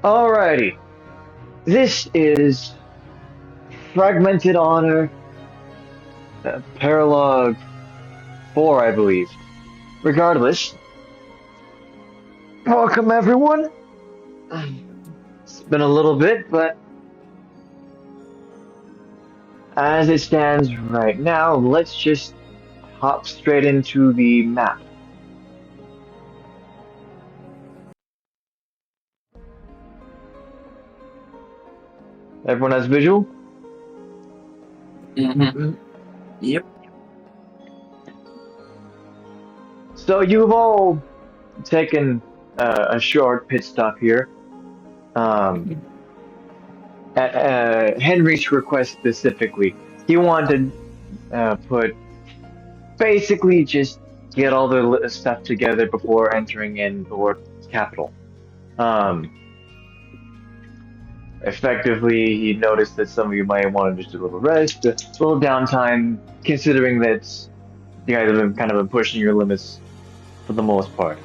Alrighty. This is Fragmented Honor, Paralog 4, I believe. Regardless, welcome everyone. It's been a little bit, but as it stands right now, let's just hop straight into the map. Everyone has visual? Mm-hmm. Yep. So you've all taken a short pit stop here. At Henry's request specifically, he wanted to put basically just get all the stuff together before entering in the Lord's capital. Um, Effectively, he noticed that some of you might want to just do a little rest, a little downtime, considering that you guys have been kind of been pushing your limits for the most part.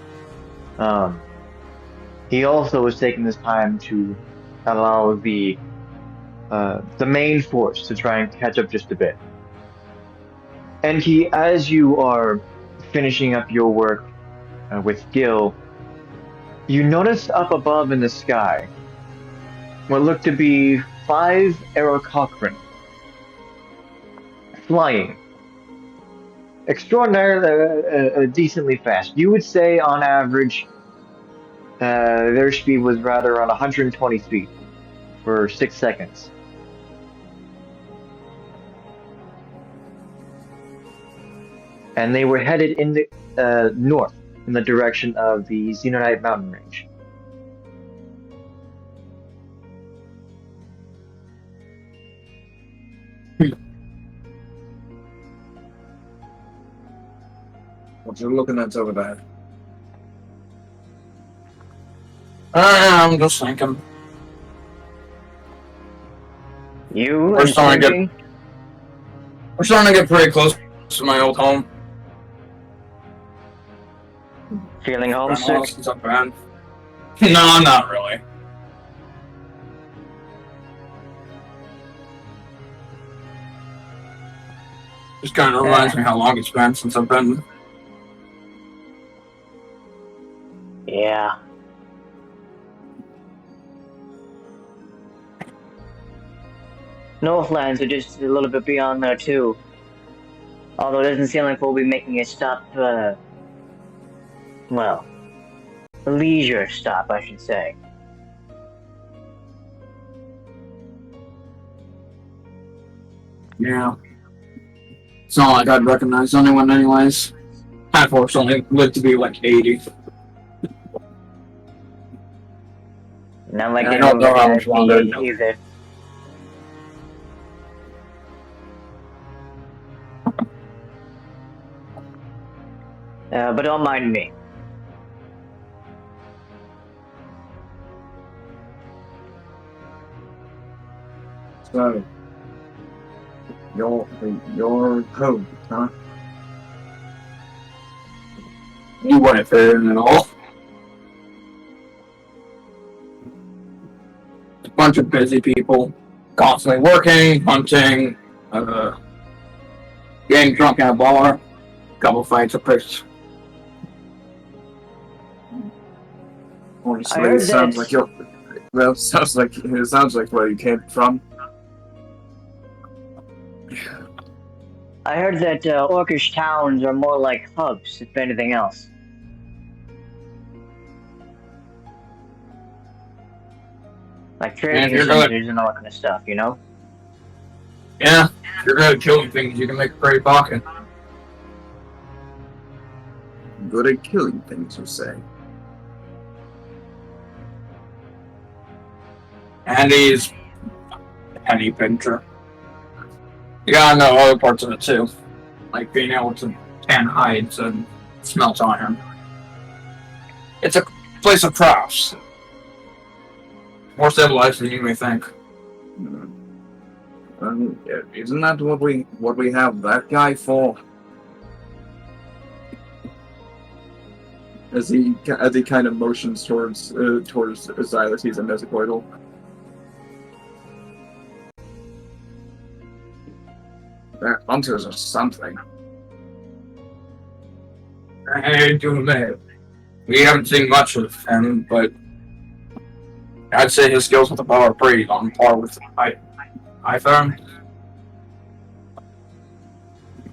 He also was taking this time to allow the main force to try and catch up just a bit. Enki, as you are finishing up your work with Gil, you notice up above in the sky what looked to be 5 arrow Cochrane flying extraordinarily decently fast. You would say on average their speed was right around 120 feet for 6 seconds. And they were headed in the north, in the direction of the Xenonite mountain range. What you looking at over there? I'm just thinking. You We're starting to get pretty close to my old home. Feeling homesick? No, not really. Just kind of reminds me how long it's been since I've been. Yeah. Northlands are just a little bit beyond there too. Although it doesn't seem like we'll be making a stop, well, a leisure stop, I should say. Yeah. It's not like I'd recognize anyone anyways. I unfortunately lived to be like 80. Not like I don't know how much longer either. But don't mind me. So, your code, huh? You wouldn't fit in at all. A bunch of busy people, constantly working, hunting, getting drunk in a bar, couple fights of pics. Honestly, it sounds like it sounds like where you came from. I heard that orcish towns are more like hubs, if anything else. Like trading centers and all that kind of stuff, you know? Yeah, if you're good at killing things, you can make a great pocket. Good at killing things, you say? And he's a penny pincher. You gotta know other parts of it too, like being able to tan hides and smelt iron. It's a place of crafts. More civilized than you may think. Isn't that what we have that guy for? as he kind of motions towards Xylotes and Nezacoidal. They're hunters or something. I do admit, we haven't seen much of him, but I'd say his skills with the bow are pretty on par with I found.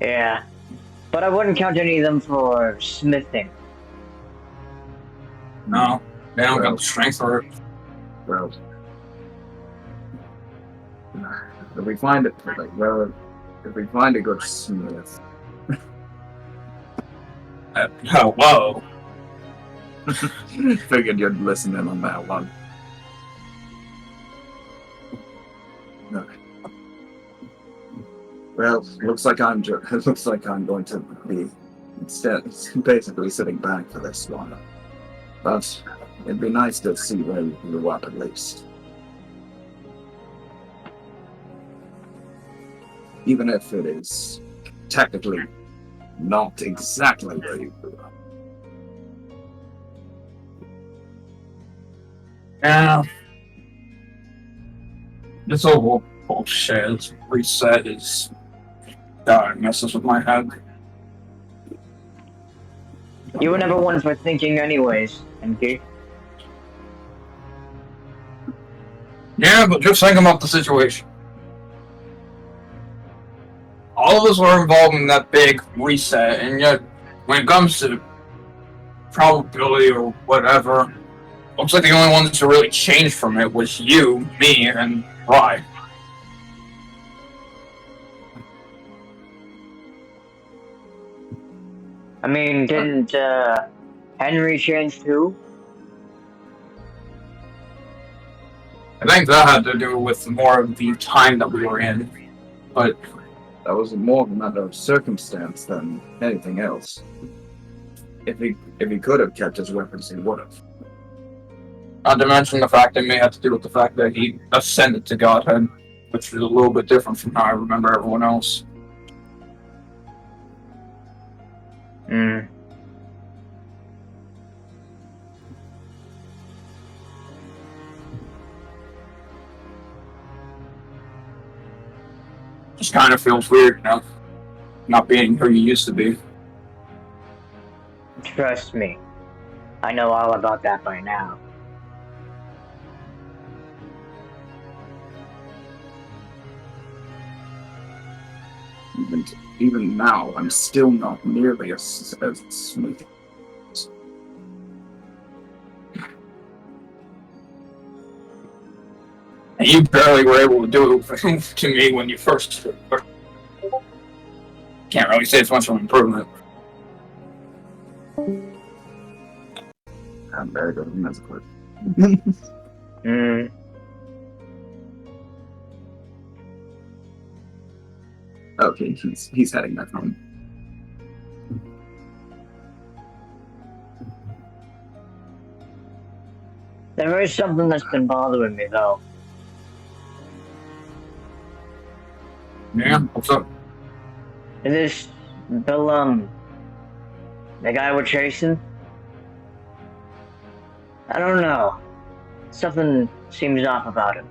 Yeah, but I wouldn't count any of them for smithing. No, they don't got the strength for it. Well, if we find it, if we find a good smith. Whoa. Figured you'd listen in on that one. Well, looks like I'm going to be instead basically sitting back for this one. But it'd be nice to see where you grew up at least. Even if it is technically not exactly where you grew up. Yeah. This whole bullshit reset is messes with my head. You were never one for thinking anyways, Enki. Yeah, but just think about the situation. All of us were involved in that big reset, and yet, when it comes to probability or whatever, looks like the only ones who really changed from it was you, me, and Rye. I mean, didn't Henry change too? I think that had to do with more of the time that we were in, but that was more of a matter of circumstance than anything else. If he could have kept his weapons, he would have. Not to mention the fact that it may have to do with the fact that he ascended to Godhead, which is a little bit different from how I remember everyone else. Just kind of feels weird, not being who you used to be. Trust me, I know all about that by now. Even now, I'm still not nearly as smooth. And you barely were able to do it to me when you first. Can't really say it's much of an improvement. I'm very good at Nezacoidal. Okay, he's heading back home. There is something that's been bothering me though. Yeah, what's up? Is this Bill, the guy we're chasing? I don't know. Something seems off about him.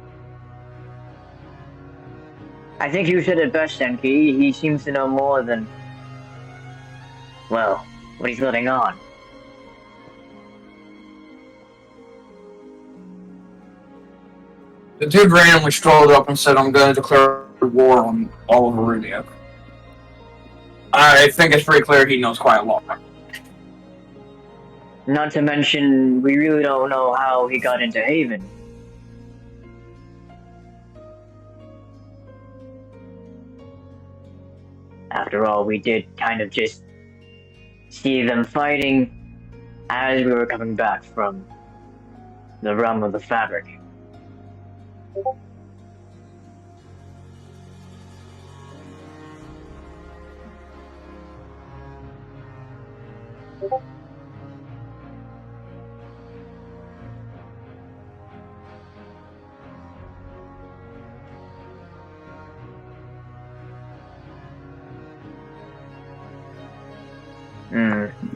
I think you said it best, Enki. He seems to know more than, well, what he's letting on. The dude randomly strolled up and said, "I'm going to declare war on all of Arunia." I think it's pretty clear he knows quite a lot. Not to mention, we really don't know how he got into Haven. After all, we did kind of just see them fighting as we were coming back from the realm of the fabric.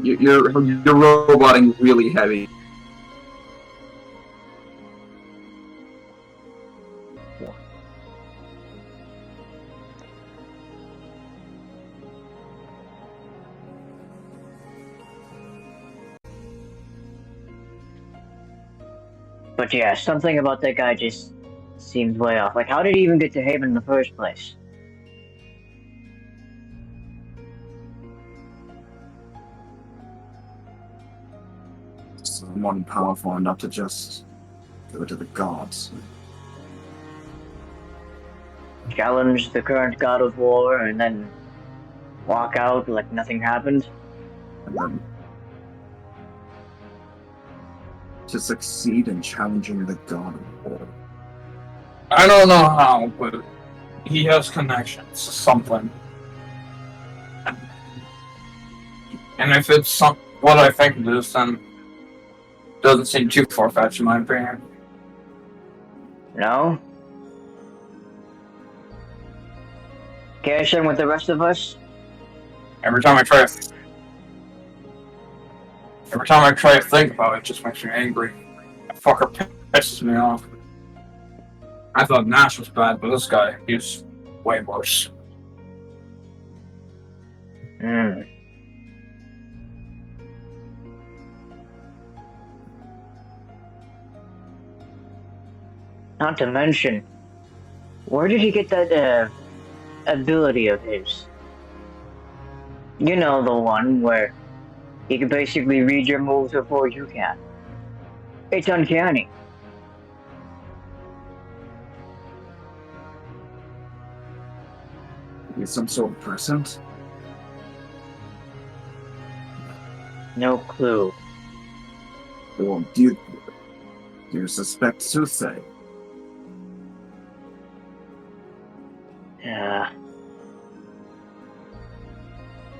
You're roboting really heavy. But yeah, something about that guy just seems way off. Like, how did he even get to Haven in the first place? Someone powerful enough to just go to the gods. Challenge the current god of war and then walk out like nothing happened? And then to succeed in challenging the god of war. I don't know how, but he has connections to something. And if it's what I think it is, then it doesn't seem too far-fetched in my opinion. No? Care sharing with the rest of us? Every time I try to think about it, it just makes me angry. That fucker pisses me off. I thought Nash was bad, but this guy, he's way worse. Hmm. Not to mention, where did he get that ability of his? You know, the one where he can basically read your moves before you can. It's uncanny. Is some sort of present? No clue. Or do you suspect Soothsay?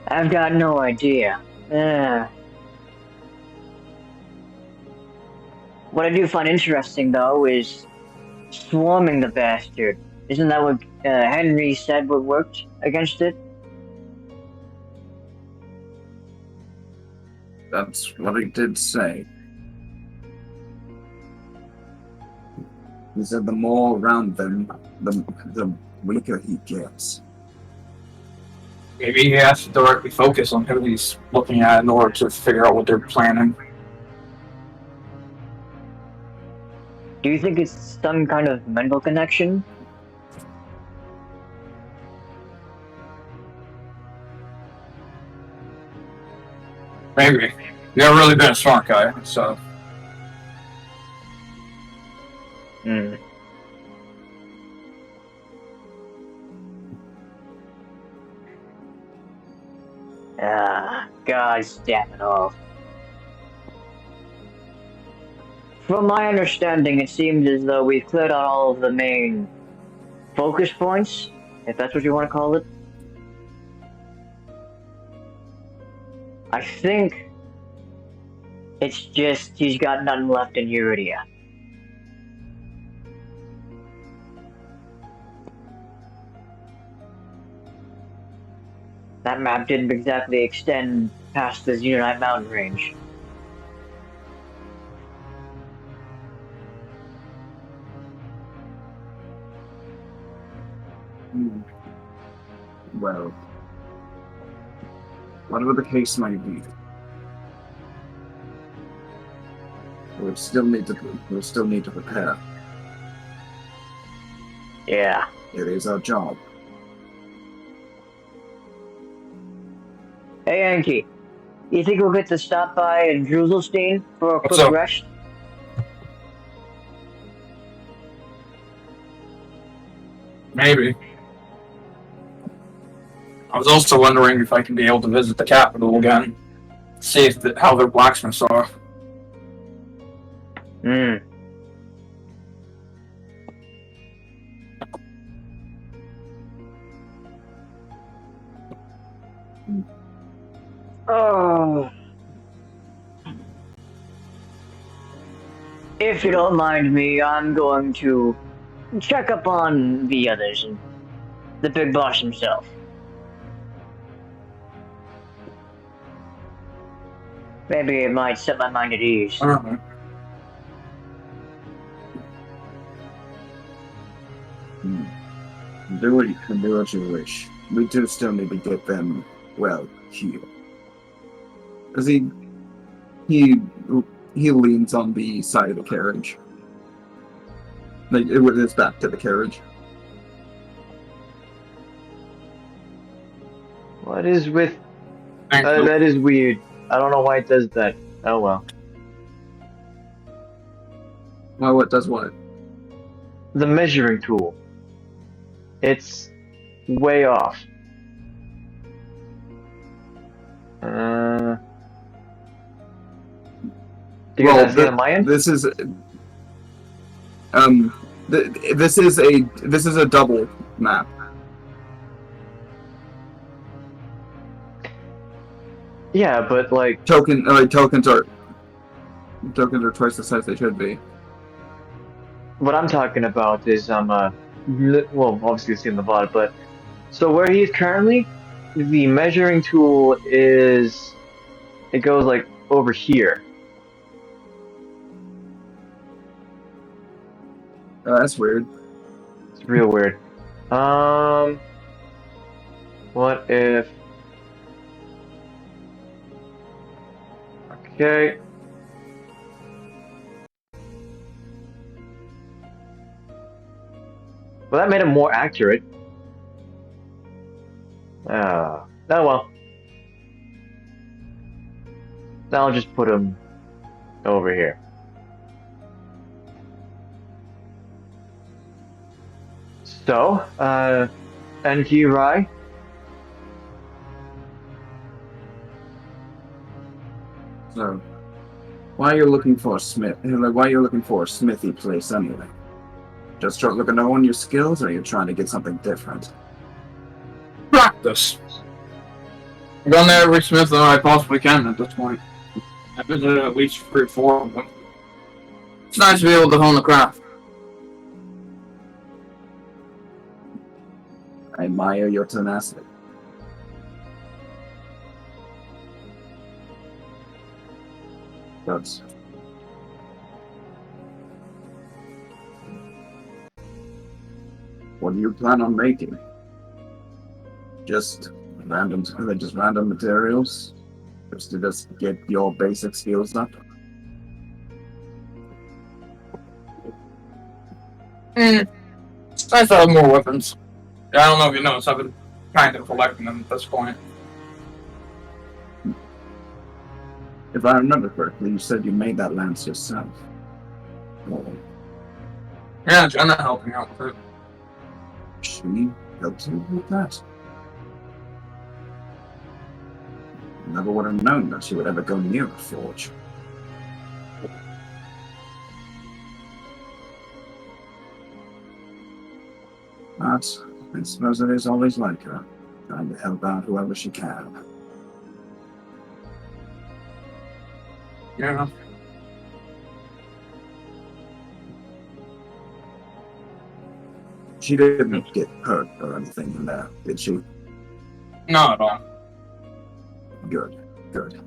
I've got no idea. What I do find interesting, though, is swarming the bastard. Isn't that what Henry said would worked against it? That's what he did say. He said the more around them, the weaker he gets. Maybe he has to directly focus on who he's looking at in order to figure out what they're planning. Do you think it's some kind of mental connection? Maybe. You've never really been a smart guy, so... Hmm. God damn it all. From my understanding, it seems as though we've cleared out all of the main focus points, if that's what you want to call it. I think it's just he's got nothing left in Uridia. That map didn't exactly extend past the Xenonite mountain range. Well, whatever the case may be, we'll still need to prepare. Yeah. It is our job. Hey, Enki. You think we'll get to stop by in Druselstein for a What's quick up? rest? Maybe. I was also wondering if I can be able to visit the capital again. See if how their blacksmiths are. Hmm. Oh. If you don't mind me, I'm going to check up on the others and the big boss himself. Maybe it might set my mind at ease. Alright. Do what you wish. We do still need to get them well healed. Because he leans on the side of the carriage. Like with his back to the carriage. What is with... Thank you. that is weird. I don't know why it does that. Oh well. Well, what does what? The measuring tool. It's way off. Do you guys see it on my end? This is this is a double map. Yeah, but like... Tokens are twice the size they should be. What I'm talking about is well, obviously you see in the VOD, but so where he is currently, the measuring tool is, it goes like over here. Oh, that's weird. It's real weird. What if? Okay. Well, that made it more accurate. Oh well. Now I'll just put him over here. So, Enki Rai? So, why are you looking for a smith? Like, why are you looking for a smithy place anyway? Just start looking to hone your skills, or are you trying to get something different? Practice. I've gone there every smith that I possibly can at this point. I've visited at least 3 or 4 of them. It's nice to be able to hone the craft. I admire your tenacity. But what do you plan on making? Just random materials? Just to get your basic skills up? It's nice to have more weapons. I don't know if you noticed, I've been kind of collecting them at this point. If I remember correctly, you said you made that lance yourself. Yeah, Jenna helping out with it. She helped you with that? Never would have known that she would ever go near a forge. But I suppose it is always like her, trying to help out whoever she can. Yeah. She didn't get hurt or anything in there, did she? Not at all. Good, good.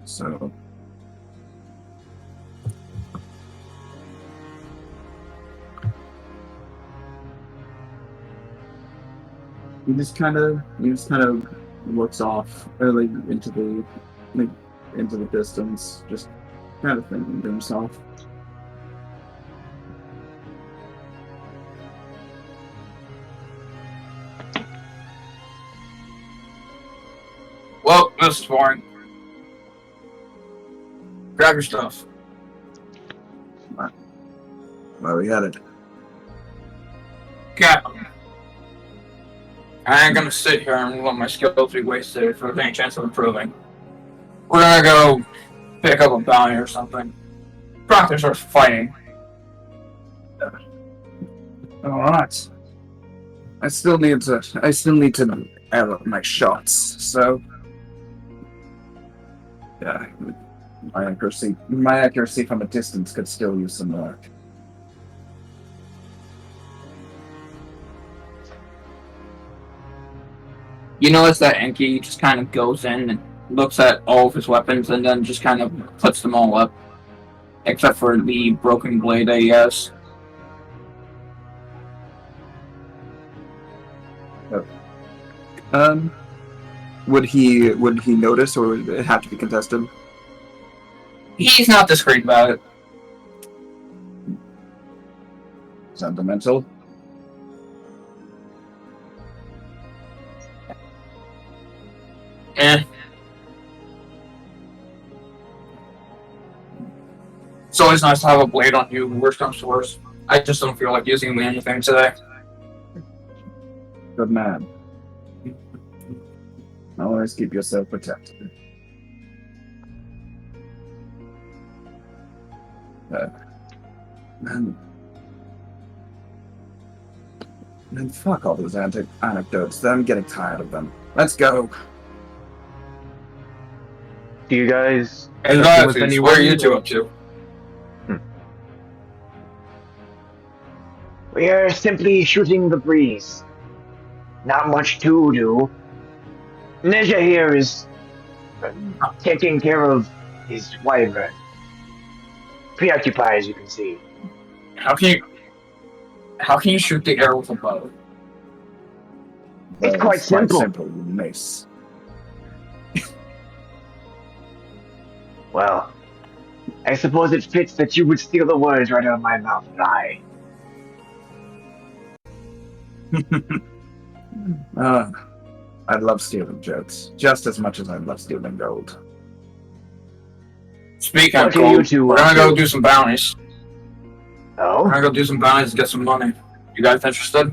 So, he just kind of looks off early into the distance, just kind of thinking to himself. Well, this is boring. Grab your stuff. Where we headed? Captain. I ain't gonna sit here and let my skills be wasted for any chance of improving. We're gonna go pick up a bounty or something. Practice our fighting. Alright. I still need to add up my shots, so yeah, my accuracy from a distance could still use some work. You notice that Enki just kind of goes in and looks at all of his weapons and then just kind of puts them all up, except for the broken blade that he has. Would he notice, or would it have to be contested? He's not discreet about it. Sentimental. Eh. It's always nice to have a blade on you, worst comes to worst. I just don't feel like using anything today. Good man. Always keep yourself protected. Man, fuck all those anecdotes. I'm getting tired of them. Let's go. Do you guys? And check in with what are anyone? you two up to? We are simply shooting the breeze. Not much to do. Neza here is taking care of his wyvern. Preoccupied, as you can see. How can you shoot the air with a bow? It's quite simple. You miss. Well, I suppose it fits that you would steal the words right out of my mouth, Guy. I love stealing jokes just as much as I love stealing gold. Speaking What of are you gold, two we're up gonna to? go do some bounties. We're Oh? gonna go do some bounties and get some money. You guys interested?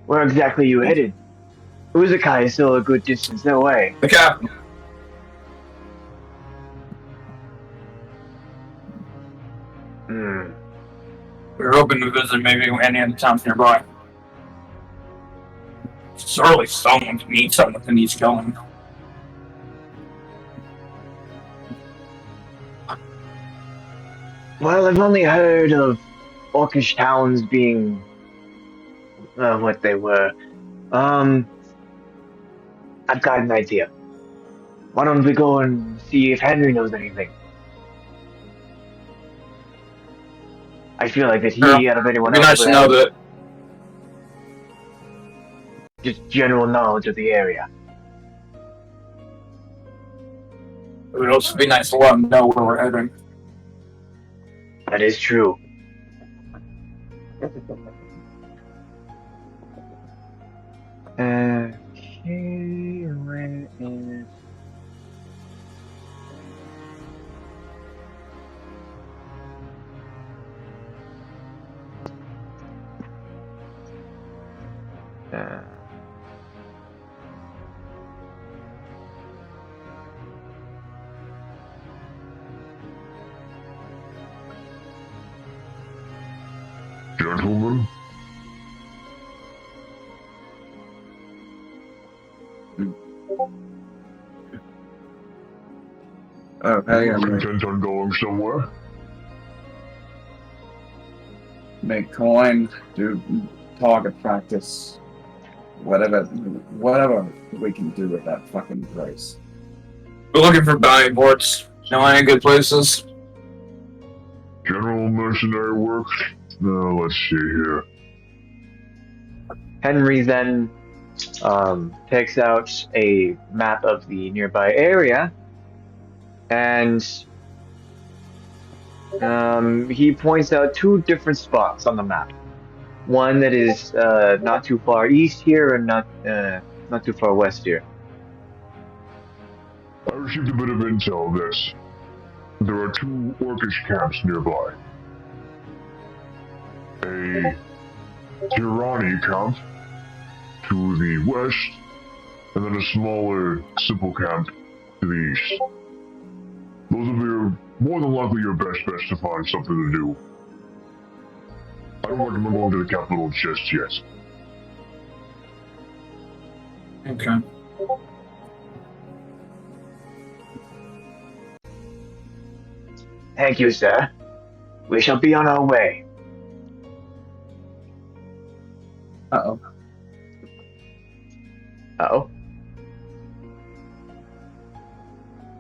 Where exactly are you headed? Uzukai is still a good distance away. The captain. Hmm. We were hoping to visit maybe any of the towns nearby. Surely someone can meet someone that needs going. Well, I've only heard of orcish towns being what they were. I've got an idea. Why don't we go and see if Henry knows anything? I feel like that he, out of anyone It'd be else, nice to would know have that. just general knowledge of the area. It would also be nice to let them know where we're heading. That is true. Okay, where is... Gentlemen, Oh, hey, I'm intent on going somewhere? make coin, do target practice, whatever we can do with that fucking place. We're looking for bounty boards. Know any good places? General mercenary work? Let's see here. Henry then takes out a map of the nearby area, and he points out two different spots on the map. One that is not too far east here, and not too far west here. I received a bit of intel that there are two orcish camps nearby. A Tirani camp to the west, and then a smaller, simple camp to the east. Those are more than likely your best bets to find something to do. I don't recommend going to the capital just yet. Okay. Thank you, sir. We shall be on our way. Oh.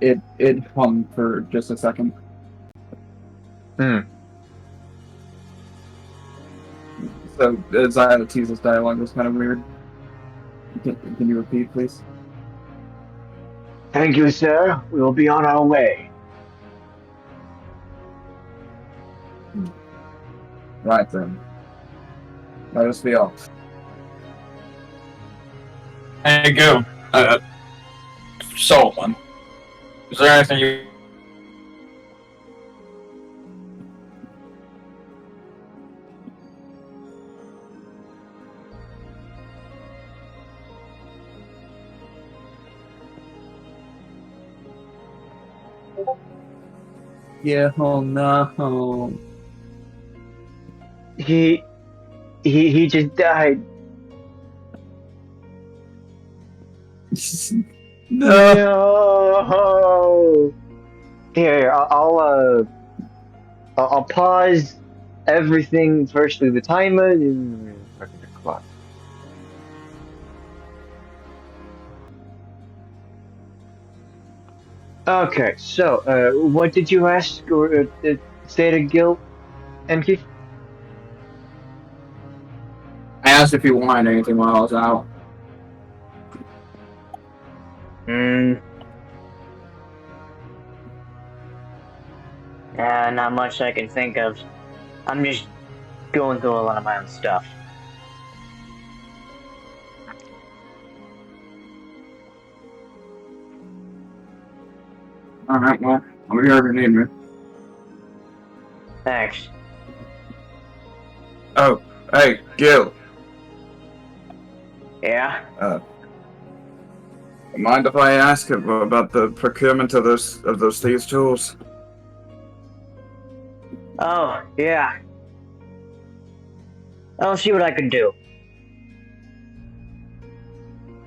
It hummed for just a second. Hmm. So Xylotese's dialogue was kind of weird. Can you repeat, please? Thank you, sir. We will be on our way. Right then. Let us be off. Hey, go. Solomon, is there anything you... Yeah, oh no. He just died. No. No. Here, I'll pause everything. Firstly, the timer. Fucking the clock. Okay, so what did you ask or state of guilt, Enki? I asked if you wanted anything while I was out. Not much I can think of. I'm just going through a lot of my own stuff. Alright, well, I'm here if you need me. Thanks. Oh, hey, Gil. Yeah? Mind if I ask about the procurement of those thieves' tools? Oh, yeah. I'll see what I can do.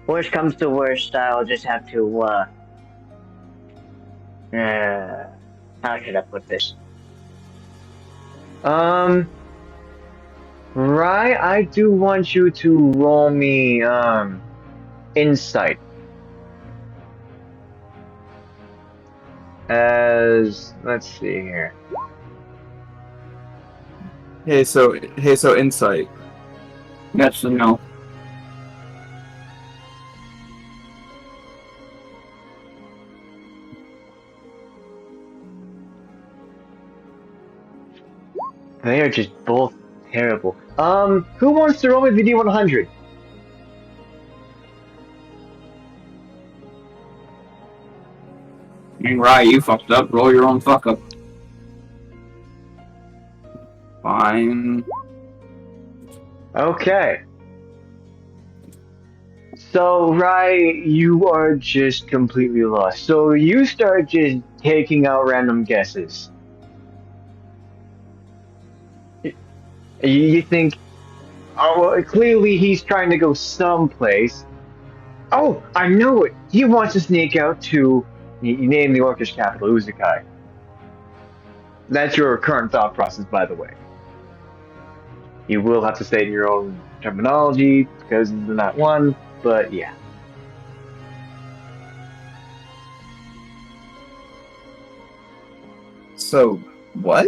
Worst comes to worst, I'll just have to, how should I put this? Right, I do want you to roll me, insight. Let's see here. Hey, so insight. That's a no. They are just both terrible. Who wants to roll me VD 100? Ain't right, you fucked up. Roll your own fuck up. Fine. Okay. So, Rai, you are just completely lost. So you start just taking out random guesses. You think, oh, well, clearly he's trying to go someplace. Oh, I know it. He wants to sneak out to, you name the Orcish capital, Uzukai. That's your current thought process, by the way. You will have to say it in your own terminology, because they're not one, but yeah. So, what?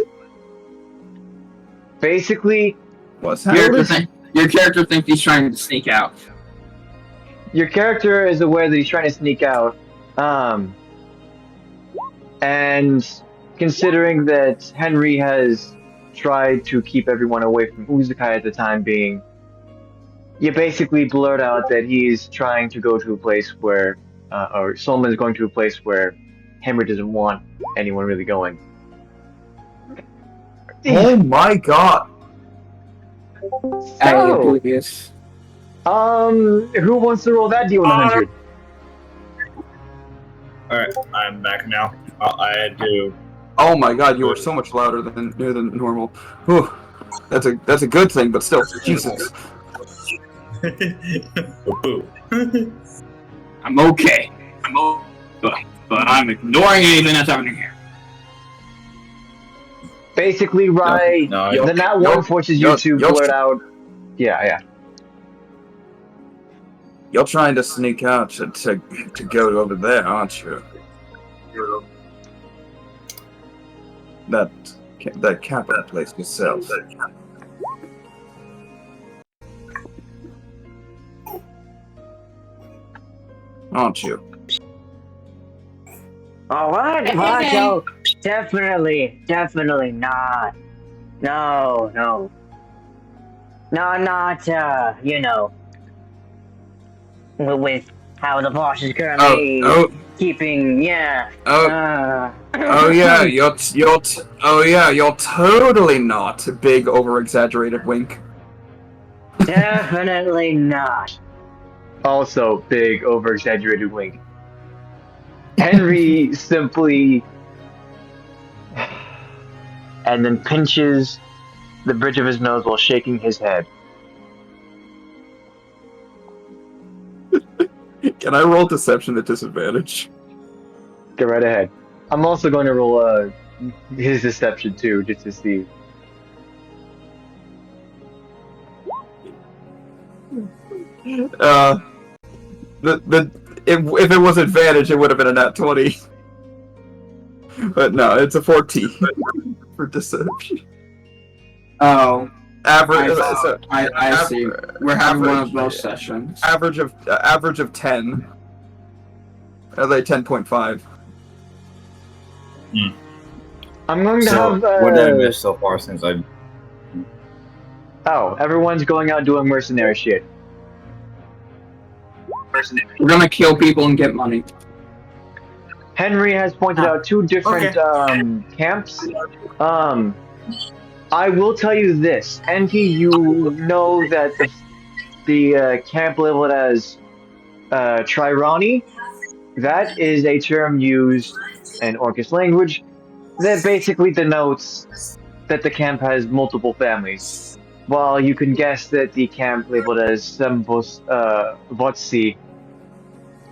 Basically, What's Your happening? Your character thinks he's trying to sneak out. your character is aware that he's trying to sneak out, and considering that Henry has tried to keep everyone away from Uzukai at the time being, you basically blurt out that he's trying to go to a place where, or Solomon is going to a place where Henry doesn't want anyone really going. Oh my god! So, Yes. who wants to roll that D100? Alright, I'm back now. I do. Oh my god, you are so much louder than normal. Whew. That's a good thing, but still, Jesus. Boo. I'm okay. But I'm ignoring anything that's happening here. Basically, Rai, No, the Nat 1 forces you to blurt out. Yeah. You're trying to sneak out to go over there, aren't you? That capital place yourself. Aren't you? Oh, what? What? No, definitely not. No, no. No, not, with how the boss is currently keeping, yeah. Oh yeah, you're totally not. Big over-exaggerated wink. Definitely not. Also, big over-exaggerated wink. Henry simply and then pinches the bridge of his nose while shaking his head. Can I roll deception at disadvantage? Go right ahead. I'm also going to roll his deception too, just to see. If it was advantage, it would have been a nat 20. But no, it's a 14 for deception. Oh, Average. I see. We're having one of those sessions. Average of 10. Are they 10.5? I'm going to So, have. what did I miss so far since I've... Oh, everyone's going out doing mercenary shit. We're gonna kill people and get money. Henry has pointed out two different camps. I will tell you this, Enki, you know that the camp labeled as Trirani, that is a term used in Orcish language that basically denotes that the camp has multiple families. While you can guess that the camp labeled as Votsi,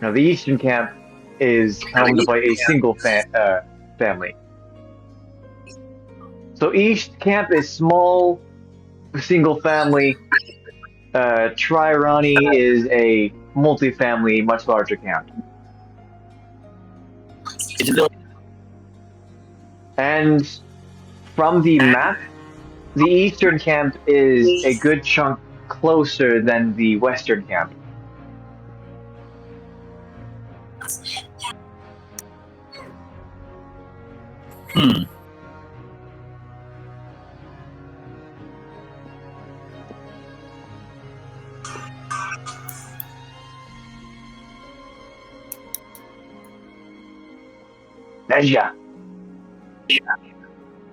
the eastern camp, is helmed by a single family. So each camp is small, single family. Trirani is a multi-family, much larger camp. And from the map, the eastern camp is a good chunk closer than the western camp. Neza.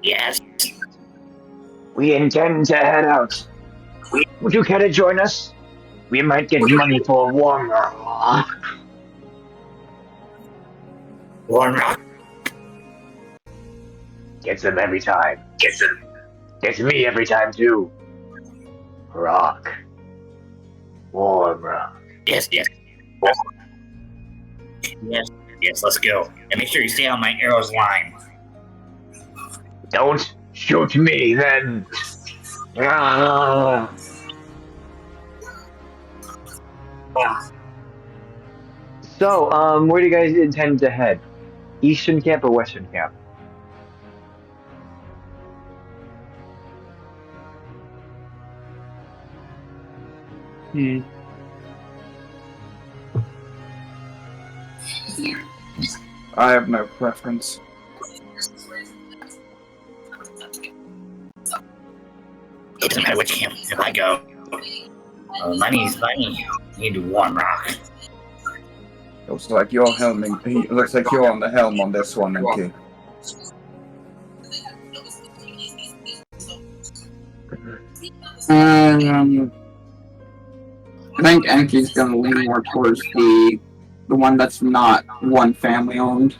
Yes. We intend to head out. Would you care to join us? We might get money for a warmer. Warm rock. Gets them every time. Gets me every time too. Rock. Warm rock. Yes. Yes, let's go. And make sure you stay on my arrow's line. Don't shoot me then. So, where do you guys intend to head? Eastern camp or western camp? I have no preference. It doesn't matter which camp if I go. Money's money. You do warm rock. Looks like you're helming. Looks like you're on the helm on this one, Enki. I think Enki's gonna lean more towards the one that's not one family owned.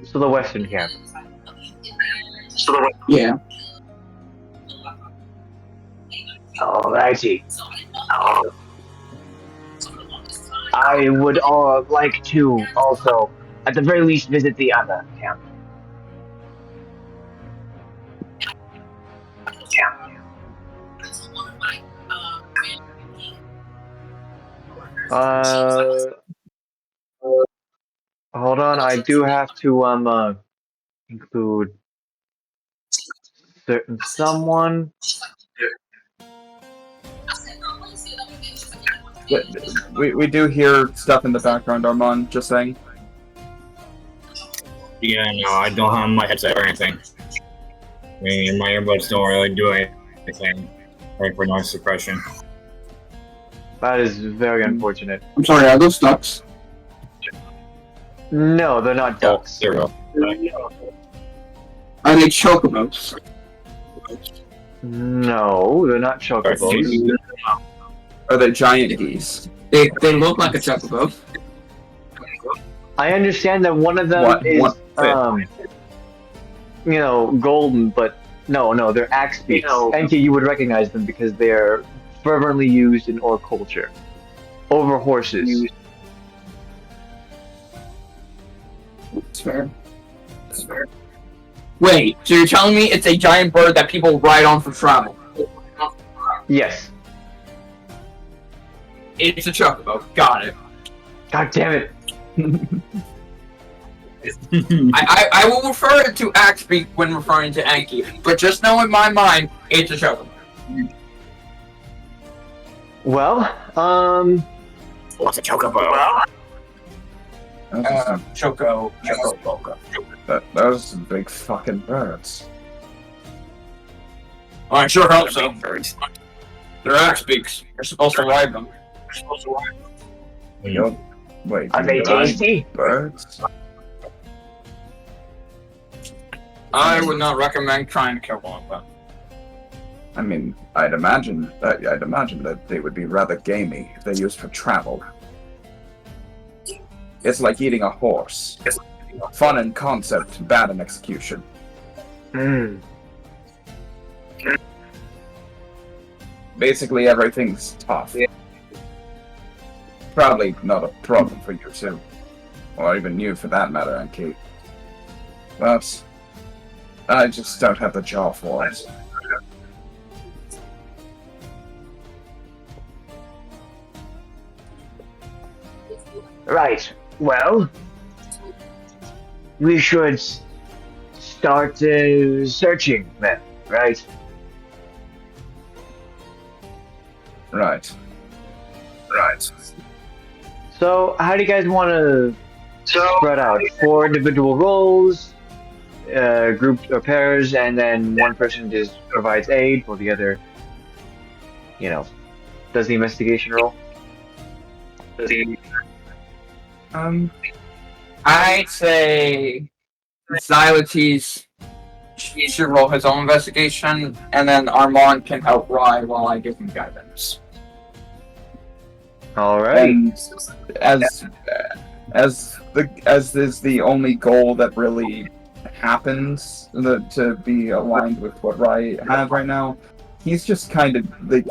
So the western camp. Yeah. Alrighty. I would like to also, at the very least, visit the other camp. Uh, hold on. I do have to include certain someone. We do hear stuff in the background, Armand, just saying. Yeah, no, I don't have my headset or anything. I mean, my earbuds don't really do anything right for noise suppression. That is very unfortunate. I'm sorry, are those ducks? No, they're not ducks. There we go. Are they chocobos? No, they're not chocobos. Are they giant geese? They look like a chocobo. I understand that one of them is golden, but no, they're axe beaks. Enki, you would recognize them because they're fervently used in orc culture over horses. That's fair. Wait, so you're telling me it's a giant bird that people ride on for travel? Yes. It's a chocobo. Got it. God damn it. I will refer it to Axebeak when referring to Enki, but just know in my mind, it's a chocobo. Well, What's a chocobo? Choco. Those are some big fucking birds. I sure hope so. Birds. They're Axebeaks. You're supposed to ride them. Wait, Are they tasty? birds? I would not recommend trying to kill one of them. I mean, I'd imagine that they would be rather gamey if they're used for travel. It's like eating a horse. Fun in concept, bad in execution. Basically, everything's tough. Probably not a problem for you too, or even you for that matter, Enki. But I just don't have the jaw for it. Right. Well, we should start searching then, right? Right. so how do you guys want to spread out? 4 individual roles, groups or pairs, and then one person just provides aid while the other, does the investigation roll? I'd say Xylotes should roll his own investigation, and then Armand can help ride while I give him guidance. All right. And as is the only goal that really happens to be aligned with what Rai has right now, he's just kind of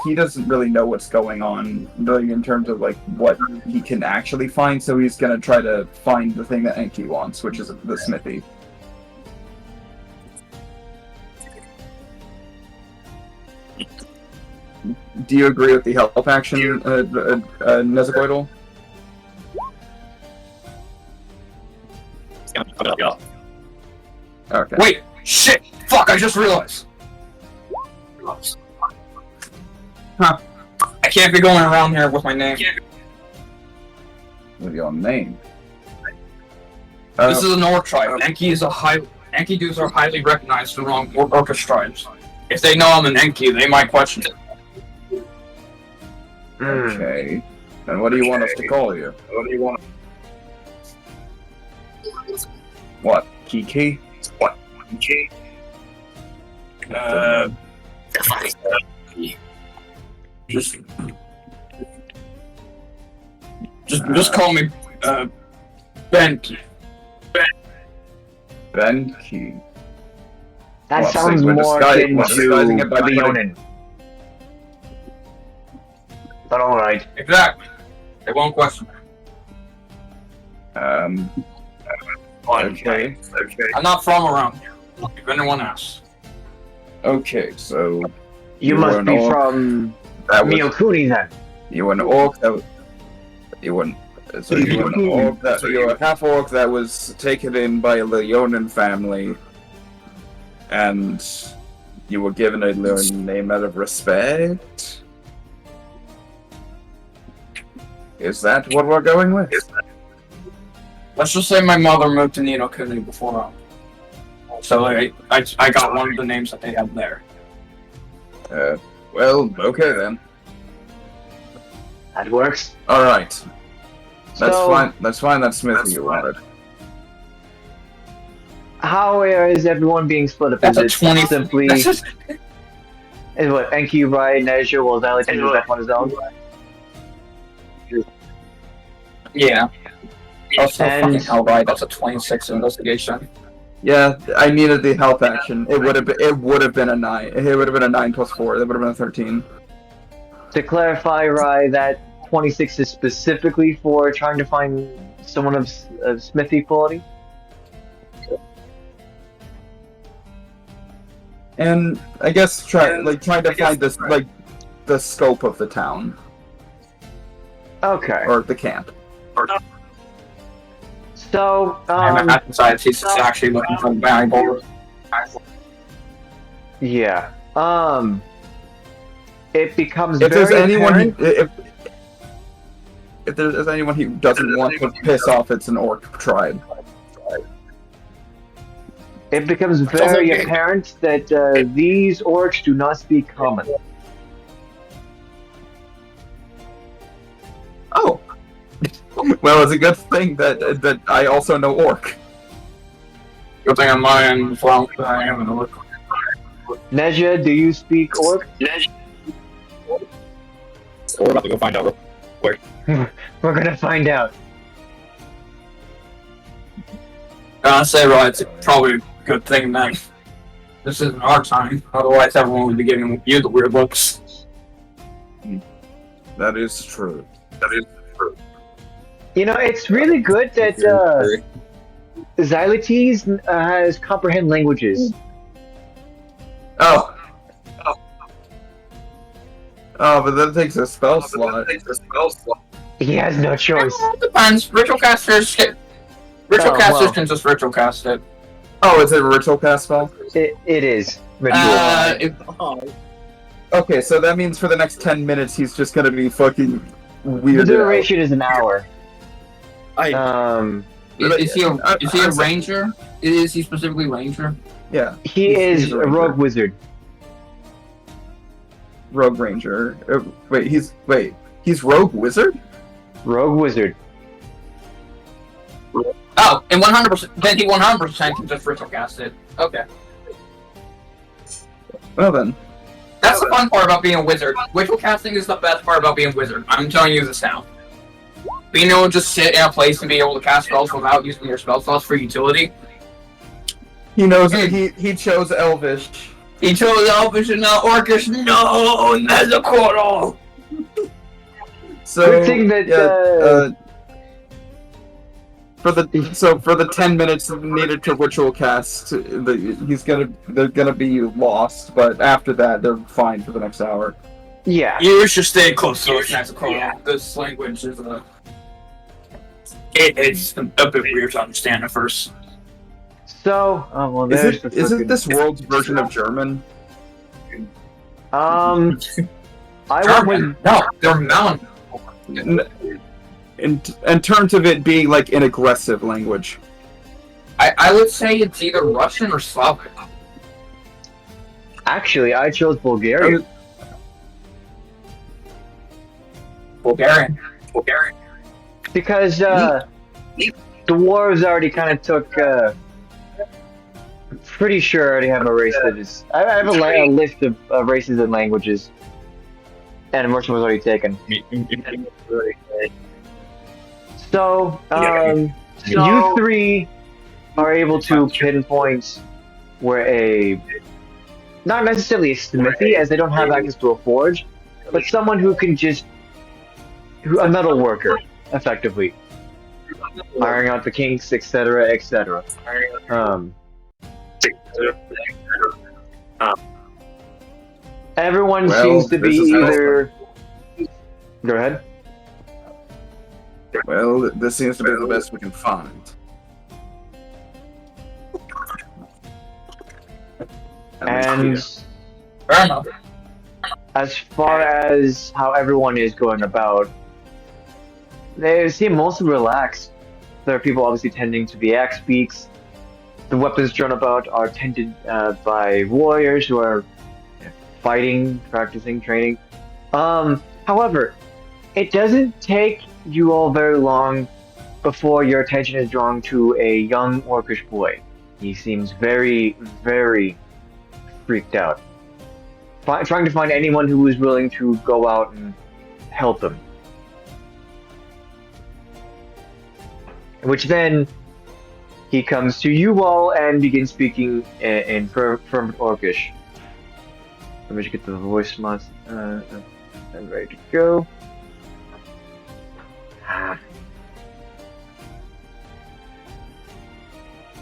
he doesn't really know what's going on really in terms of like what he can actually find, so he's gonna try to find the thing that Enki wants, which is the smithy. Do you agree with the help action, Neza? Okay. Wait! Shit! Fuck! I just realized! Huh. I can't be going around here with my name. With your name. This is an orc tribe. Enki dudes are highly recognized among orcish tribes. If they know I'm an Enki, they might question it. Okay. And what do you want us to call you? What? Kiki? The fuck is that? Just call me Benki. Benki. That Well, sounds we're more disguising- akin we're disguising it by to putting- Leonin. But alright. Exactly. They won't question me. Okay. I'm not from around here. If anyone asks. Okay, so You were must an be orc from that was Miyokuni then. you were an orc You wouldn't. So you were an orc that you were a half orc that was taken in by a Leonin family, and you were given a name out of respect. Is that what we're going with? Let's just say my mother moved to Nino Kuni before. So I got one of the names that they have there. Well, okay then. That works. All right. That's So- fine. That's fine. That's Smith you wanted. How is everyone being split up? That's Is a it 20. simply That's just, is what Enki, right? Nezha will Xylotes is up on his own. yeah. Also, And- fucking hell, right? That's a 26 investigation. Yeah, I needed the health action. It would have been. It would have been a 9. It would have been a 9 plus 4. That would have been a 13. To clarify, Rai, that 26 is specifically for trying to find someone of smithy quality. And I guess trying to find this the scope of the town Okay. or the camp. So, And that decides he's actually looking for the Bible. yeah. It becomes If there's very anyone apparent. if there's anyone who doesn't want to piss off, it's an orc tribe. It becomes very apparent that these orcs do not speak common. Oh, well, it's a good thing that I also know orc. Good thing on my end as well. I am gonna look. Nezha, do you speak orc? So we're about to go find out. We're gonna find out. I say, right, it's probably a good thing then. This isn't our time. Otherwise, everyone would be giving you the weird looks. That is true. You know, it's really good that Xylotes has comprehend languages. Oh, but that takes a spell slot. He has no choice. It depends. Ritual casters can just ritual cast it. Oh, is it a ritual cast spell? It is. Ritual. Okay, so that means for the next 10 minutes he's just gonna be fucking The weird. duration is an hour. Is he a ranger? Is he specifically ranger? Yeah, He is a a rogue ranger. wizard. Rogue ranger. He's rogue wizard? Rogue wizard. Oh, and 100%. Then he 100% can just ritual cast it. Okay. Well then. That's the fun part about being a wizard. Ritual casting is the best part about being a wizard. I'm telling you this now. Being able to just sit in a place and be able to cast spells without using your spell slots for utility. He knows he chose Elvish. He chose Elvish and not Orcish. No, Neza Quartal. So Good thing that, for the 10 minutes needed to ritual cast, they're gonna be lost, but after that they're fine for the next hour. Yeah. You should stay close to Neza Quartal. This language is it's a bit weird to understand at first. So, well, there's the Is it fucking- this world's version of German? I went with German? No, they're mountain. In terms of it being like an aggressive language. I would say it's either Russian or Slavic. Actually, I chose Bulgarian. Bulgarian. Because the dwarves already kind of took. Pretty sure I already have a race that is. I have a list of races and languages, and immersion was already taken. So, you three are able to pinpoint where not necessarily a smithy, as they don't have access to a forge, but someone who can a metal worker, effectively. Ironing out the kinks, etc., etc. Everyone Well, seems to be this is either. Go ahead. Well, this seems to be the best we can find. And Fair enough. as far as how everyone is going about, they seem mostly relaxed. There are people obviously tending to be axe beaks. The weapons thrown about are tended by warriors who are fighting, practicing, training. However, it doesn't take you all very long before your attention is drawn to a young orcish boy. He seems very, very freaked out. Trying to find anyone who is willing to go out and help him. Which then he comes to you all and begins speaking in firm orcish. Let me just get the voice mods and ready to go.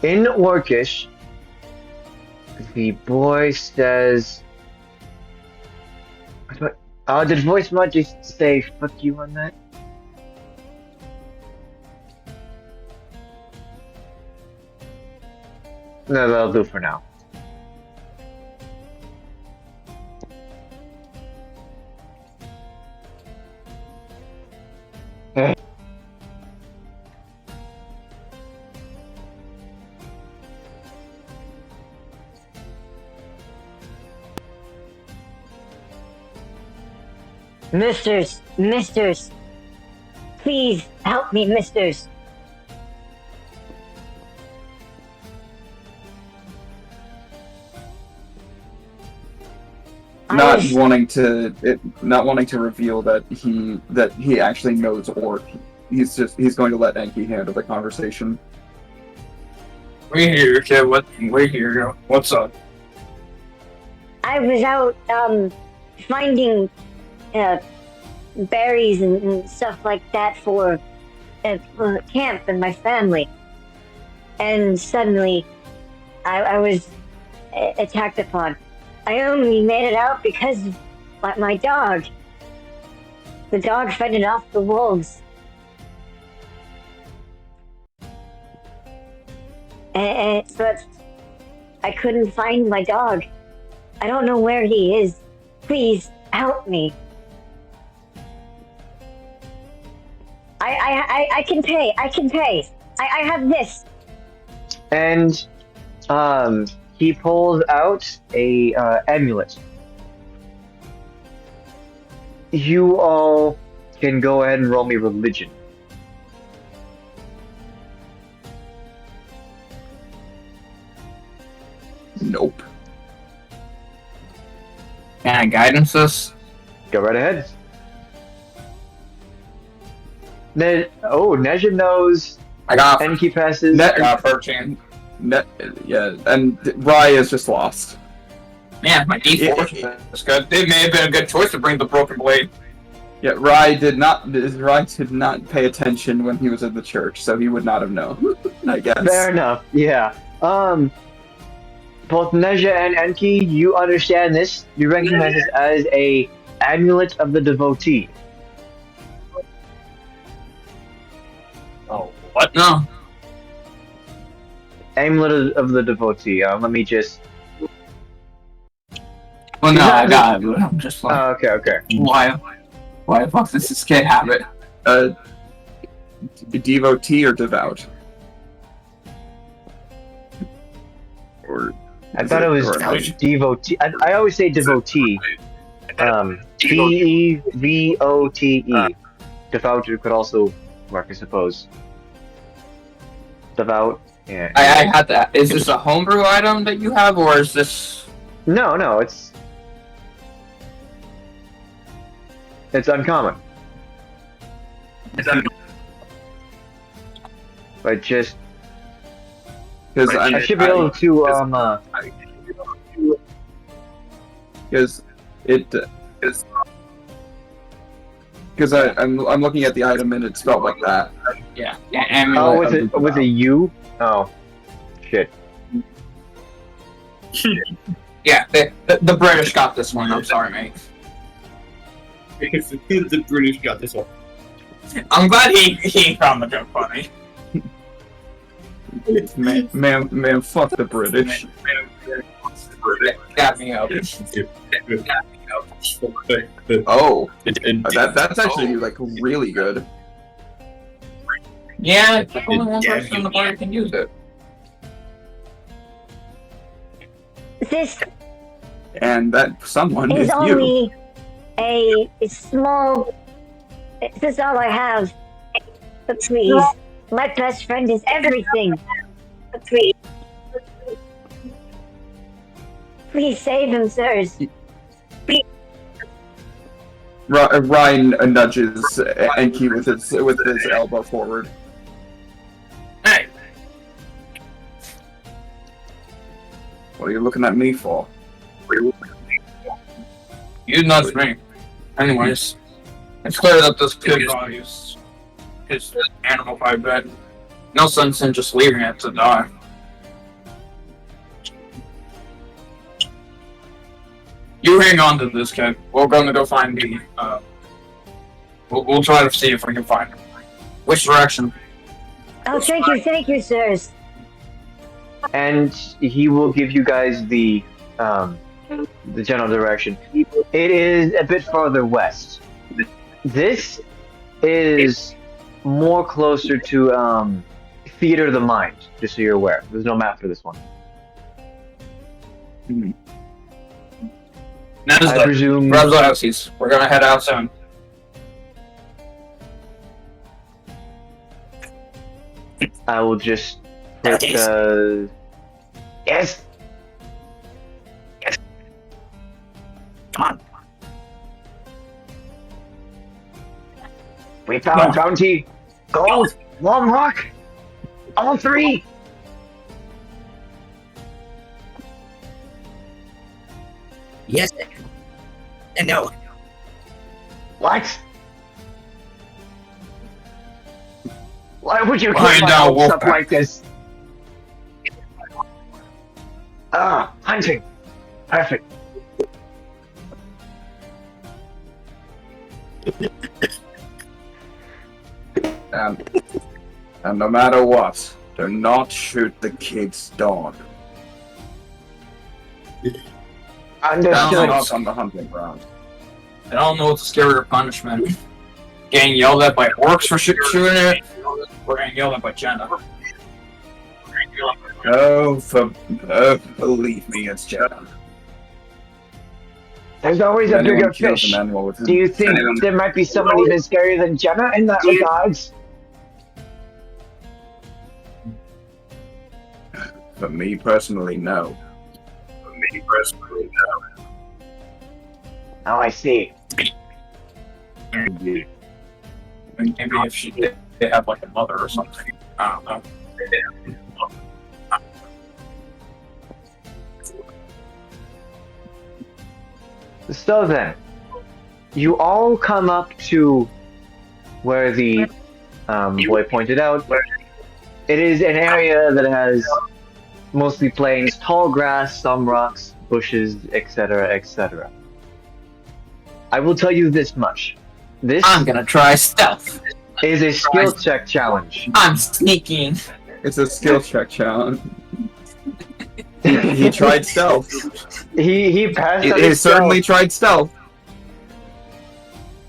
In orcish, the boy says, did voice mod just say fuck you on that? No, that'll do for now. Misters, please help me, misters. Not wanting to reveal that he actually knows orc. He's going to let Enki handle the conversation. We hear you, kid. We hear you. What's up? I was out finding berries and stuff like that for camp and my family, and suddenly I was attacked upon. I only made it out because of my dog. The dog fended off the wolves. But I couldn't find my dog. I don't know where he is. Please help me. I can pay. I have this. And he pulls out a amulet. You all can go ahead and roll me religion. Nope. Can I guidance this? Go right ahead. Neza knows. I got Enki passes. 13. Yeah, and Rye is just lost. Man, my D4 is good. It may have been a good choice to bring the broken blade. Yeah, Rye did not pay attention when he was at the church, so he would not have known. I guess. Fair enough. Yeah. Both Neza and Enki, you understand this. You recognize this as a amulet of the devotee. Oh, what? No. Amulet of the devotee. Let me just. Well, no, I got it. I'm just like, okay. Why the fuck does this kid have it? Devotee or devout? Or I thought it was devotee. I always say devotee. Devote. Devout could also work, I suppose. Devout. Yeah. I had that. Is this a homebrew item that you have, or is this? No, it's uncommon. But just because I should be able to because it is because I'm looking at the item and it's spelled like that. Yeah. Oh, was it you? Oh, shit. Yeah, the British got this one. I'm sorry, mate. Because the British got this one. I'm glad he found the joke funny. Man, fuck the British. Got me up. Oh, that's actually like really good. Yeah, only one person in the party can use it. This And that someone is is you. only a small. This is all I have. But please, my best friend is everything. But please save him, sirs. Ryan nudges Enki with his elbow forward. Hey, What are you looking at me for? you nudged me. Anyways, it's clear that this kid body is his animal by bed. No sense in just leaving it to die. You hang on to this kid. We're going to go find the. We'll try to see if we can find him. Which direction? Oh, thank you, sirs. And he will give you guys the general direction. It is a bit farther west. This is more closer to Theater of the Mind, just so you're aware. There's no map for this one. I presume. Grab the houses. We're gonna head out soon. I will just put yes. Come on. We found bounty, gold, long rock, all three. Yes. And no. What? Why would you Find keep my out, hopes up Wolfpack. like this? Hunting. Perfect. And no matter what, do not shoot the kid's dog. Understood. Not on the hunting ground. I don't know what's a scarier punishment. Getting yelled at by orcs for shooting it, or getting yelled at by Jenna. Oh, believe me, it's Jenna. There's always a Anyone bigger kills fish. an animal with his- Do you think there might be someone even scarier than Jenna in that regards? For me personally, no. Oh, I see. Maybe if they have like a mother or something. I don't know. So then, you all come up to where the boy pointed out. It is an area that has mostly plains, tall grass, some rocks, bushes, etc., etc. I will tell you this much. This I'm gonna try stealth. is a skill check challenge. I'm sneaking. It's a skill check challenge. He tried stealth. He passed on He his certainly stealth. tried stealth.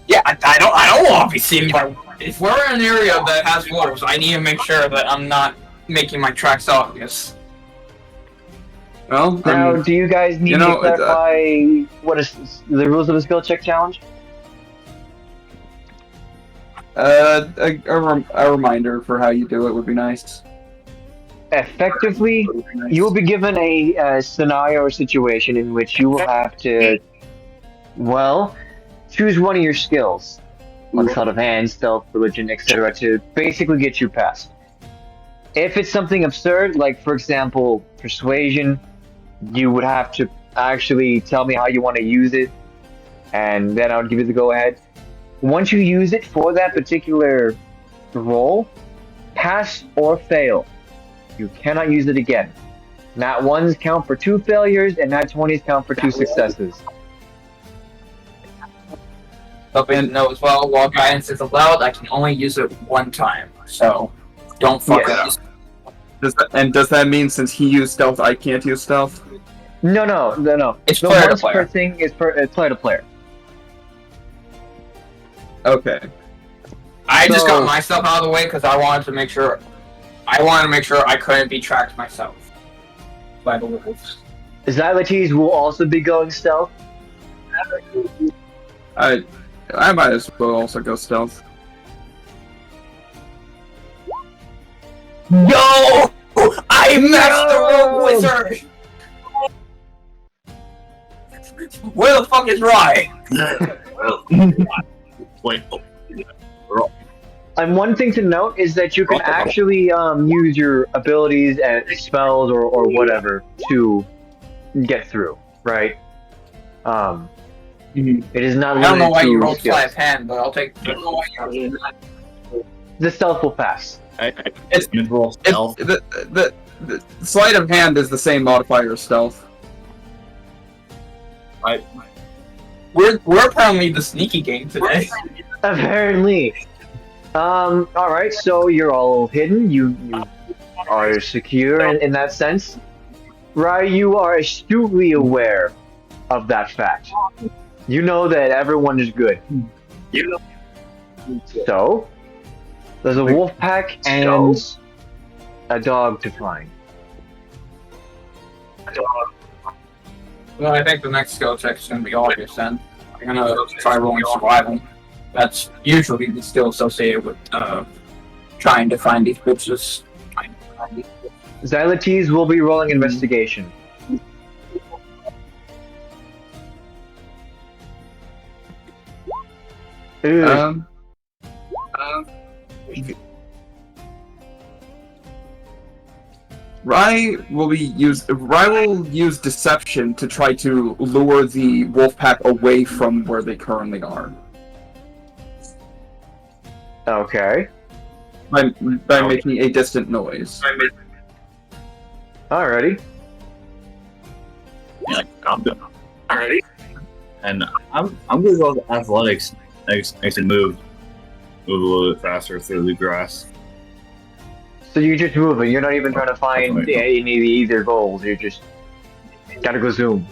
Yeah, I don't want to be seen by. If we're in an area that has wolves, I need to make sure that I'm not making my tracks obvious. Well, Now, do you guys need you know, to clarify what is the rules of a skill check challenge? a reminder for how you do it would be nice. Effectively, you will be given a scenario or situation in which you will have to, well, choose one of your skills, on sleight of hand, stealth, religion, etc., to basically get you past. If it's something absurd, like for example, persuasion, you would have to actually tell me how you want to use it, and then I would give you the go-ahead. Once you use it for that particular role, pass or fail. You cannot use it again. Nat 1s count for 2 failures, and Nat 20s count for 2 successes. Something to know as well, while guidance is allowed, I can only use it one time. So, don't fuck Yeah. up. Does that mean since he used stealth, I can't use stealth? No. It's The player to once per player. thing is it's player to player. Okay. I just So- got myself out of the way because I wanted to make sure I couldn't be tracked myself by the wolves. Xylotes will also be going stealth. I might as well also go stealth. Yo! I matched the rogue wizard! Where the fuck is Rye? Wait. And one thing to note is that you can actually use your abilities and spells or whatever to get through, right? It is not I don't know limited why you to rolled skills. sleight of hand, but I'll take The stealth will pass. It's- Mid-roll stealth. The sleight of hand is the same modifier as stealth. We're apparently the sneaky game today. Apparently. Alright, so you're all hidden. You are secure in that sense. Rai, you are astutely aware of that fact. You know that everyone is good. So, there's a wolf pack and a dog to find. Well, I think the next skill check is going to be obvious then. I'm going to try rolling survival. That's usually the skill associated with trying to find these bitches. Xylotes will be rolling investigation. Ugh. Rai will use deception to try to lure the wolf pack away from where they currently are. Okay. By making a distant noise. Alrighty. Yeah, I'm good. Alrighty. And I'm gonna go with athletics. Makes it move a little bit faster through the grass. So you're just moving. You're not even trying to find any of either goals. You're just gotta go zoom.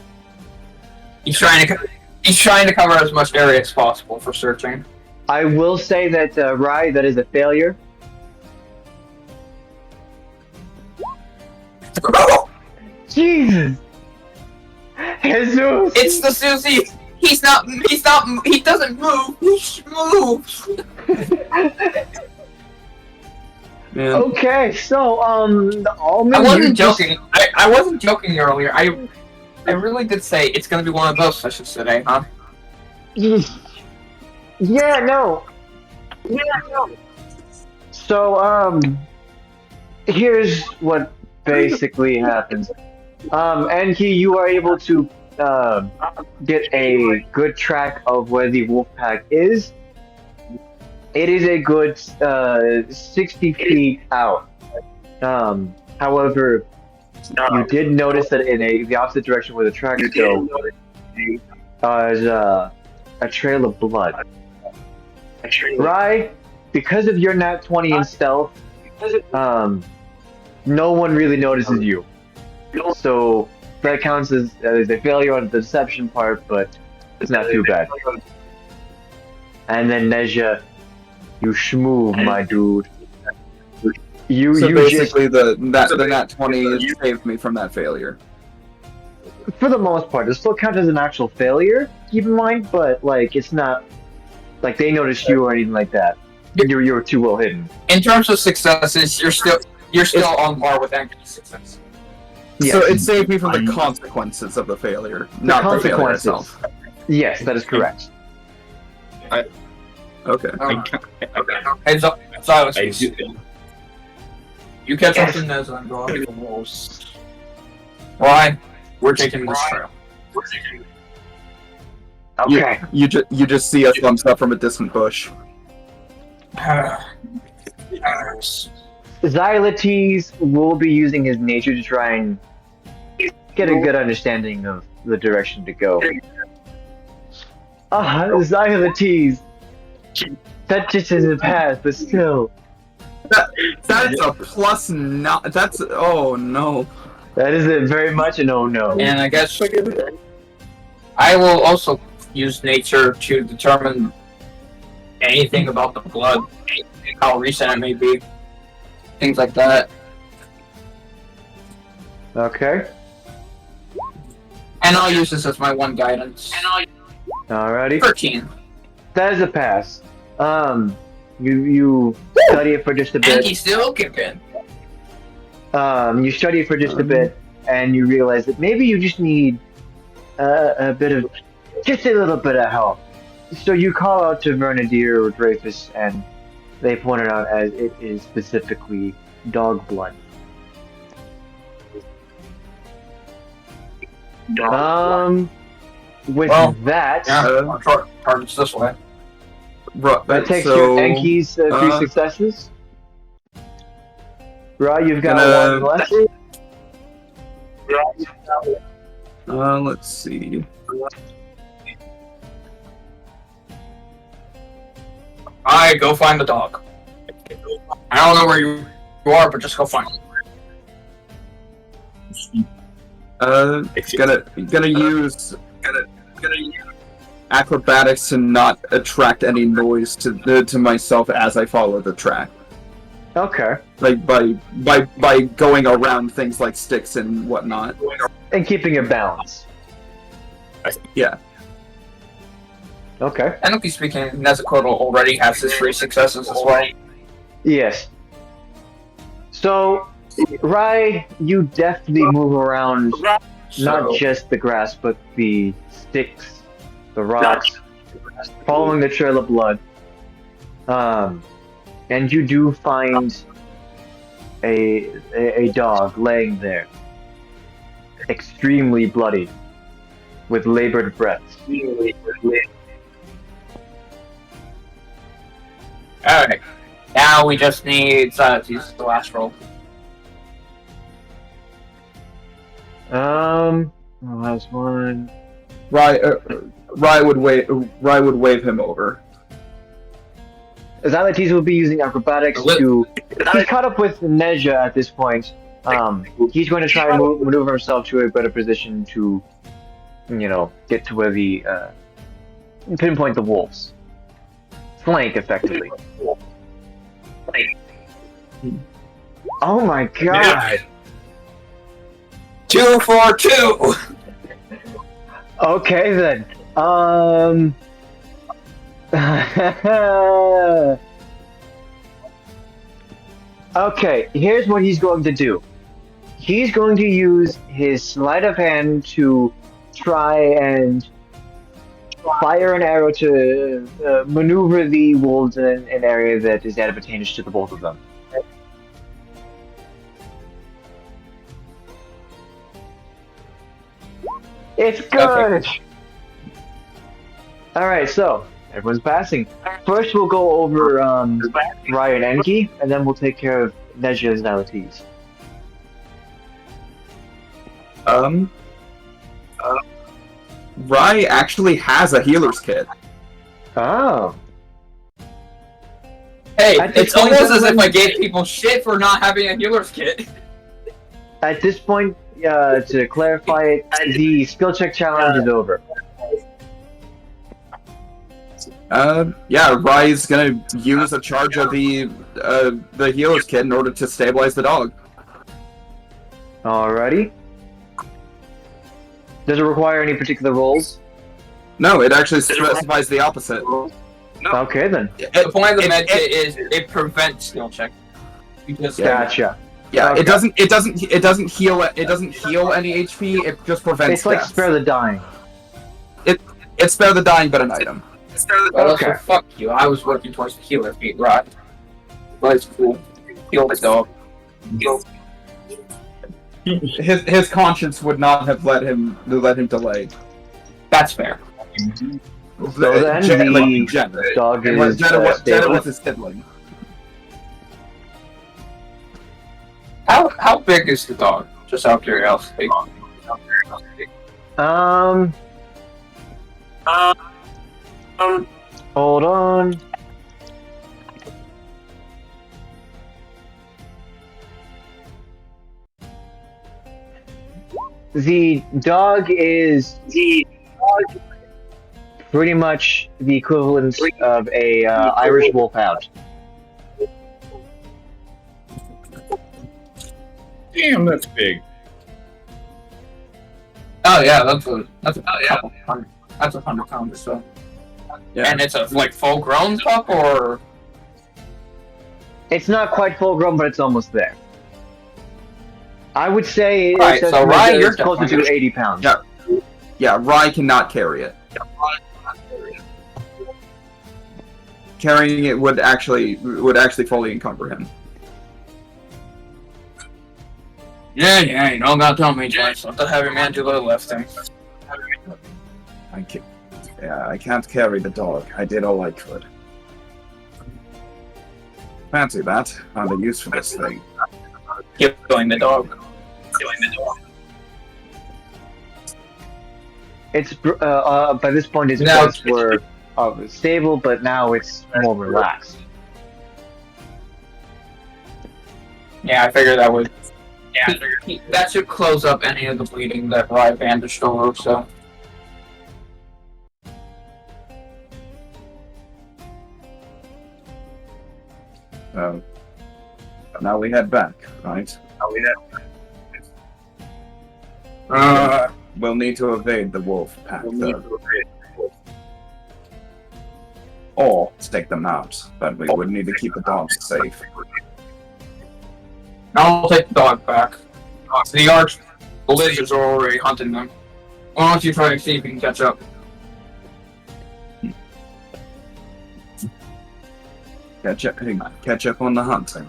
He's trying to cover as much area as possible for searching. I will say that Rai, that is a failure. Jesus, Jesus! It's the Susie. He doesn't move. He moves. Man. Okay, so the almond. I wasn't you just- joking. I wasn't joking earlier. I really did say it's gonna be one of those sessions today, huh? Yeah, no. So here's what basically happens. Enki, you are able to get a good track of where the wolf pack is. It is a good 60 feet out. However, you did notice that in the opposite direction where the tracks go, is a trail of blood. Rai, because of your nat 20 in stealth, no one really notices you. So that counts as a failure on the deception part, but it's not too bad. And then Neza, you schmoove, my dude. So You basically, the nat 20 saved me from that failure. just, for the most part, it still counts as an actual failure, keep in mind, but like it's not like they noticed you or anything like that. You were too well hidden. In terms of successes, you're still on par with Enki's success. Yes. So it saved me from the consequences of the failure, not the failure consequences. itself. Yes, that is correct. Okay. Heads up, Silas. I do. You catch up to Neza and go after the wolves. Why? We're taking this trail. Okay. You just see a thumbs up from a distant bush. Xylotes will be using his nature to try and get a good understanding of the direction to go. Zaya the tease. That just isn't pass, but still. That's a plus not. That's oh no. That is very much an oh no. And I guess I will also use nature to determine anything about the blood, how recent it may be, things like that. Okay. And I'll use this as my one guidance. Alrighty. 13. That is a pass. You study it for just a bit. Enki still kicking. You study it for just a bit, and you realize that maybe you just need just a little bit of help. So you call out to Vernadir or Dreyfus, and they point it out as it is specifically dog blood. With that, Yeah, target's this way. that takes your Enki's 3 successes. Right, you've got one left. Let's see. Alright, go find the dog. I don't know where you are, but just go find him. Gonna use acrobatics to not attract any noise to myself as I follow the track. Okay. Like by going around things like sticks and whatnot. And keeping your balance. Yeah. Okay. Technically speaking, Nezukoto already has his 3 successes as well. Yes. So, Rai, you deftly move around not just the grass, but the sticks, the rocks, following the trail of blood. And you do find a dog laying there, extremely bloody, with labored breaths. Alright. Now we just need to use the last roll. Last one. Rai would wave him over. Zalatis will be using acrobatics to... He's caught up with Neza at this point. He's going to try and maneuver himself to a better position to, get to where the... pinpoint the wolves. Flank, effectively. Oh my god! 2 for 2! Okay then. Okay, here's what he's going to do. He's going to use his sleight of hand to try and fire an arrow to maneuver the wolves in an area that is advantageous to the both of them. It's good! Okay. Alright, so, everyone's passing. First we'll go over Ryan Enki, and then we'll take care of Neza and Zalatis. Rai actually has a healer's kit. Oh. Hey, At this it's point, almost as if gentlemen- I gave people shit for not having a healer's kit. At this point, to clarify it, the skill check challenge is over. Yeah, Rai's gonna use a charge of the healer's kit in order to stabilize the dog. Alrighty. Does it require any particular rolls? No, it actually specifies the opposite. Okay then. The point of the med kit is it prevents skill check. Because Gotcha. Yeah, Okay. it doesn't heal any HP. It just prevents It's like deaths. spare the dying. It's spare the dying, but an item. Okay. So fuck you. I was working towards the healer feat, right? But it's cool. Heal the dog. His conscience would not have let him delay. That's fair. So then the Jenna. dog Jenna is was stable. his sibling. How big is the dog? Just out of curiosity. Hold on. The dog is pretty much the equivalent of a Irish wolfhound. Damn, that's big. Oh yeah, that's a couple hundred. That's 100 pounds or so. Yeah. And it's a like full grown pup, or It's not quite full grown, but it's almost there. I would say Right, it's so Ryan, you're closer to definitely- 80 pounds. Yeah. Yeah, Rye cannot carry it. Carrying it would actually fully encumber him. yeah, you don't gotta tell me twice. Let the heavy man do the lifting. I can't carry the dog. I did all I could. Fancy that. Found a use for this thing. Killing the dog. It's by this point its Now- breaths were stable, but now it's more relaxed. Yeah, I figured that would. Yeah, that should close up any of the bleeding that Rye bandaged over. So. Now we head back, right? We'll need to evade the wolf pack, though. Or take them out, but we would need to keep the dogs safe. I'll take the dog back. The lizards are already hunting them. Why don't you try to see if you can catch up? Catch up on the hunting.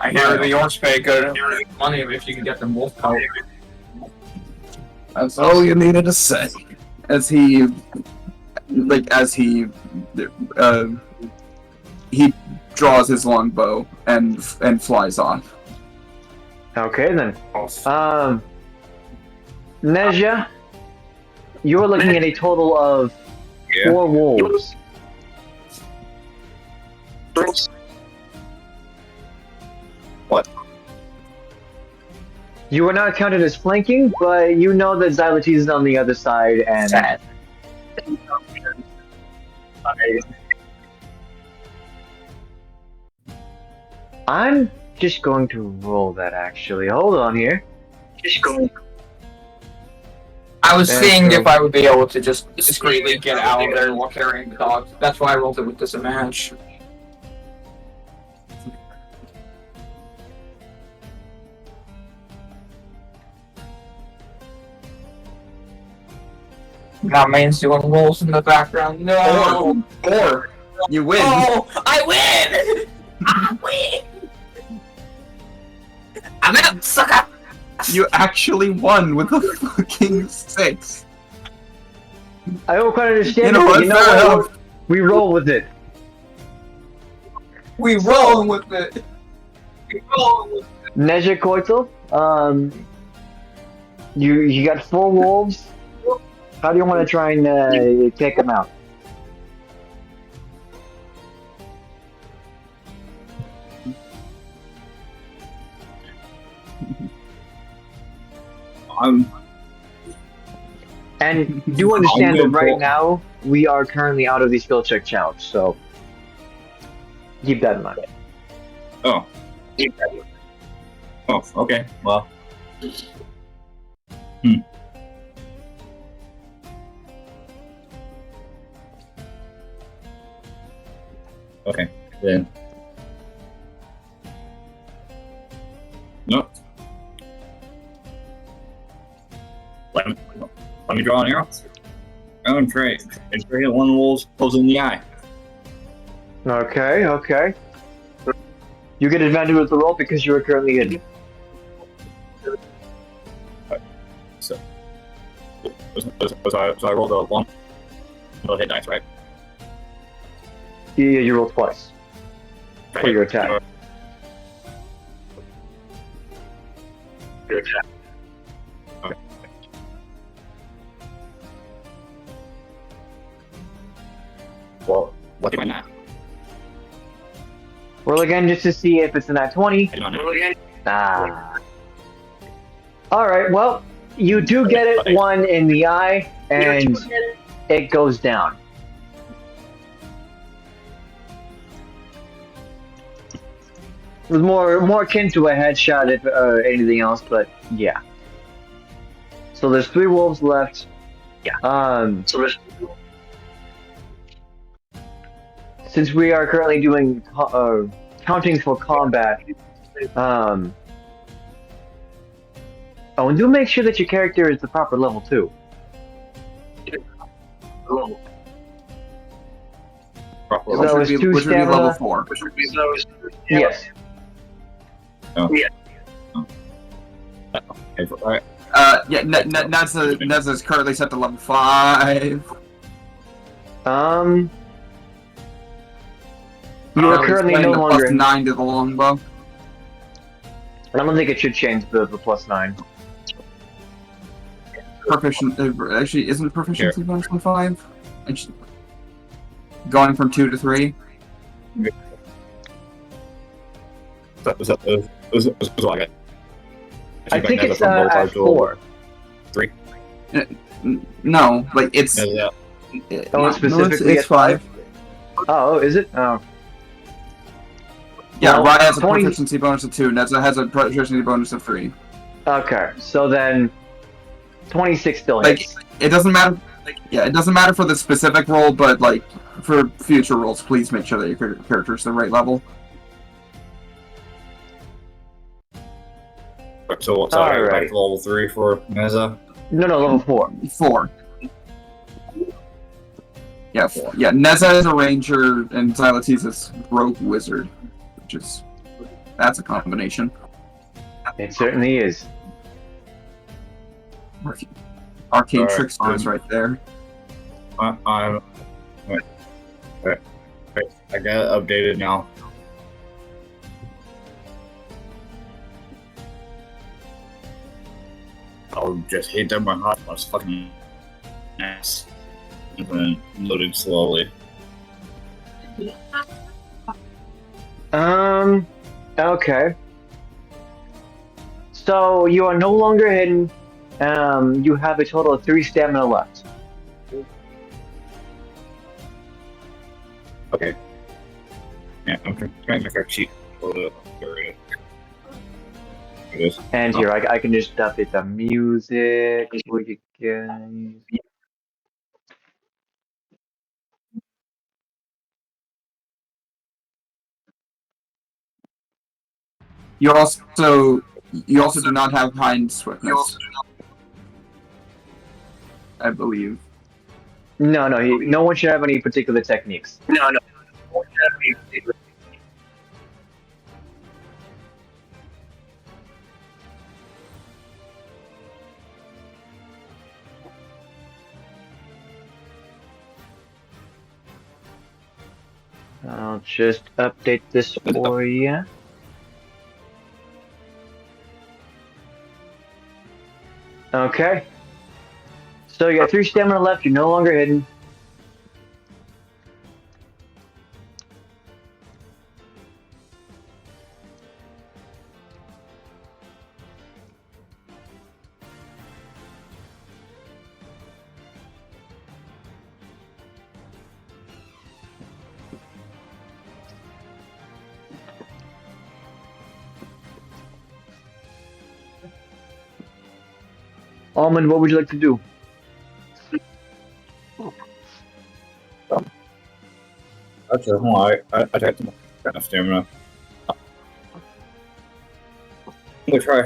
I hear the orcs pay good money if you can get them wolf out. That's all you needed to say. As he draws his longbow and flies off. Okay then. Neza, you're looking at a total of 4 wolves. What? You are not counted as flanking, but you know that Xylotes is on the other side, and I'm just going to roll that actually. Hold on here. I was That's seeing true. if I would be able to just discreetly get out of there while carrying the dog. That's why I rolled it with disadvantage. Now man's doing rolls in the background. No! Or you win. Oh, I win! I win! I'm out, sucker! You actually won with a fucking 6. I don't quite understand. You know what? Fair what? enough. We roll with it. We rolling with it. Neza Koitl, you got 4 wolves. How do you want to try and take them out? And do understand that right now we are currently out of the skill check challenge, so keep that in mind. Oh. Oh, okay. Well. Okay, then. Nope. Let me draw an arrow. Oh, and try hit one of the wolves close in the eye. Okay. You get advantage with the roll because you are currently hidden. So I rolled a one. No hit dice, right? Yeah, you roll twice for your attack. Okay. What do I not? Roll again just to see if it's a nat 20. I don't know. Ah. Alright, well, you do get it one in the eye, and it goes down. It was more akin to a headshot if anything else, but yeah. So there's 3 wolves left. Yeah. Since we are currently doing counting for combat, oh, and do make sure that your character is the proper level too. So it's 2 which would be level stamina. 4. Yes. Oh. Yeah. Okay, alright. Yeah, Neza is currently set to level 5. You are currently no longer. Plus 9 to the longbow. I don't think it should change the plus 9. Proficient. Actually, isn't proficiency bonus on 5? Going from 2 to 3. Was what I got? I think it's at 4. 3. No, like it's. Yeah. Oh, it's specifically it's at 5. Oh, is it? Oh. Yeah, Well, Ryan has a 20 proficiency bonus of 2, Neza has a proficiency bonus of 3. Okay, so then 26 still Like, hits. it doesn't matter. Yeah, it doesn't matter for the specific roll, but like for future rolls, please make sure that your character is the right level. So what's Alright. back to level 3 for Neza? No, level 4. 4. Yeah, 4. Yeah, Neza is a ranger and Xylotes is rogue wizard, which is that's a combination. It certainly is. Arcane Alright, trickster is right there. I'm. Wait. I got it updated now. I'll just hit them my hot plus fucking ass. And then loading slowly. Okay. So you are no longer hidden. You have a total of 3 stamina left. Okay. Yeah, I'm trying to make our cheat. It is. And here, I can just update the music for you guys. You also do not have hind swiftness, I believe. No, no one should have any particular techniques. No. I'll just update this for you. Okay. So you got 3 stamina left. You're no longer hidden. Almond, what would you like to do? Okay, hold on. I got enough stamina. I'm gonna try.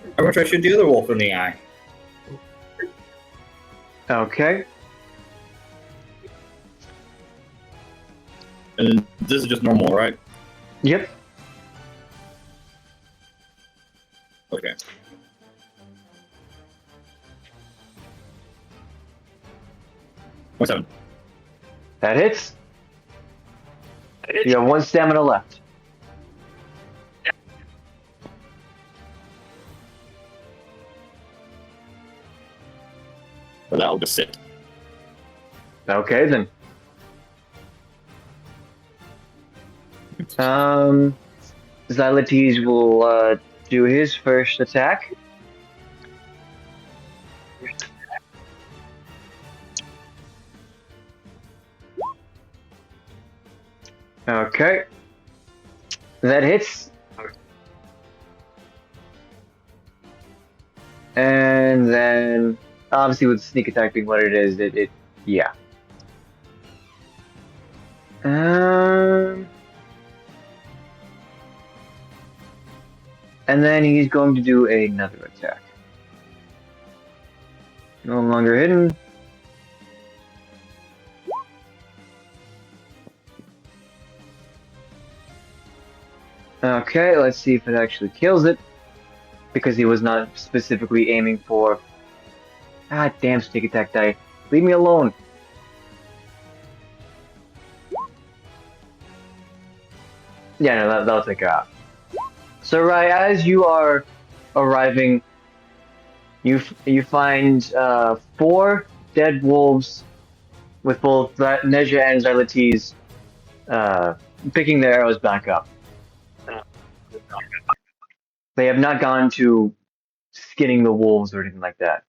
I'm gonna try to shoot the other wolf in the eye. Okay. And this is just normal, right? Yep. Okay. What's up? That hits. You have 1 stamina left. But that'll just sit. Okay, then. Xylotes will do his first attack. Okay. That hits. And then, obviously with sneak attack being what it is, yeah. And then he's going to do another attack. No longer hidden. Okay, let's see if it actually kills it. Because he was not specifically aiming for... Ah, damn sneak attack die. Leave me alone. Yeah, no, that'll take her out. So, right, as you are arriving, you find 4 dead wolves with both Neza and Xylotes picking their arrows back up. They have not gone to skinning the wolves or anything like that.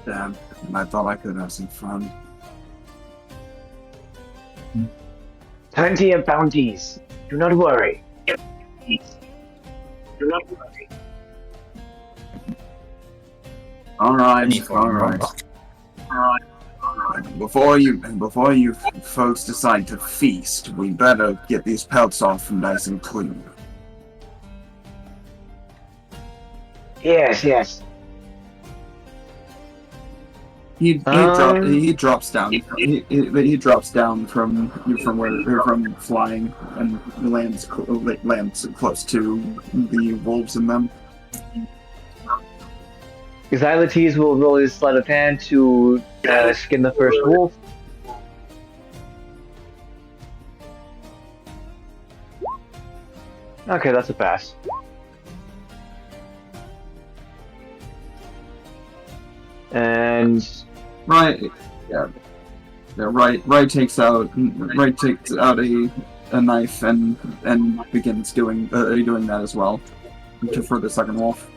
Damn, I thought I could have some fun. Plenty of bounties. Do not worry. Alright. Before you folks decide to feast, we better get these pelts off nice and clean. Yes. He drops down. He drops down from flying and lands close to the wolves and them. Xylotes will roll his sleight of hand to skin the first wolf. Okay, that's a pass. And Right takes out a knife and begins doing that as well for the second wolf.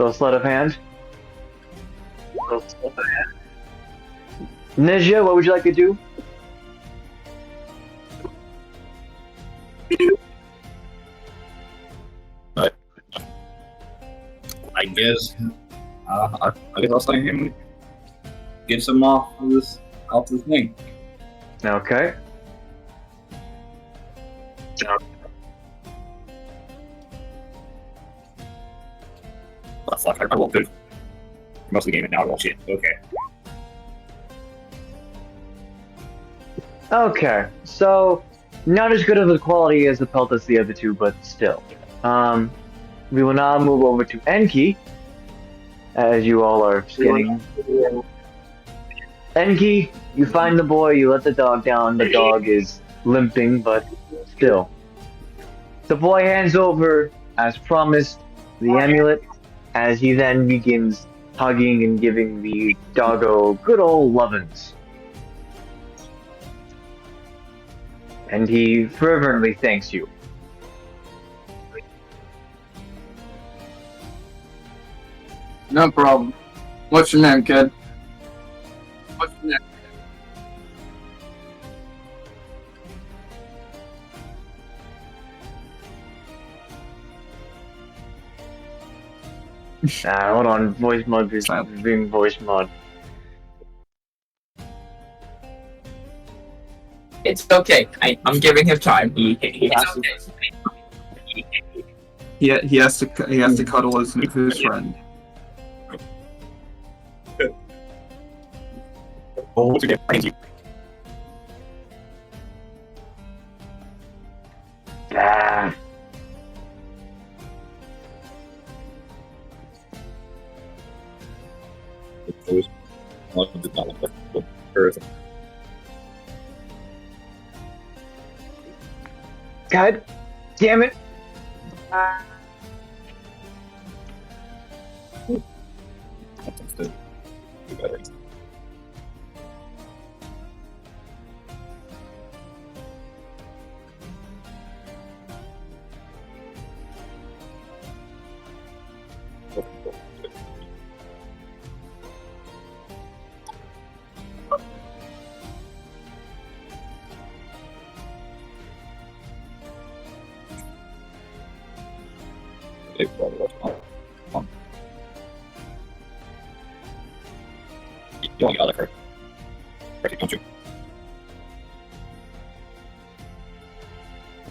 so sleight of hand. Neza, what would you like to do? I guess I'll send him. Get some off this thing. Okay. Oh, fuck, I rolled good. Most of the game and now I roll shit. Okay. Okay, so not as good of a quality as the pelt as the other two, but still. We will now move over to Enki, as you all are skinning. Enki, you find the boy, you let the dog down, the dog is limping, but still. The boy hands over, as promised, the amulet, as he then begins hugging and giving the doggo good old lovin's. And he fervently thanks you. No problem. What's your name, kid? What's your name? Hold on, voice mod is being voice mod. It's okay. I'm giving him time. He has to. He has to cuddle his friend. Oh, to get crazy. Ah. It was the earth. God damn it!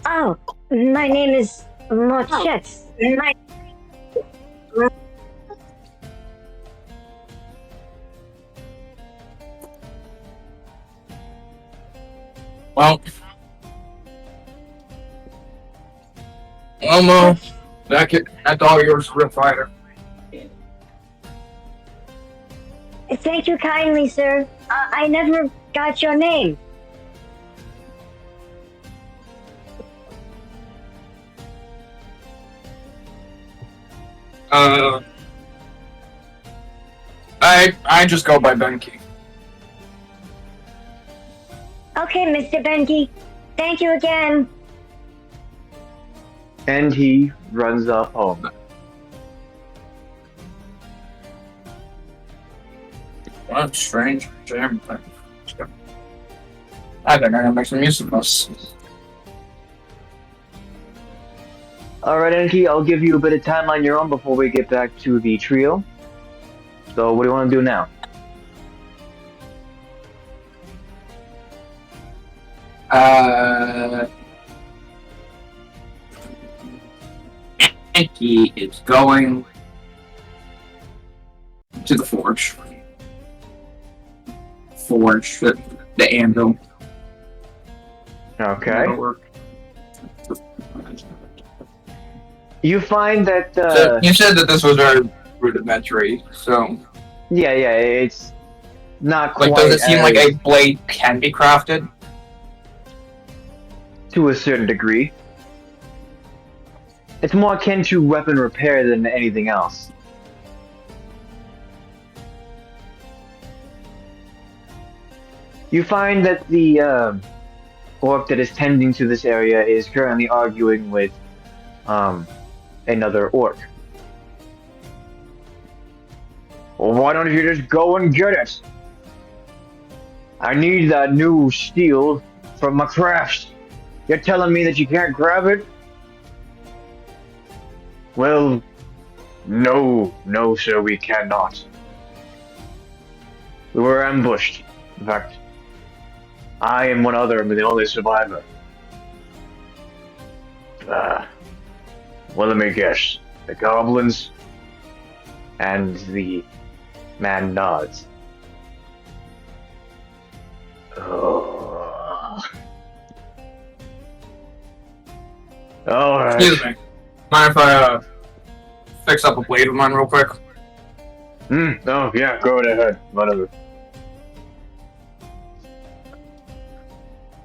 Oh, my name is Mochets. Well, that's all yours, Rip Fighter. Thank you kindly, sir. I never got your name. I just go by Enki. Okay, Mr. Benki. Thank you again. And he runs off home. Well, that's strange. I think I'm gonna make some use of this. Alright, Enki, I'll give you a bit of time on your own before we get back to the trio. So, what do you want to do now? Enki is going to the forge. The anvil. Okay. You find that, So you said that this was very rudimentary, so... Yeah, it's not quite Like, does it seem like as- a blade can be crafted? To a certain degree. It's more akin to weapon repair than anything else. You find that the orc that is tending to this area is currently arguing with another orc. Well, why don't you just go and get it? I need that new steel from my crafts. You're telling me that you can't grab it? Well, no, sir, we cannot. We were ambushed. In fact, I and one other am the only survivor. Well, let me guess. The goblins and the man nods. Oh. Alright. Excuse me. Mind if I fix up a blade of mine real quick? Oh, yeah, go right ahead. Whatever.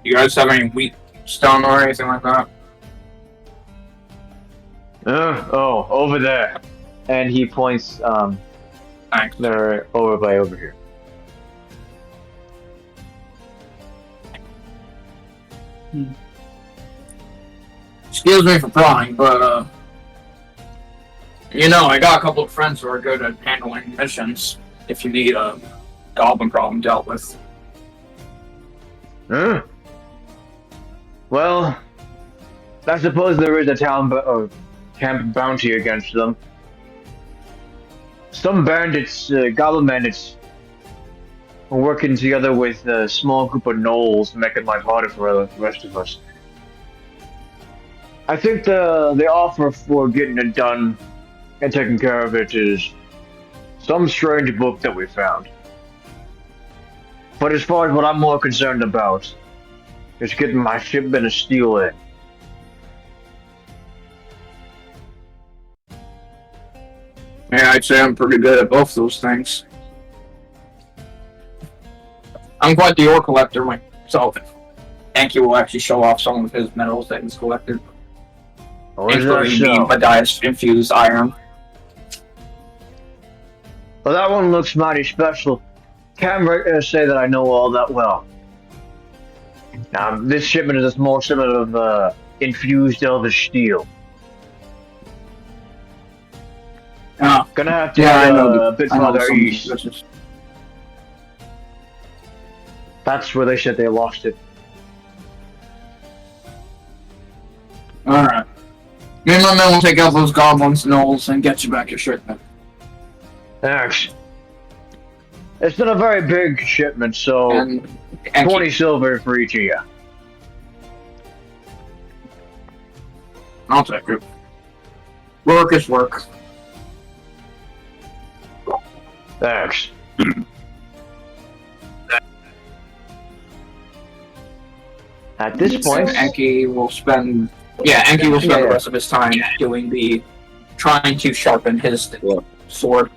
You guys have any wheat stone or anything like that? Over there. And he points, Thanks. they're over here. Excuse me for prying, but, you know, I got a couple of friends who are good at handling missions if you need a goblin problem dealt with. Well, I suppose there is a camp bounty against them. Some bandits, goblin bandits, are working together with a small group of gnolls, making life harder for the rest of us. I think the offer for getting it done and taking care of it is some strange book that we found. But as far as what I'm more concerned about is getting my shipment of steel in. Yeah, I'd say I'm pretty good at both those things. I'm quite the ore collector myself. Enki will actually show off some of his metals that he's collected. Or is that Including the so? Madias infused iron. Well, that one looks mighty special. Can't say that I know all that well. This shipment is a small shipment of infused elvish steel. Gonna have to Yeah, I head know. a bit I know farther some east. business. That's where they said they lost it. Alright. Me and my men will take out those goblins, gnolls, and get you back your shipment. Thanks. It's been a very big shipment, so And 20 silver for each of you. I'll take it. Work is work. Thanks. At this point, Enki will spend the rest of his time doing trying to sharpen his sword.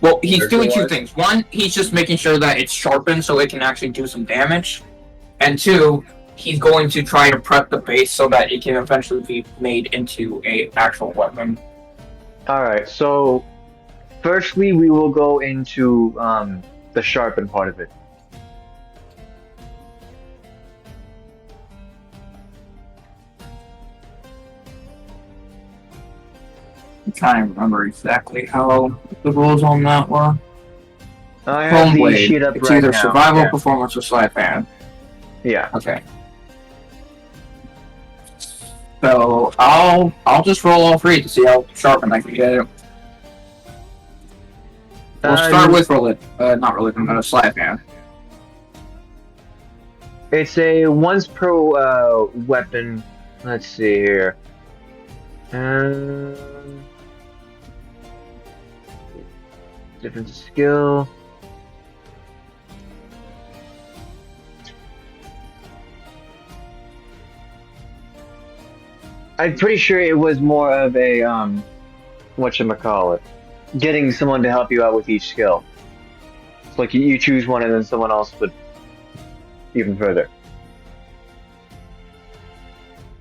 Well, he's doing two things. One, he's just making sure that it's sharpened so it can actually do some damage. And two, he's going to try to prep the base so that it can eventually be made into a actual weapon. alright, so firstly we will go into the sharpened part of it. I'm trying to remember exactly how the rules on that were. I have the sheet up It's right either now. survival, Yeah. performance, or sleight of hand. Yeah. Okay. So I'll just roll all three to see how sharpened I can get it. We'll start with sleight of hand. It's a once per weapon. Let's see here. Different skill. I'm pretty sure it was more of a whatchamacallit, getting someone to help you out with each skill. It's like you choose one and then someone else would even further.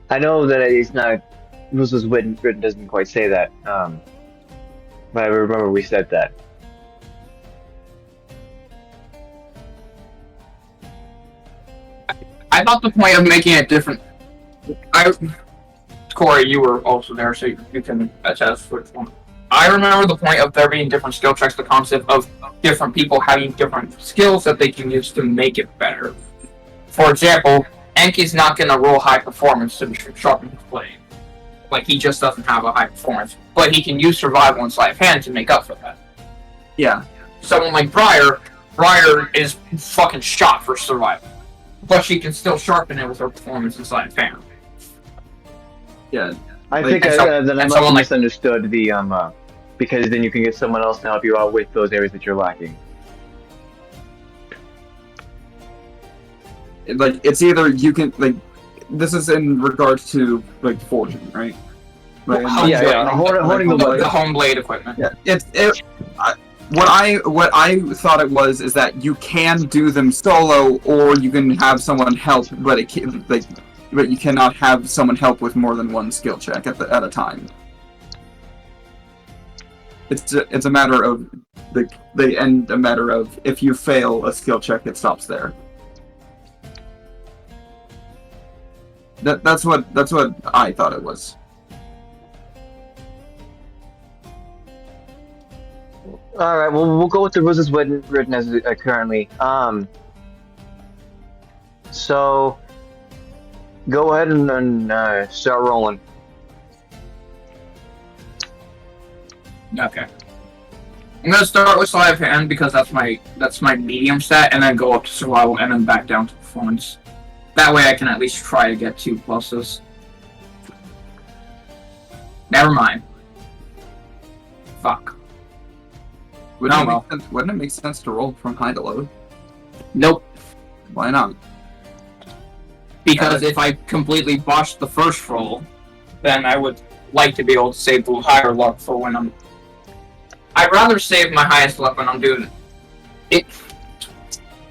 I know that it's not. This was written doesn't quite say that, but I remember we said that. I thought the point of making it different. Corey, you were also there, so you can attest which one. I remember the point of there being different skill checks, the concept of different people having different skills that they can use to make it better. For example, Enki's not going to roll high performance to sharpen his blade. Like, he just doesn't have a high performance. But he can use survival and sleight of hand to make up for that. Yeah. Someone like Briar is fucking shot for survival. But she can still sharpen it with her performance and sleight of hand. Yeah. I Like, think and that I must have someone like- misunderstood the because then you can get someone else to help you out with those areas that you're lacking. Like, it's either you can, like, this is in regards to, like, forging, right? Like, Holding the blade. The home blade equipment. yeah, what I thought it was is that you can do them solo, or you can have someone help, but but you cannot have someone help with more than one skill check at a time. It's a matter of a matter of if you fail a skill check, it stops there. That's what I thought it was. All right, well we'll go with the rules as written as currently. So go ahead and start rolling. Okay. I'm gonna start with sleight of hand because that's my medium stat, and then go up to survival, and then back down to performance. That way, I can at least try to get 2 pluses. Never mind. Fuck. Wouldn't it make sense to roll from high to low? Nope. Why not? Because if I completely botched the first roll, then I would like to be able to save the higher luck for when I'm... I'd rather save my highest luck when I'm doing it.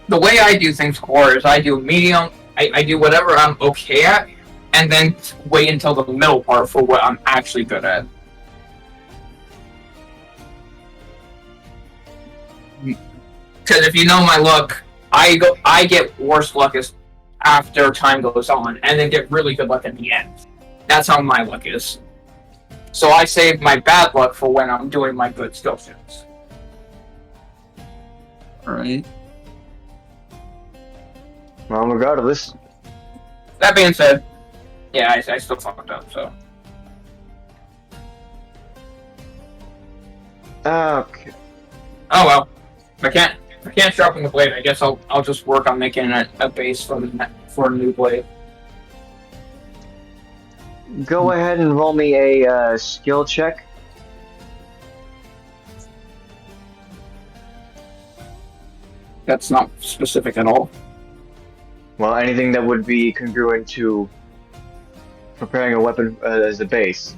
The way I do things, Core, is I do medium, I do whatever I'm okay at, and then wait until the middle part for what I'm actually good at. Because if you know my luck, I get worse luck as after time goes on, and then get really good luck at the end. That's how my luck is. So I save my bad luck for when I'm doing my good skill checks. Alright. Well, regardless. That being said, yeah, I still fucked up, so. Okay. Oh well. I can't sharpen the blade. I guess I'll just work on making a base for a new blade. Go ahead and roll me a skill check. That's not specific at all. Well, anything that would be congruent to preparing a weapon as a base.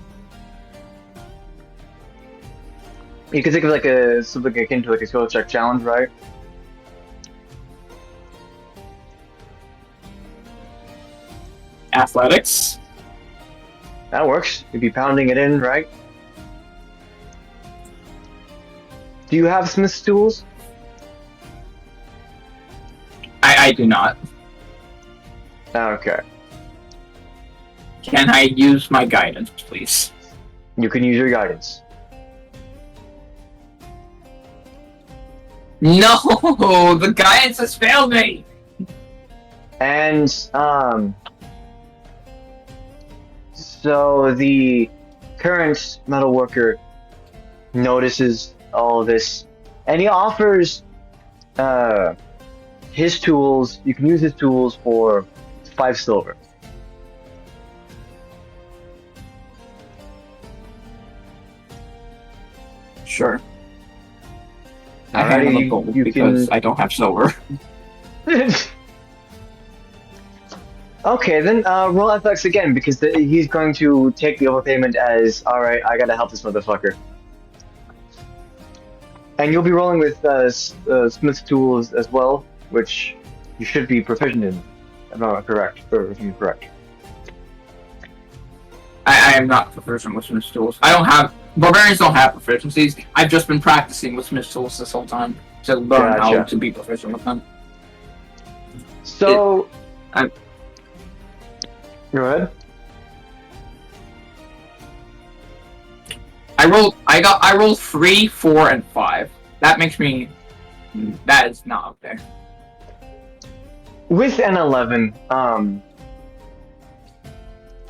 You can think of like something akin to like a skill check challenge, right? Athletics. That works. You'd be pounding it in, right? Do you have smith's tools? I do not. Okay. Can I use my guidance, please? You can use your guidance. No, the guidance has failed me. And so the current metalworker notices all of this, and he offers his tools. You can use his tools for 5 silver. Sure. I Alrighty, hand him a gold because I don't have silver. Okay, then roll FX again, because he's going to take the overpayment as, alright, I gotta help this motherfucker. And you'll be rolling with Smith's tools as well, which you should be proficient in, if I'm not correct, or if I'm correct. I am not proficient with Smith's tools. Barbarians don't have proficiencies. I've just been practicing with Smith's tools this whole time to learn how to be proficient with them. So... Go ahead. I rolled 3, 4, and 5. That makes me... That is not okay. With an 11,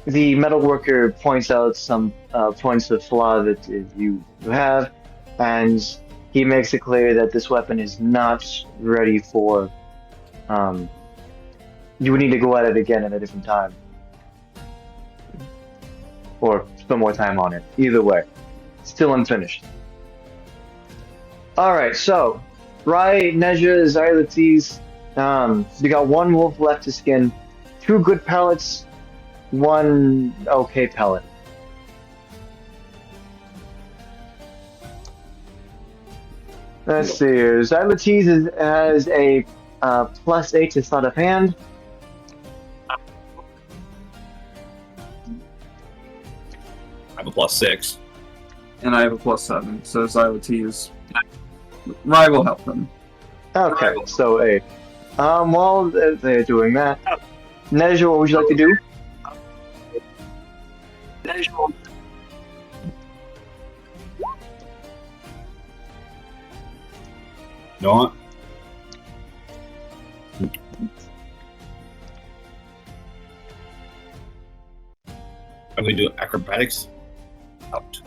the metalworker points out some points of flaw that you have, and he makes it clear that this weapon is not ready for... you would need to go at it again at a different time. Or spend more time on it. Either way. Still unfinished. Alright, so... Rai, Neza, Xylotes, we got 1 wolf left to skin, 2 good pellets, 1 okay pellet. Let's see here. Xylotes has a +8 to sleight of hand. I have a +6. And I have a +7, so Xylotes... Rai will help them. Okay, so 8. While they're doing that, Neza, what would you like to do? You know what? I'm gonna do acrobatics. Out.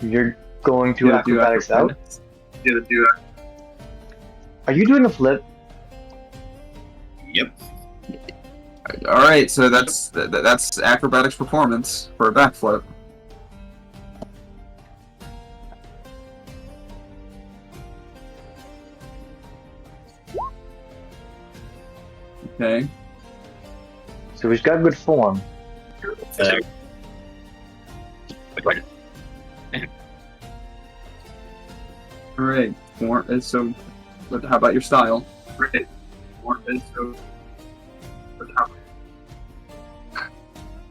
You're going to acrobatics out? Are you doing a flip? Yep. Alright, so that's acrobatics performance for a backflip. Okay. So he's got good form. Alright. So, how about your style?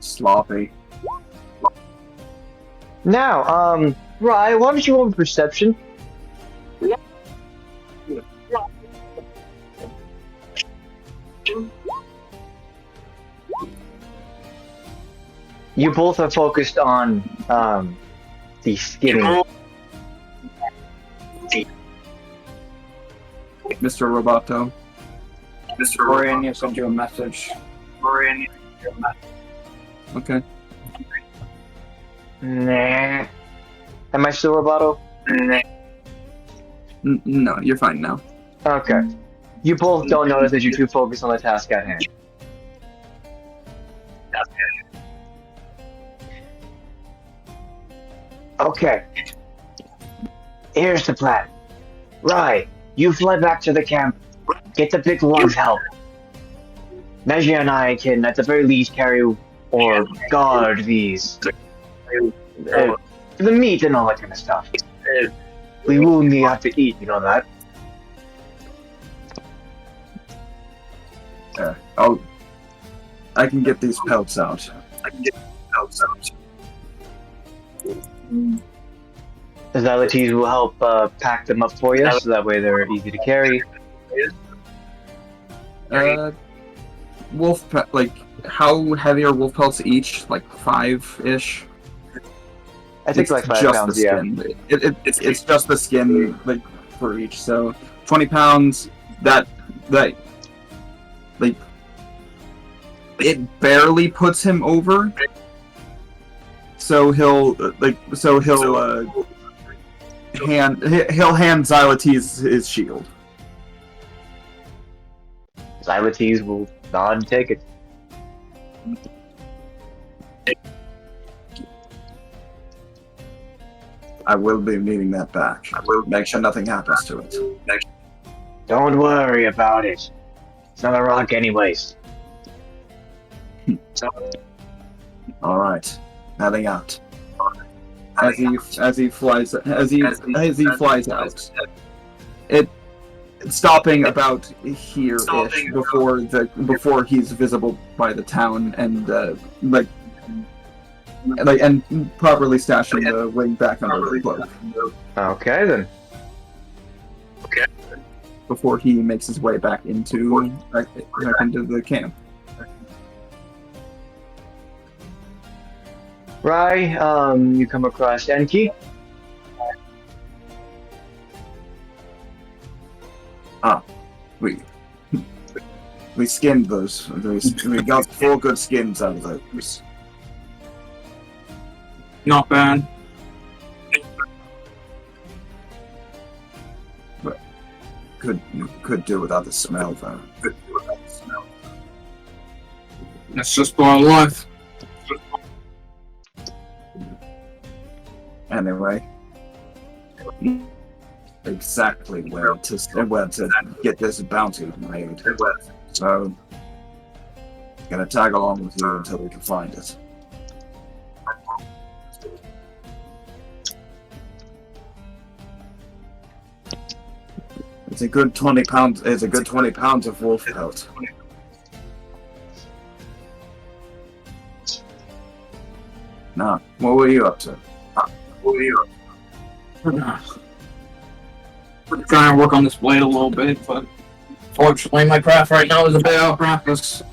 Sloppy. Now, Rai, why don't you roll perception? You both are focused on the skinning. Mr. Roboto. Orion sent you a message. Okay. Nah. Am I still Roboto? No, you're fine now. Okay. You both don't notice that you're too focused on the task at hand. Okay. Here's the plan. Right. You fly back to the camp. Get the big lugs help. Neji and I can, at the very least, carry or guard these. The meat and all that kind of stuff. We will need to have to eat, you know that? I can get these pelts out. The Xylotes will help pack them up for you, so that way they're easy to carry. How heavy are wolf pelts each? Like 5-ish? I think like 5 just pounds, the yeah. skin. It's just the skin, like, for each. So 20 pounds. That like it barely puts him over. So he'll hand Xylotes his shield. Xylotes will nod and take it. I will be needing that back. I will make sure nothing happens to it. Don't worry about it. It's not a rock anyways. All right, heading out. As he flies out, it stopping about here-ish before he's visible by the town and and properly stashing the wing back under the cloak. Okay then. Before he makes his way back into the camp. Rai, you come across Enki. We skinned those. We got 4 good skins out of those. Not bad. But could do without the smell though. That's just part of life. Anyway, exactly where to get this bounty made. So, gonna tag along with you until we can find it. It's a good 20 pounds. It's a good 20 pounds of wolf pelt. Nah, what were you up to? Trying to work on this blade a little bit, but fortunately my craft right now is a bit out of practice.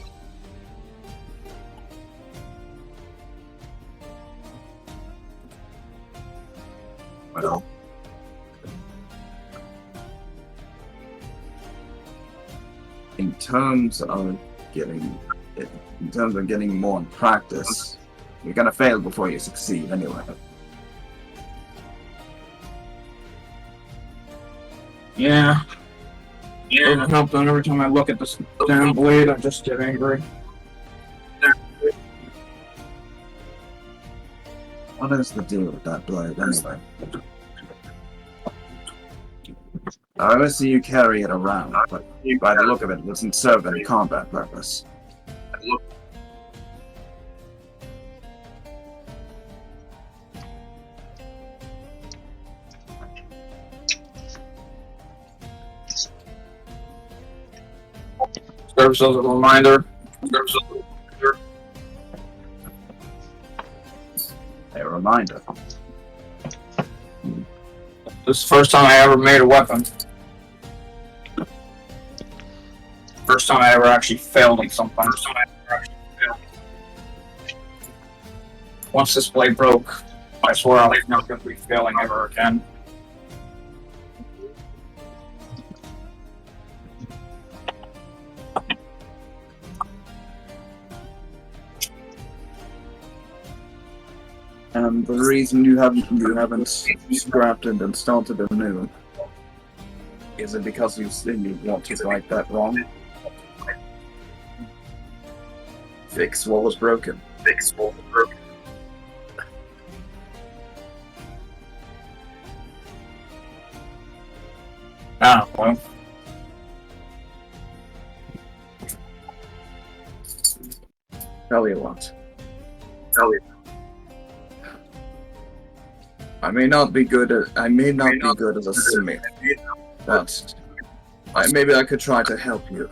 Well, in terms of getting more in practice, you're gonna fail before you succeed anyway. Yeah. Doesn't help that every time I look at this damn blade, I just get angry. What is the deal with that blade anyway? I never see you carry it around, but by the look of it, it doesn't serve any combat purpose. Serves as a reminder. A reminder. This is the first time I ever made a weapon. First time I ever actually failed on something. once this blade broke, I swear I was not going to be failing ever again. And the reason you haven't scrapped it and started anew is it because you want to right that wrong? Fix what was broken. Fix what was broken. Ah, well. Tell you what. Tell you. I may not be good as a smith, but maybe I could try to help you.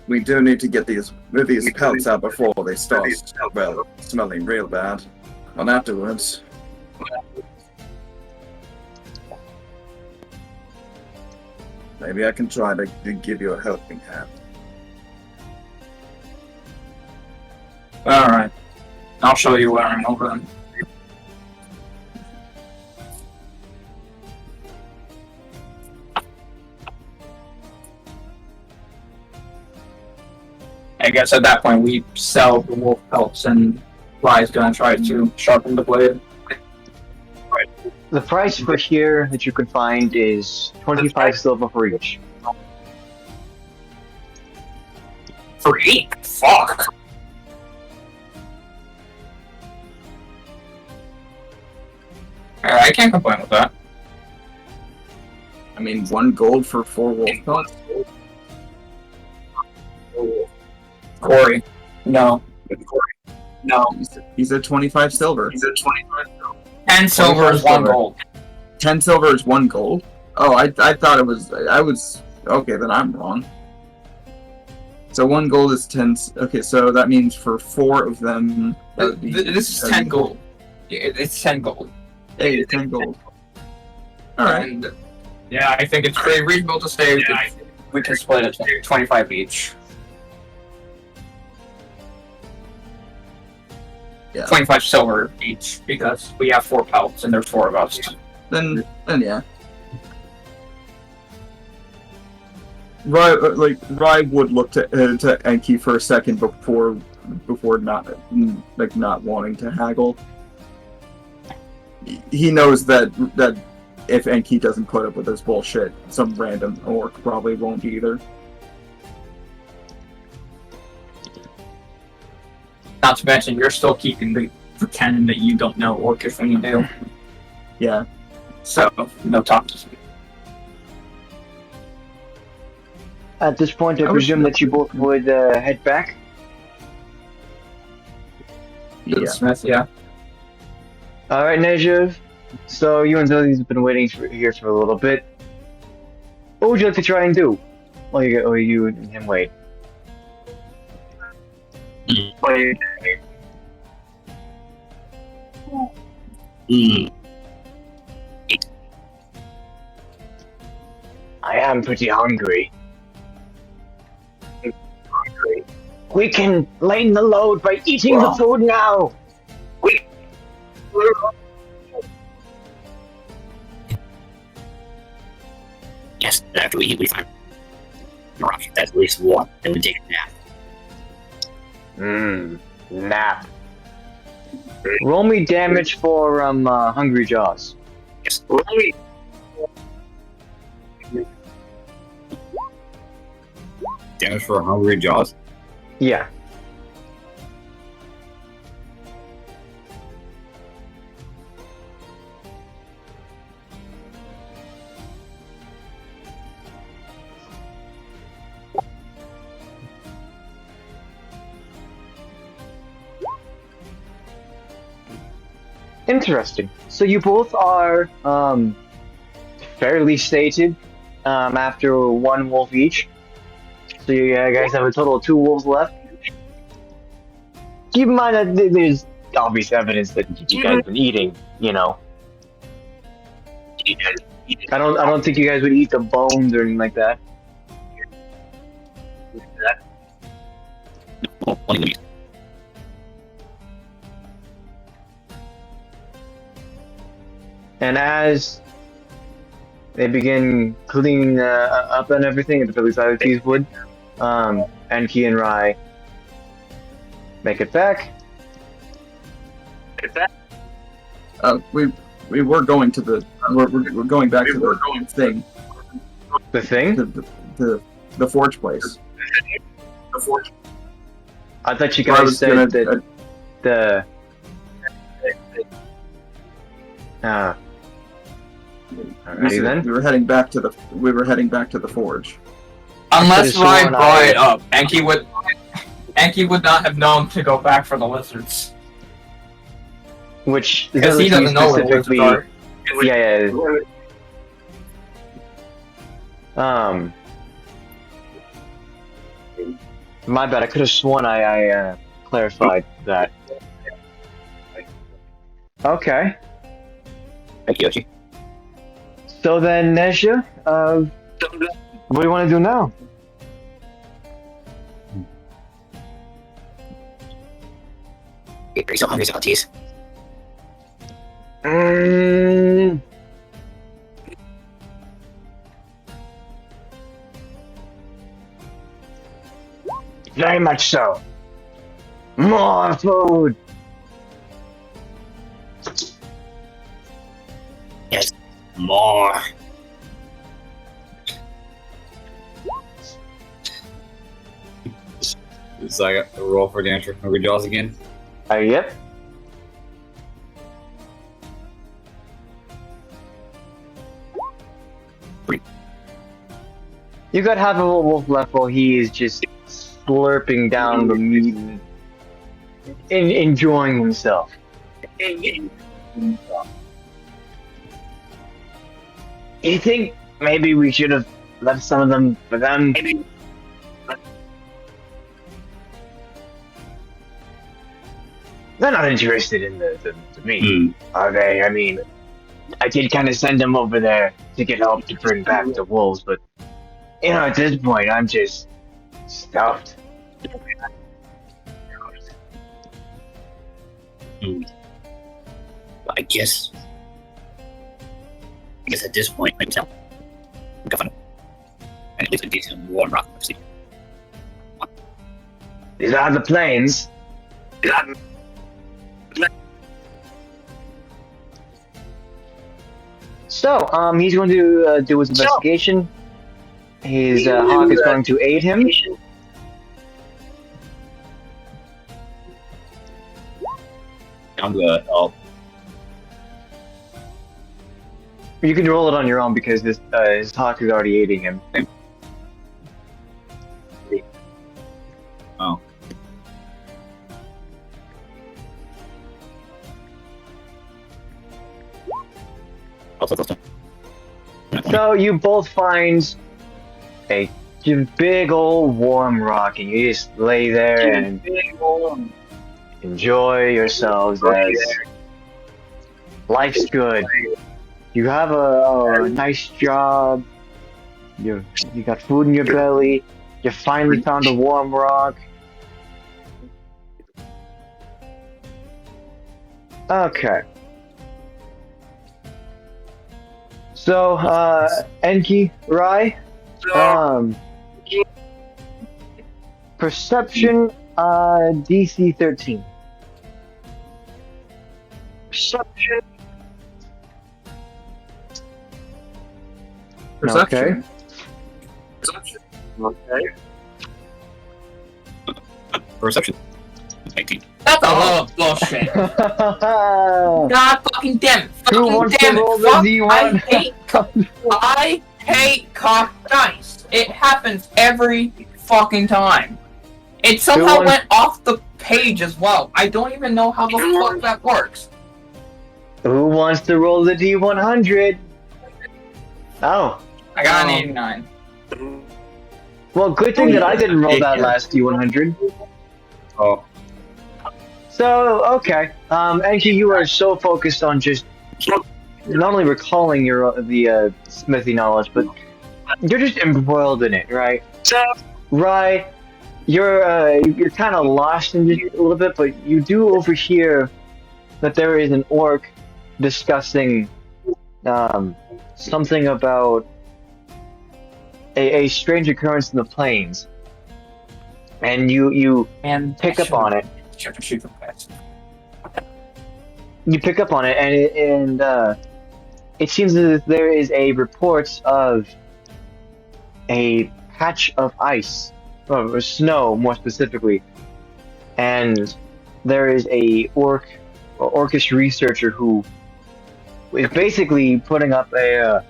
We do need to get these pelts out before they start, well, smelling real bad. And afterwards, maybe I can try to give you a helping hand. Alright. I'll show you where I'm over then. I guess at that point we sell the wolf pelts and Rye's gonna try to sharpen the blade. The price for here that you can find is 25 silver for each. For 8? Fuck! I can't complain with that. I mean, 1 gold for 4 wolf pelts? Corey. No. No. He said 25 silver. 10 silver is 1 gold. 10 silver is 1 gold? Oh, I thought it was... Okay, then I'm wrong. So 1 gold is 10... Okay, so that means for 4 of them... This is 10 gold. It's 10 gold. Hey, 10 gold. Alright. And, yeah, I think it's pretty reasonable to say we can split it 25 each. Yeah. 25 silver each, because we have 4 pelts and there's 4 of us. Then yeah. Rye would look to Enki for a second before not wanting to haggle. He knows that if Enki doesn't put up with this bullshit, some random orc probably won't either. Not to mention, you're still pretending that you don't know Orcish when you do. Yeah. So, no talk to me. At this point, I presume that you both would head back. Yeah. Smith, yeah. Alright, Neza. So, you and Zoe's have been waiting here for a little bit. What would you like to try and do? While you and him wait. I am pretty hungry. We can lighten the load by eating the food now! Yes, after we eat, we find that's at least one, then we take a nap. Nap. Roll me damage for Hungry Jaws. Yes. Damage for Hungry Jaws? Yeah. Interesting. So you both are fairly sated after 1 wolf each. So you guys have a total of 2 wolves left. Keep in mind that there's obvious evidence that you guys have been eating, you know. I don't think you guys would eat the bones or anything like that. Well, only limit. And as they begin cleaning up and everything at the village side of Teeswood, Enki and Rai make it back. We were going to the we're going back to the thing, The thing? the forge place. I thought you Well, I guys was said gonna- that the. Alrighty then. We were heading back to the forge. Unless could've Ryan sworn brought I- it up, Enki would not have known to go back for the lizards. Which Because he doesn't know where the lizards are. Yeah. My bad. I could have sworn I clarified that. Okay. Okie. So then, Neza, what do you want to do now? Are you so hungry, Socrates? Very much so. More food. Yes. More. It's like a roll for Dancer. Hungry Jaws again. Yep. You got half of a wolf left while he is just slurping down the meat and enjoying himself. You think maybe we should have left some of them for them? They're not interested in the meat, are they? I mean, I did kind of send them over there to get help to bring back the wolves, but you know, at this point, I'm just stuffed. I guess at this point, maybe tell. Governor. And at least it gives him warm rock. See. These are the plains. So, he's going to do his investigation. His hawk is going to aid him. I'm gonna help. You can roll it on your own because this his hawk is already aiding him. Oh. So you both find a big old warm rock, and you just lay there and enjoy yourselves as life's good. You have a nice job. You got food in your belly. You finally found a warm rock. Okay. So, Enki, Rai, perception, DC 13. Perception. Perception. Perception. 18. That's a lot of bullshit. God fucking damn it. Who Fucking wants to damn roll it. the Fuck, D1? I hate cocked dice. It happens every fucking time. It somehow wants- went off the page as well. I don't even know how the fuck that works. Who wants to roll the D100? Oh. I got an 89. Well, good thing that I didn't roll that last D100. Oh. So, okay. Enki, you are so focused on just not only recalling the smithy knowledge, but you're just embroiled in it, right? Right. you're kind of lost in just a little bit, but you do overhear that there is an orc discussing something about a strange occurrence in the plains, and you And pick up on it. Shoot them fast. You pick up on it, and it seems as if there is a report of a patch of ice, or snow more specifically, and there is a orcish researcher who is basically putting up a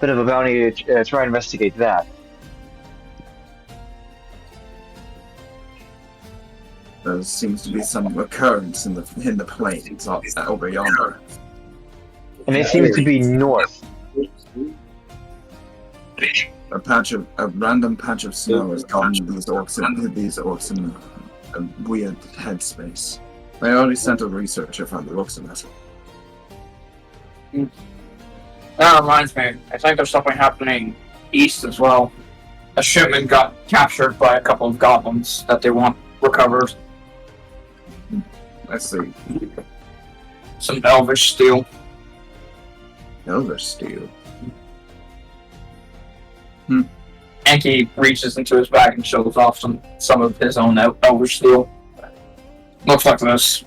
bit of a bounty to try and investigate that. There seems to be some occurrence in the plains over yonder. And it seems to be north. A random patch of snow has gotten these orcs in a weird headspace. I already sent a researcher from the looks of it. That reminds me, I think there's something happening east as well. A shipment got captured by a couple of goblins that they want recovered. Let's see. Some elvish steel. Elvish steel. Enki reaches into his bag and shows off some of his own elvish steel. Looks like this.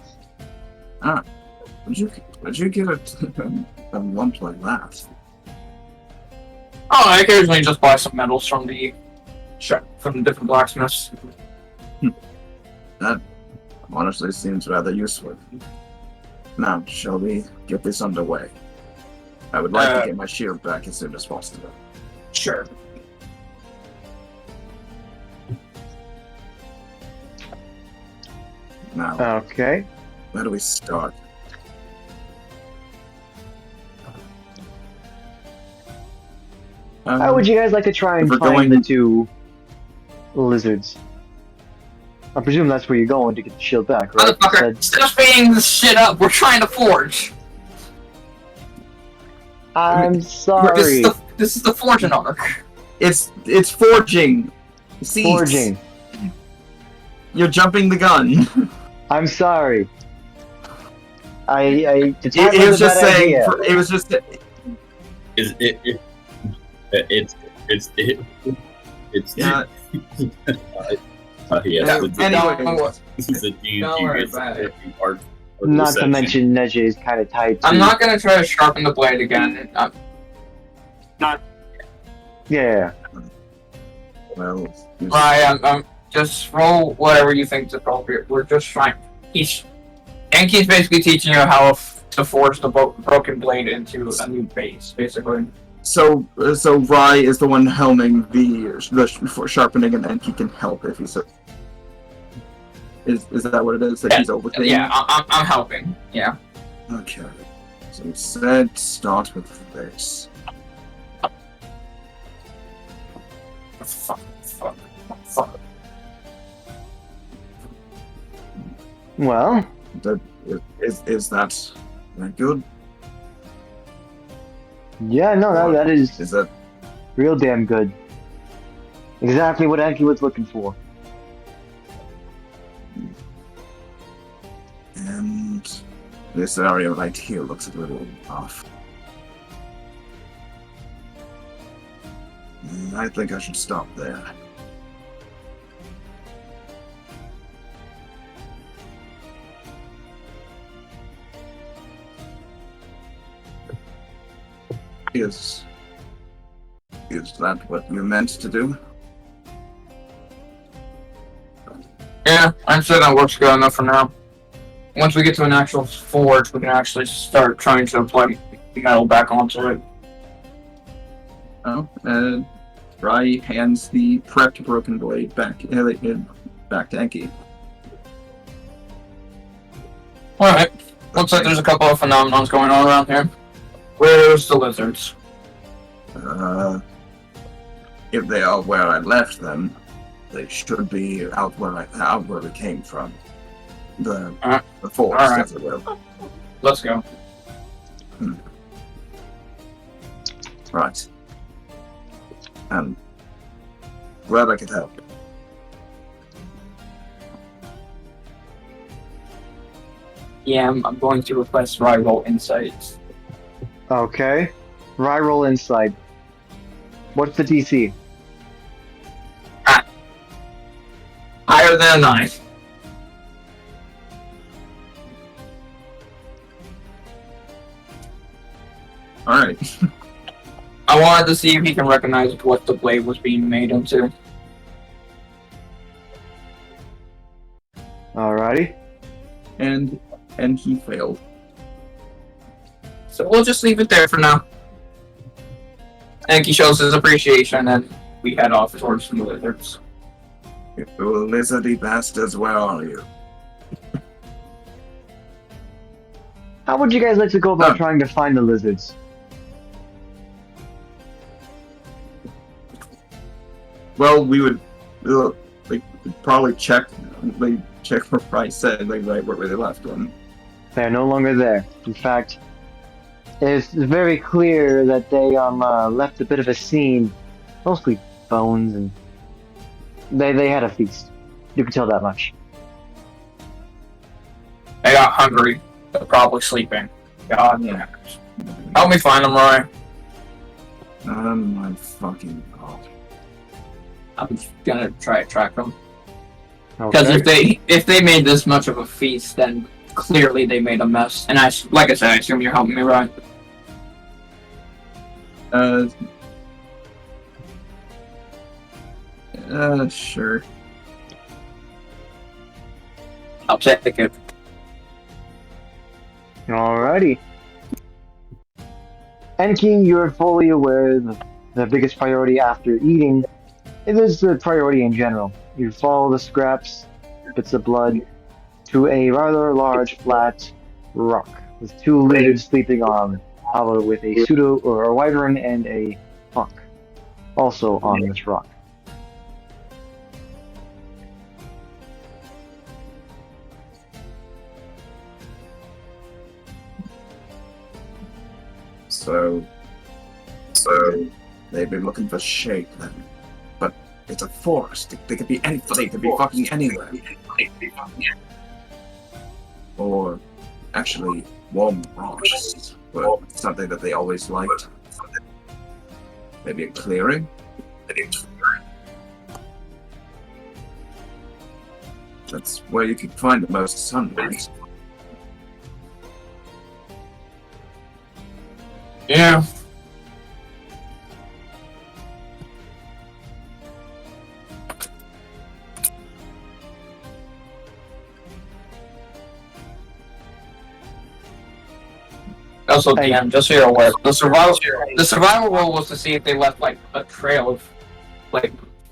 Would you get a lump like that? Oh, I occasionally just buy some metals from the different blacksmiths. That honestly seems rather useful. Now, shall we get this underway? I would like to get my shield back as soon as possible. Sure. Now, Okay. where do we start? How would you guys like to try and If we're find going- the two lizards? I presume that's where you're going to get the shield back, right? Motherfucker, stop speeding this shit up. We're trying to forge. I'm sorry. This is the forging arc. It's forging. Cease. Forging. You're jumping the gun. I'm sorry. It was just saying. It was just. It's Yeah. yes. Anyway, This is a D&D Don't worry about it. art. Not to mention Neza is kind of tied to. I'm not gonna try to sharpen the blade again. Yeah. well, I'm just roll whatever you think is appropriate. We're just trying. Enki's basically teaching you how to forge the broken blade into a new base, basically. so Rai is the one helming the sharpening, and Enki can help if he's. Is that what it is that he's overtaking? Yeah, I'm helping. Yeah. Okay. So you said start with this. Fuck. Well, Is that good? yeah, no, that is Is that real damn good. Exactly what Enki was looking for. and this area right here looks a little off. I think I should stop there. Is that what you meant to do? Yeah, I'm sure that works good enough for now. Once we get to an actual forge, we can actually start trying to apply metal back onto it. Oh, Rai hands the prepped broken blade back to Enki. Alright, looks like there's a couple of phenomenons going on around here. Where's the lizards? If they are where I left them, they should be out where we came from. The forest, Alright. as it will. Let's go. Right. Glad I could help. PM, I'm going to request rival insights. Okay. Reroll insight. What's the DC? Higher than a 9. Alright. I wanted to see if he can recognize what the blade was being made into. Alrighty. And he failed. So we'll just leave it there for now. Enki shows his appreciation, and we head off towards the lizards. You lizardy bastards, where are you? How would you guys like to go about trying to find the lizards? Well, we would probably check for price and right where they left them. They're no longer there. In fact, it's very clear that they left a bit of a scene, mostly bones, and they had a feast. You can tell that much. They got hungry. They're probably sleeping. God damn it. Help me find them, Roy. Oh my fucking god. I'm gonna try to track them. Because if they made this much of a feast, then clearly they made a mess. And like I said, I assume you're helping me, Ryan. Sure. I'll check it. Alrighty. Enki, you're fully aware that the biggest priority after eating, it is the priority in general. You follow the scraps, bits of blood, to a rather large flat rock with two lizards sleeping on, with a pseudo or a wyvern and a hawk, also on this rock. So they've been looking for shade then. But it's a forest. They could be anything. They could be fucking anywhere. Or actually warm rocks. But something that they always liked. Maybe a clearing? That's where you can find the most sunlight. Yeah. Also, DM, just so you're aware, the survival rule was to see if they left like a trail of,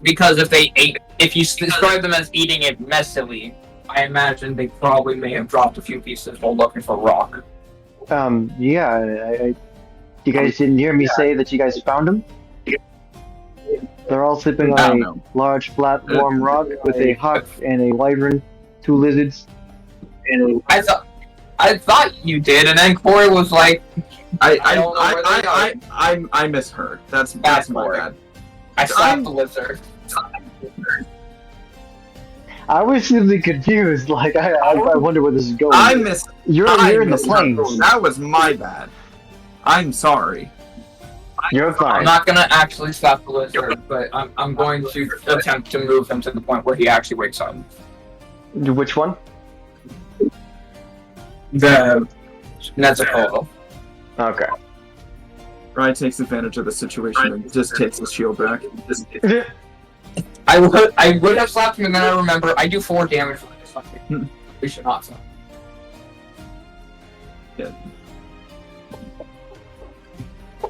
because if you describe them as eating it messily, I imagine they probably may have dropped a few pieces while looking for rock. Yeah, you guys didn't hear me say that you guys found them? They're all sleeping on a large, flat, warm rock with a hawk and a wyvern, two lizards. I thought you did, and then Corey was like, I misheard. That's my bad. I slapped the lizard. I was simply confused. Like I wonder where this is going. You're in the plains. That was my bad. I'm sorry. You're fine. I'm not gonna actually slap the lizard, but I'm going to attempt to move him to the point where he actually wakes up. Which one? The Neza. Okay. Ryan takes advantage of the situation and just takes his shield back. I would have slapped him, and then I remember I do 4 damage for this fucking. We should not slap. Yeah.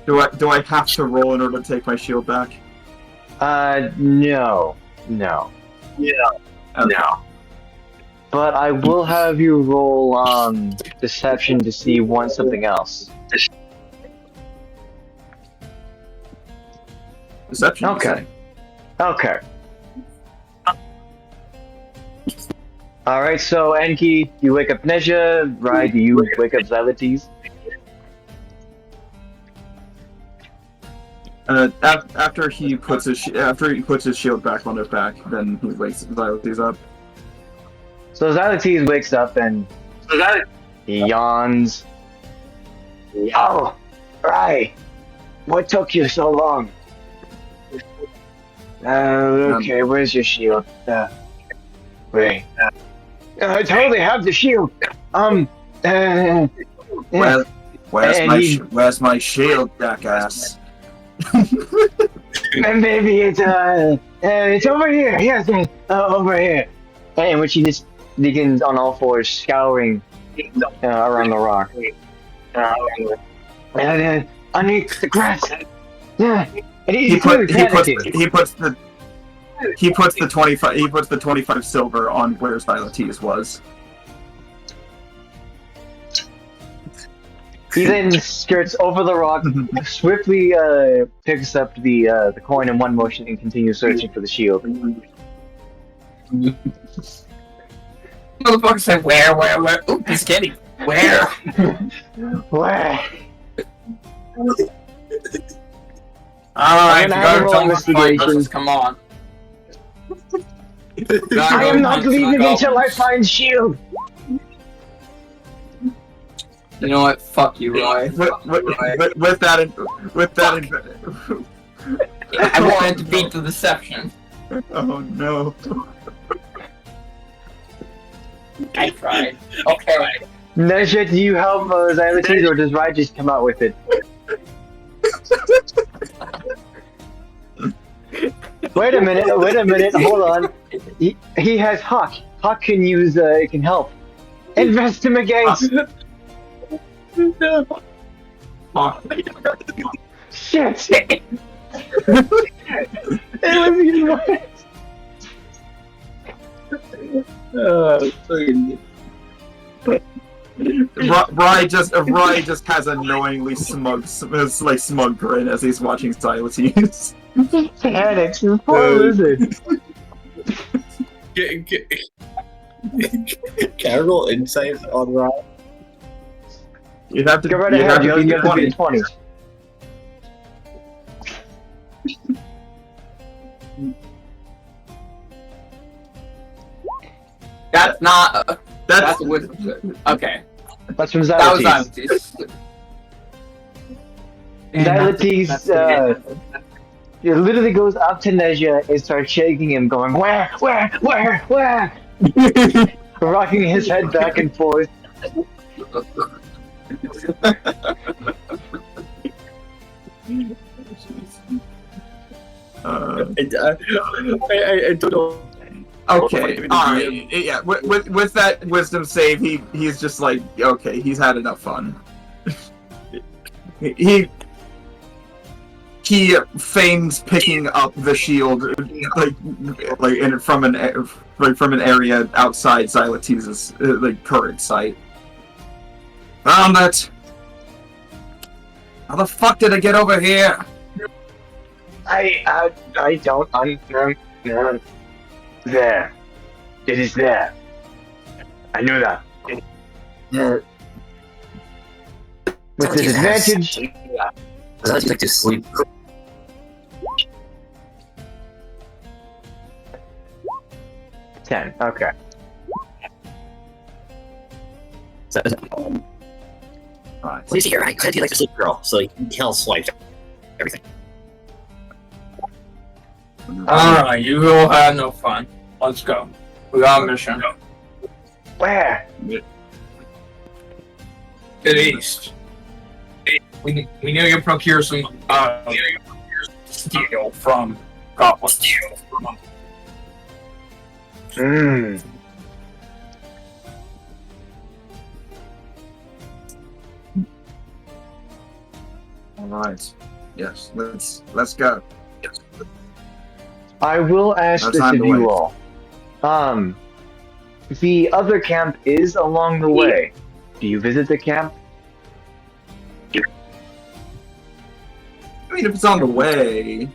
Do I have to roll in order to take my shield back? No. Yeah. Okay. No. But I will have you roll deception to see something else. Deception. Okay. Alright, so Enki, you wake up Neza, Rai, do you wake up Xylotes? After he puts his shield back on his back, then he wakes Xylotes up. So Xylotes wakes up and He yawns. Oh, right. What took you so long? Okay, where's your shield? Wait. I totally have the shield. Yeah. Where's my shield, jackass? And maybe it's over here. Yes, over here. And when she just begins on all fours scouring around the rock. And underneath the grass. Yeah. And he puts the 25 silver on where Silates was. He then skirts over the rock, swiftly picks up the coin in one motion, and continues searching for the shield. Motherfucker said, where? Ooh, he's kidding. Where? Where? Alright, you I'm gonna gotta have a tell me investigation. come on. I am not leaving until I find shield. You know what? Fuck you, Roy. With that, I wanted to beat the deception. oh no. I tried. Okay. Neza, do you help Xylotes, or does Rai just come out with it? Wait a minute, hold on. He has Hawk. Hawk can can help. Investigate! Shit! It was even worse. Rai just has a knowingly smug grin as he's watching Silates. Panics, poor lizard. Can I roll insight on Rai? You have to Go right ahead, you have to be 20. That's not. That's wisdom. Okay. That's from That was Xylotes. Xylotes, it literally goes up to Neza and starts shaking him, going, where? Rocking his head back and forth. I don't know. Okay, alright, yeah, with that wisdom save, he's just like, okay, he's had enough fun. he feigns picking up the shield, from an area outside Xylotes' current site. Found it! How the fuck did I get over here? I don't understand. There. It is there. I knew that. With the advantage. I was like to sleep. Ten. Okay. So, Alright. please here, I said you like to sleep, girl, so you can tell swiped everything. Alright, you will have no fun. Let's go. We got a mission. Where? To the east. We need to procure some steel from goblins. Alright. Yes, let's go. Yes. I will ask No this time of to you wait. all. The other camp is along the way. Do you visit the camp? I mean, if it's on the way.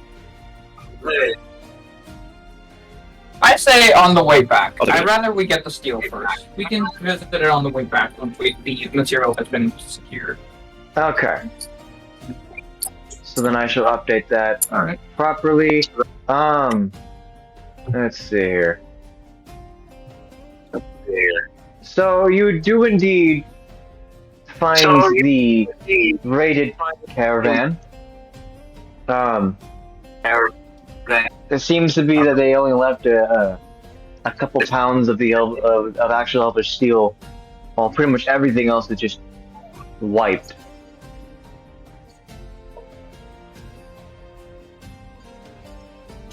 I say on the way back. Okay. I'd rather we get the steel first. We can visit it on the way back once the material has been secured. Okay. So then I shall update that Alright. properly. Let's see here. So you do indeed finds the raided caravan. It seems to be that they only left a couple pounds of the of actual elvish steel, while pretty much everything else is just wiped.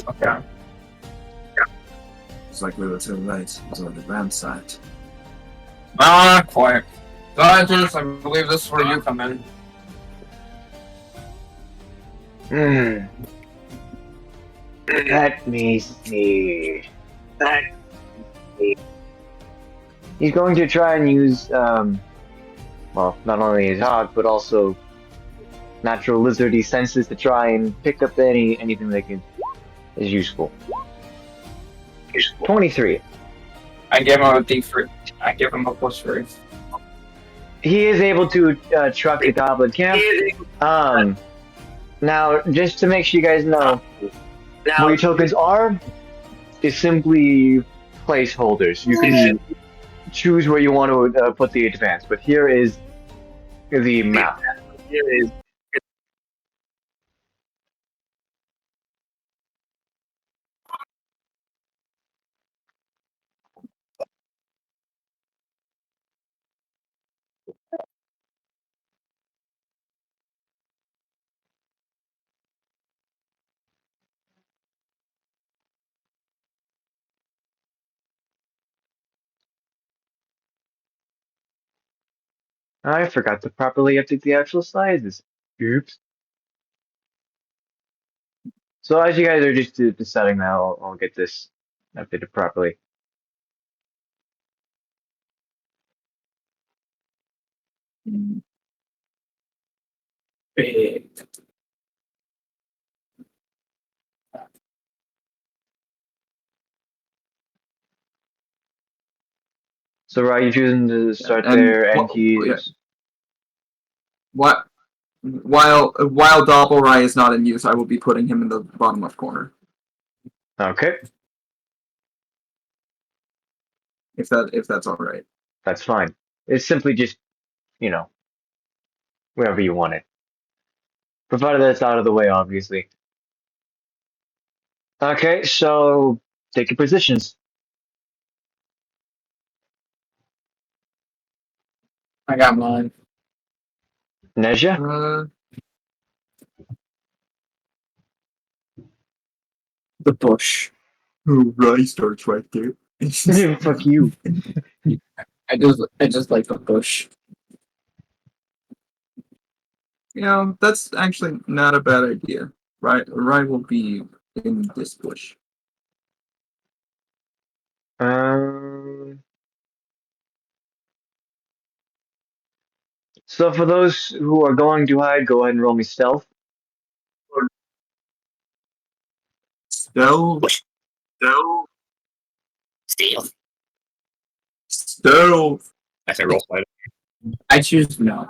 Okay. It's like we were too late. It was on the ramp site. Not quite. Scientists, I believe this is where you come in. Let me see. He's going to try and use, well, not only his dog, but also natural lizardy senses to try and pick up anything that is useful. 23. I give him a D3. I give him a +3. He is able to truck the goblin camp. Now, just to make sure you guys know, where your tokens are is simply placeholders. You can choose where you want to put the advance, but here is the map. I forgot to properly update the actual sizes. Oops. So as you guys are just deciding now, I'll get this updated properly. Big. So, right, you're choosing to start And there, wh- and he yeah. is. What? While Doppelrai is not in use, I will be putting him in the bottom left corner. Okay, If that's all right. that's fine. It's simply just, wherever you want it. Provided that's out of the way, obviously. Okay, so take your positions. I got mine. Neja? The bush. Oh, Rai starts right there. Fuck you. I just like the bush. That's actually not a bad idea. Rai will be in this bush. So for those who are going to hide, go ahead and roll me stealth. Stealth. Stealth. I say roll fight. I choose no.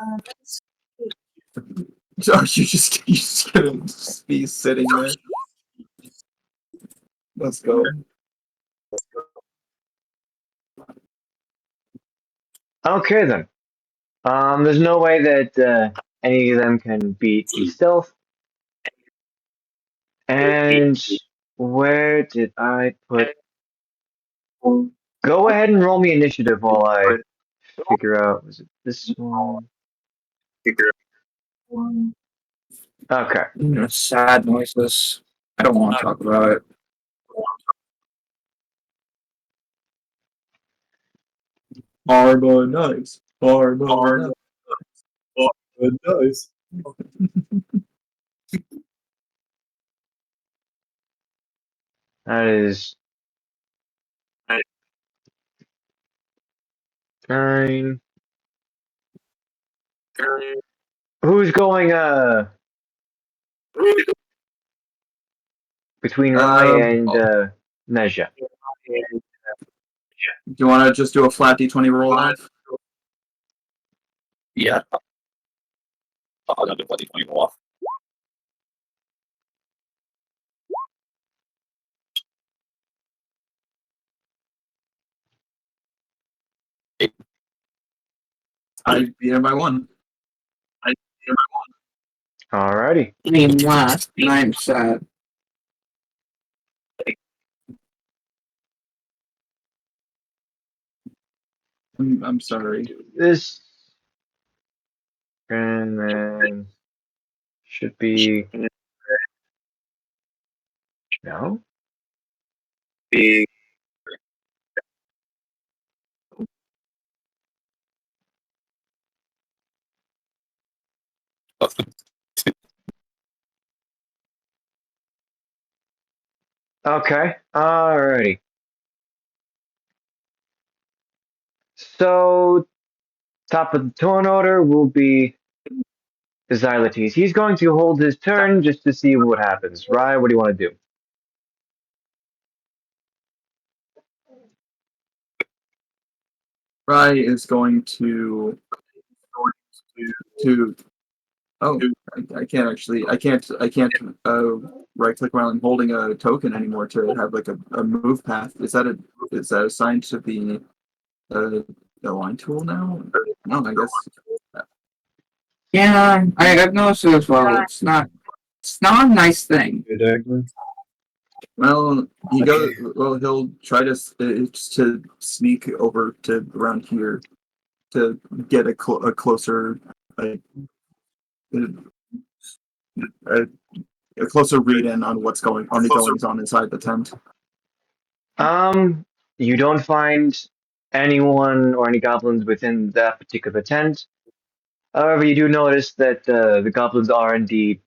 So you just gonna be sitting there. Let's go. Okay then. There's no way that any of them can beat the stealth. And where did I put? Go ahead and roll me initiative while I figure out. Was it this one? Okay. Sad noises. I don't want to talk about it. Armor nice. Armor nice. That is 9. Who's going between Rai and Neja? Do you want to just do a flat d20 roll off? Yeah. I'll do bloody 20 off. I beat him by one. Alrighty. I mean, last, and I'm sad. I'm sorry. This. And then. Should be. No? Okay. Alrighty. So, top of the turn order will be Xylotes. He's going to hold his turn just to see what happens. Ryan, what do you want to do? Rye is going to oh, I can't actually I can't right click while I'm holding a token anymore to have like a move path. Is that assigned to the line tool now? No, I guess. Yeah, I've noticed it as well. It's not a nice thing. Well, he goes. Well, he'll try to to sneak over to around here to get a closer, like, a, a closer read in on what's going on the goings on inside the tent. You don't find anyone or any goblins within that particular tent. However, you do notice that the goblins are indeed.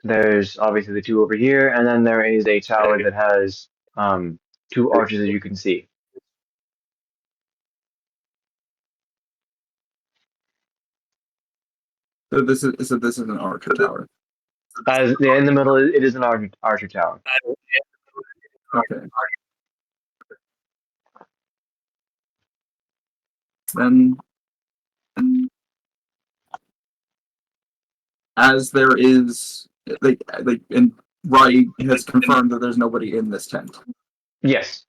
There's obviously the two over here, and then there is a tower that has two arches as you can see. So this is an archer tower. As in the middle, it is an archer tower. Okay. Then, as there is, and Rai has confirmed that there's nobody in this tent. Yes.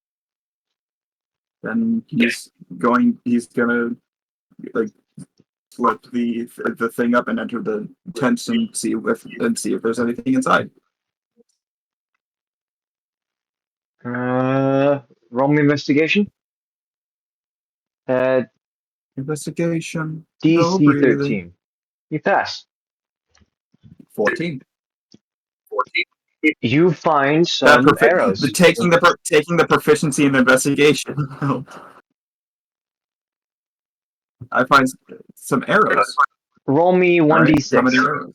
Then he's gonna like flip the thing up and enter the tent and see if there's anything inside. Roll me investigation. Investigation. No DC breathing. 13. You pass. 14. You find some arrows. Taking the proficiency in investigation. I find some arrows. Roll me All right, 1d6. how many arrows?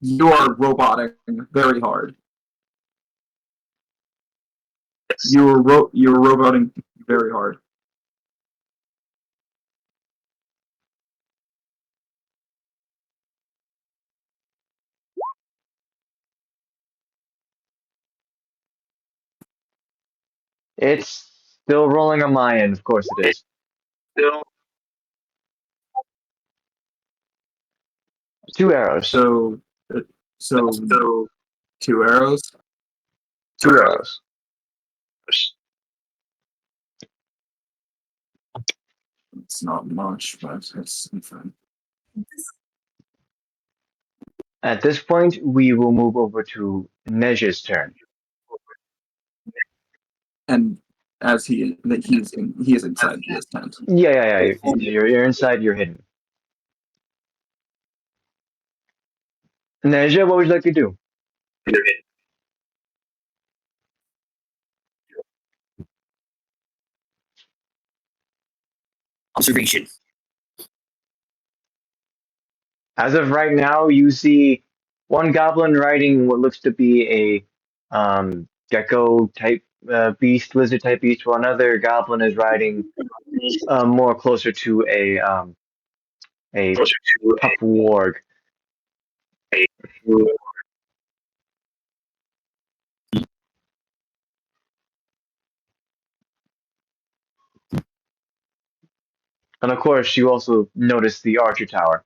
You are roboting very hard. You're roboting very hard. It's still rolling on my end, of course it is. Two arrows. So 2 arrows. Two arrows. It's not much, but it's something. At this point, we will move over to Neza's turn. And as he is inside this tent. Yeah. You're inside, you're hidden. Neza, what would you like to do? Observation. As of right now, you see one goblin riding what looks to be a gecko type beast, lizard type beast, while another goblin is riding more closer to a pup warg. And of course, you also notice the archer tower.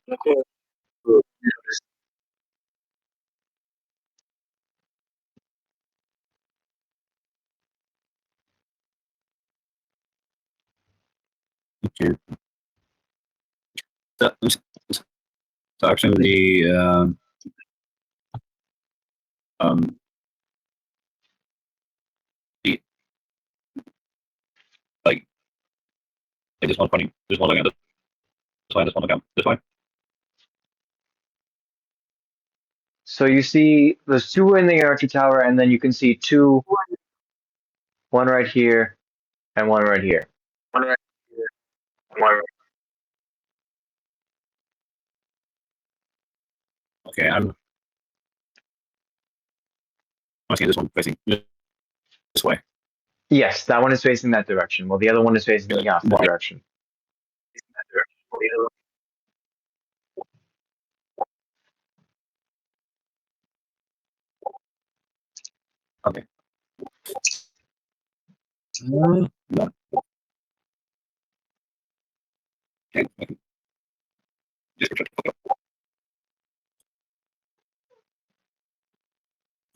So, so actually, the, like this one funny, this one looking at this way, this one looking at this way. So you see there's two in the archer tower, and then you can see two, one right here and one right here. Okay, I'm seeing this one facing this way. Yes, that one is facing that direction, while the other one is facing the opposite Right. direction. Okay.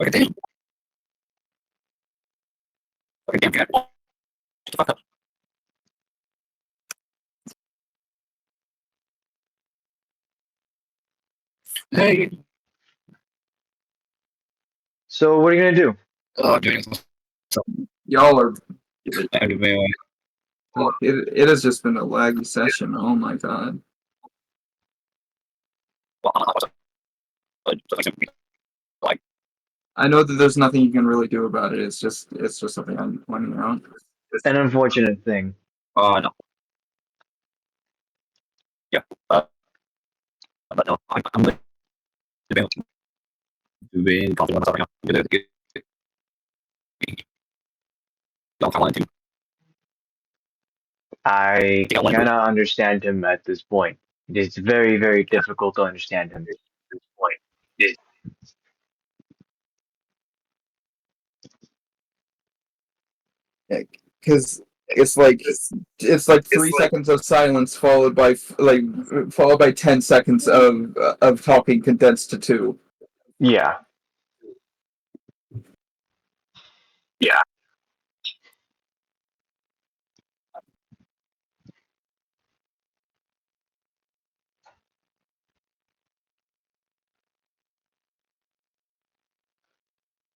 Okay, damn. Okay, damn, cat. Shut the fuck up. Hey. So what are you gonna do? Doing Y'all are. anyway. It has just been a laggy session. Oh my god. I know that there's nothing you can really do about it. It's just something I'm pointing out. An unfortunate thing. No. Yeah. But no, I'm living to be in confidence right now. Don't come on to. I Yeah, language. cannot understand him at this point. It is very, very difficult to understand him. Because it's like 3 seconds of silence followed by 10 seconds of talking condensed to 2. Yeah.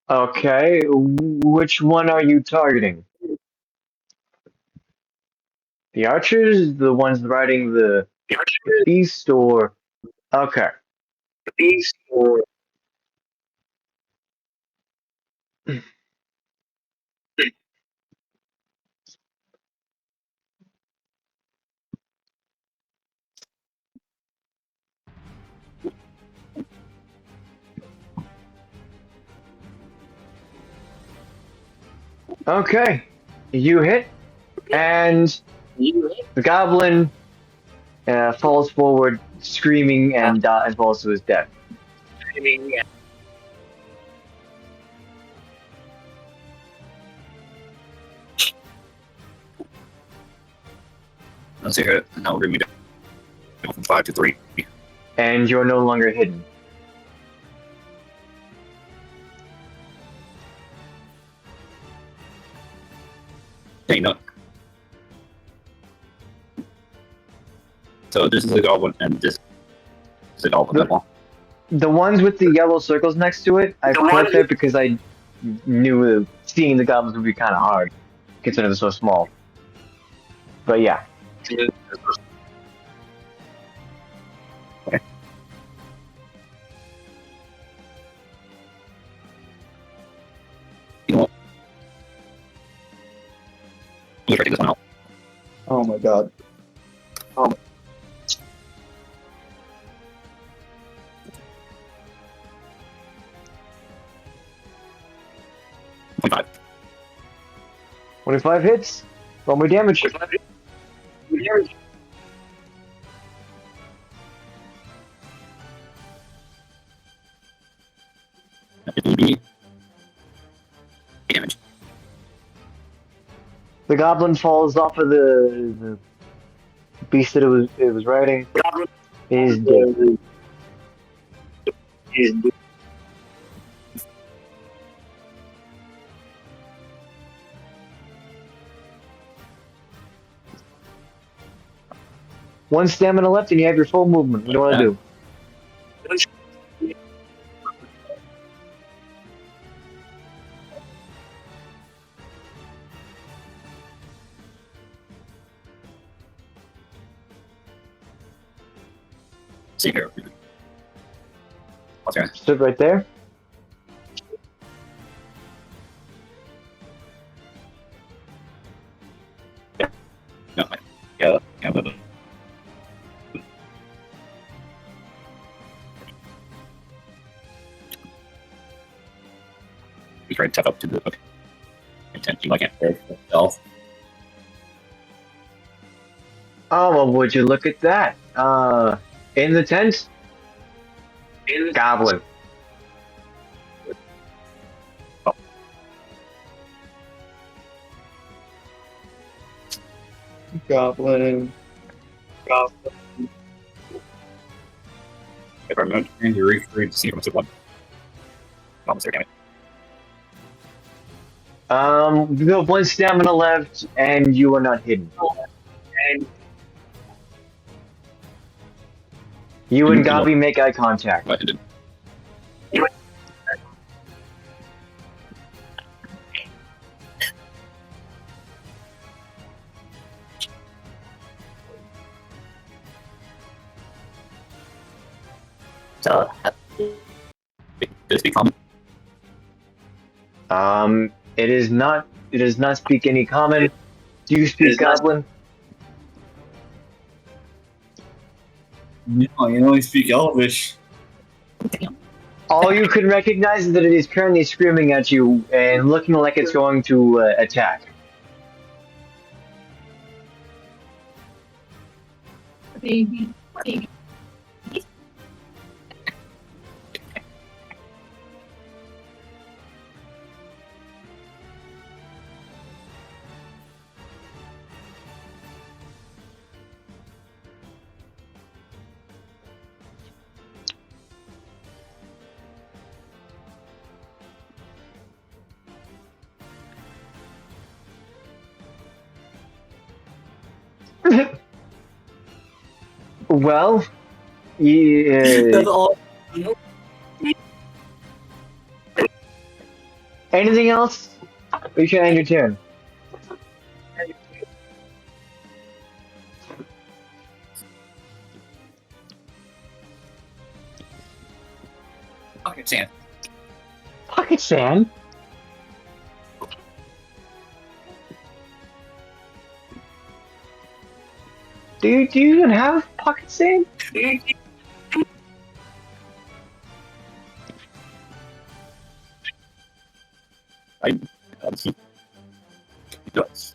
Okay, which one are you targeting? The archers, the ones riding the beast, or okay. Okay, you hit, and the goblin falls forward, screaming, and falls to his death. Let's hear it. Now we're going to be from 5 to 3. And you're no longer hidden. Hey, no. So this is a goblin, and this is a goblin. That one. The ones with the yellow circles next to it, I put there because I knew seeing the goblins would be kind of hard, considering they're so small. But yeah. Okay. You know what? We'll try to take this one out. Oh my god. 25. 25 hits. Roll more damage. Damage. The goblin falls off of the beast that it was riding. It is dead. 1 stamina left, and you have your full movement. What do you want to do? See here. Okay. Sit right there. No, yeah, but we tried to step up to the book. Intent you like it. Stealth. Oh, well, would you look at that? In the tent, goblin. Goblin. If I'm not trying to recreate the sequence of one. Almost there, damn it. You have 1 stamina left, and you are not hidden. You and Gabi make eye contact. But it didn't. So, does it speak common? It is not. It does not speak any common. Do you speak goblin? No, I can only speak Elvish. All you can recognize is that it is currently screaming at you and looking like it's going to attack. Well, That's all. anything else? Or you can end your turn. Okay, Sam. Pocket sand? Do you even have pocket sand? He does.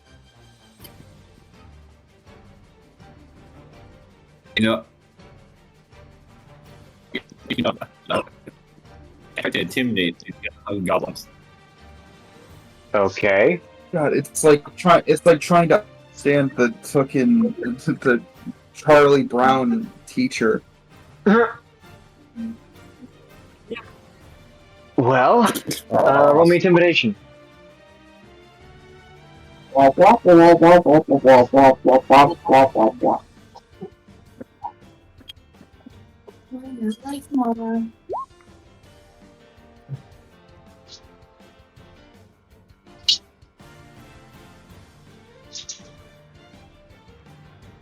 You know, You know, no. I have to intimidate these goblins. Okay. God, it's like trying to understand the fucking the Charlie Brown teacher. Well, roll me intimidation.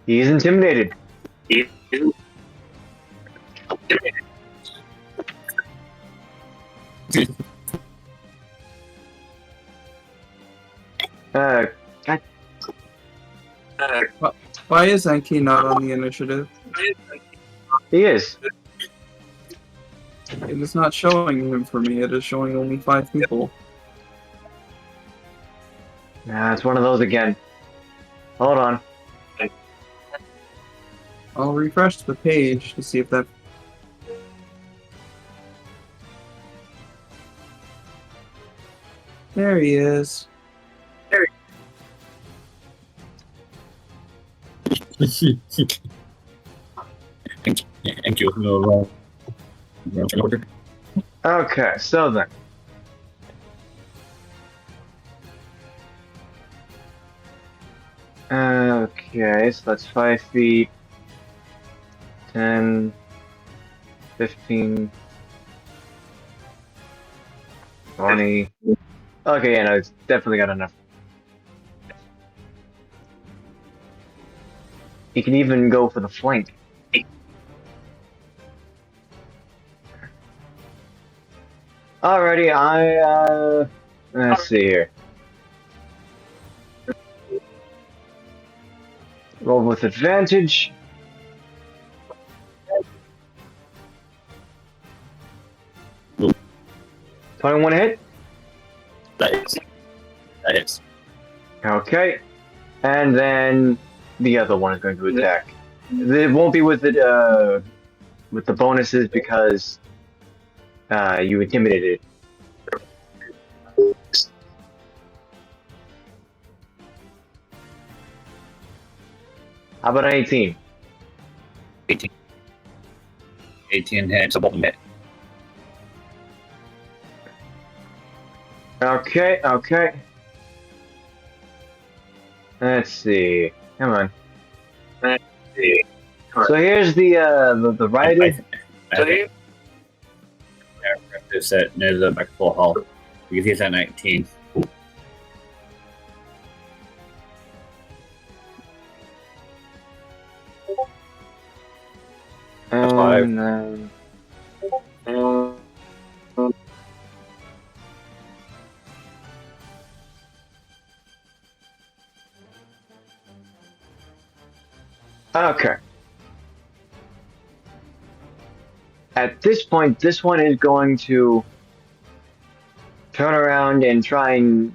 He is intimidated. God, Why is Enki not on the initiative? he is. It is not showing him for me. It is showing only 5 people. Nah, it's one of those again. Hold on. I'll refresh the page to see if that. There he is. Thank you. No, order. Okay, so then. Okay, so that's 5 feet. 10, 15, 20. Okay, yeah, no, it's definitely got enough. He can even go for the flank. Alrighty, let's see here. Roll with advantage. Ooh. 21 hit. That is. That is. Okay. And then the other one is going to attack. It won't be with the bonuses because you intimidated it. How about an 18? 18. 18 hits, a bottom hit. Okay, okay. Let's see. Come on. Let's see. So here's the righted. It's at Neza back full health because he's at 19. And five. then okay. At this point, this one is going to turn around and try and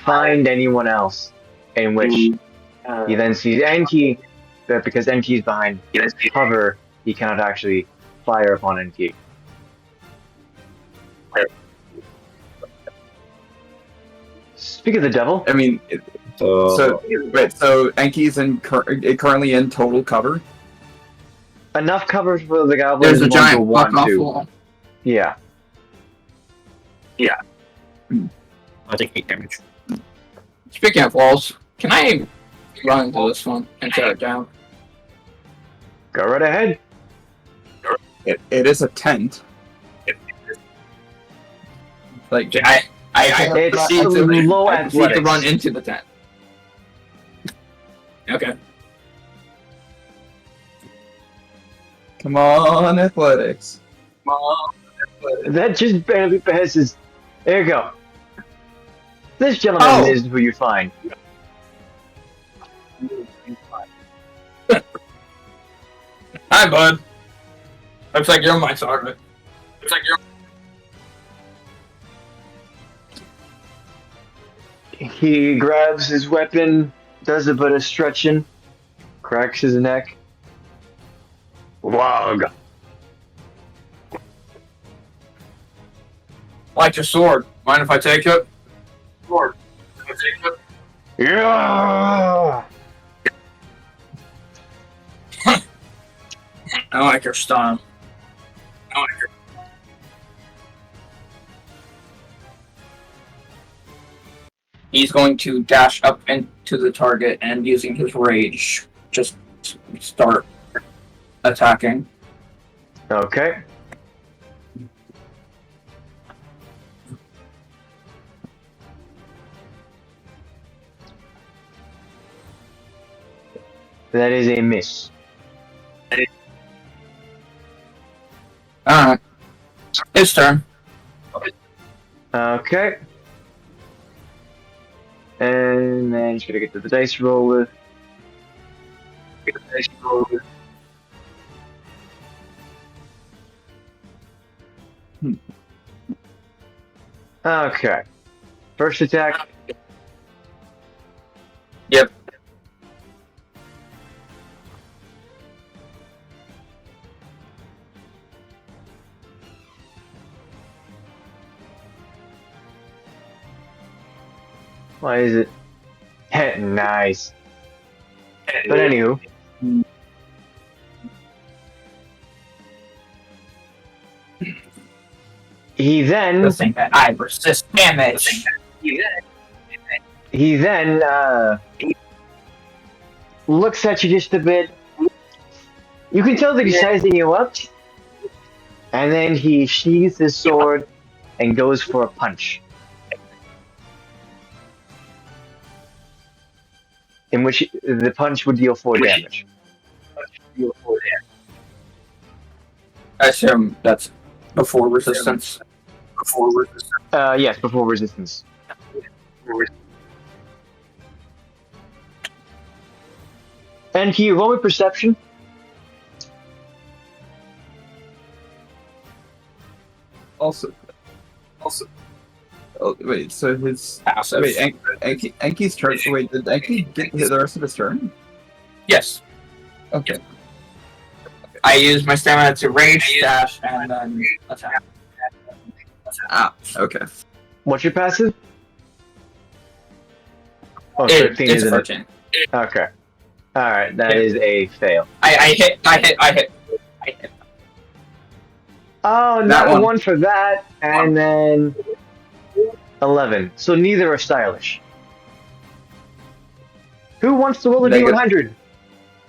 find anyone else, in which he then sees Enki, but because Enki is behind cover, he cannot actually fire upon Enki. Speak of the devil. I mean, so Enki's currently in total cover. Enough cover for the goblin There's a to giant want fuck off to. wall. Yeah. I'll take 8 damage. Speaking of walls, can I run into this one and tear it down? Go right ahead. It is a tent. Like I It's proceed to low I proceed to athletics. run into the tent. Okay. Come on, athletics. That just barely passes. There you go. This gentleman Oh. is who you find. Hi, bud. Looks like you're my target. He grabs his weapon, does a bit of stretching, cracks his neck. Log. Like your sword. Mind if I take it? Yeah. I like your style. He's going to dash up into the target and using his rage, just start attacking. Okay. That is a miss. Alright. His turn. Okay. And then just gotta get to the dice roller. Okay. First attack. Yep. Why is it? Nice. But anywho. He then The thing that I resist damage. looks at you just a bit, You can tell that he's sizing you up, and then he sheathes his sword and goes for a punch. In which the punch would deal 4 damage. I assume that's before resistance. Yes, before resistance. And can you roll me perception? Also. Oh, wait, so his... Passive. Wait, Enki's turn... Wait, did Enki get the rest of his turn? Yes. Okay. I use my stamina to rage, dash, and then attack. Ah, okay. What's your passive? Oh, It, 13 it's isn't it? 13. Okay. Alright, that is a fail. I hit. Oh, That not one. one for that, and then 11. So neither are stylish. Who wants to roll a Negative. D100?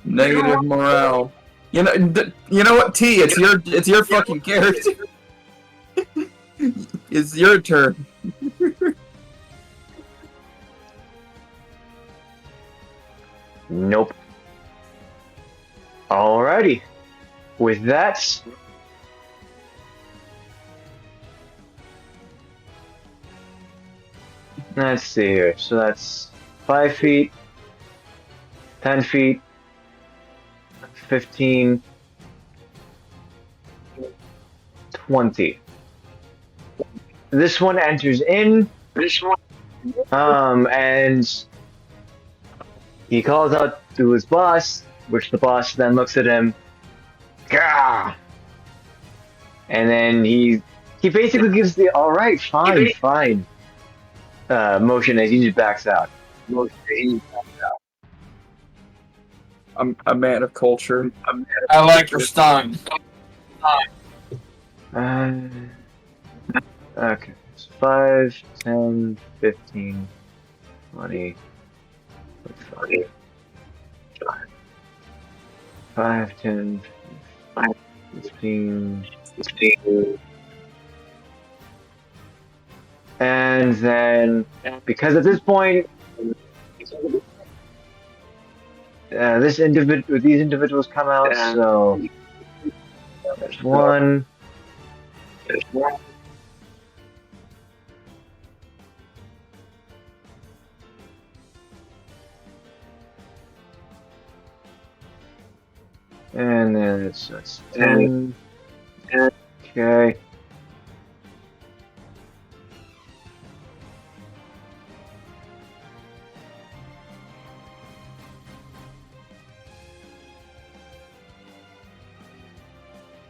Negative morale. You know what, T? It's your fucking character. It's your turn. Nope. Alrighty. With that, let's see here. So that's 5 feet, 10 feet, 15, 20. This one enters in. And he calls out to his boss, which the boss then looks at him. Gah! And then he basically gives the alright, fine motion as he just backs out. I'm a man of culture. I like your stun. Okay. So 5, 10, 15, 20, 25. 5, 10, 15, 16. And then, because at this point, these individuals come out, so there's one. And then it's 10. Okay.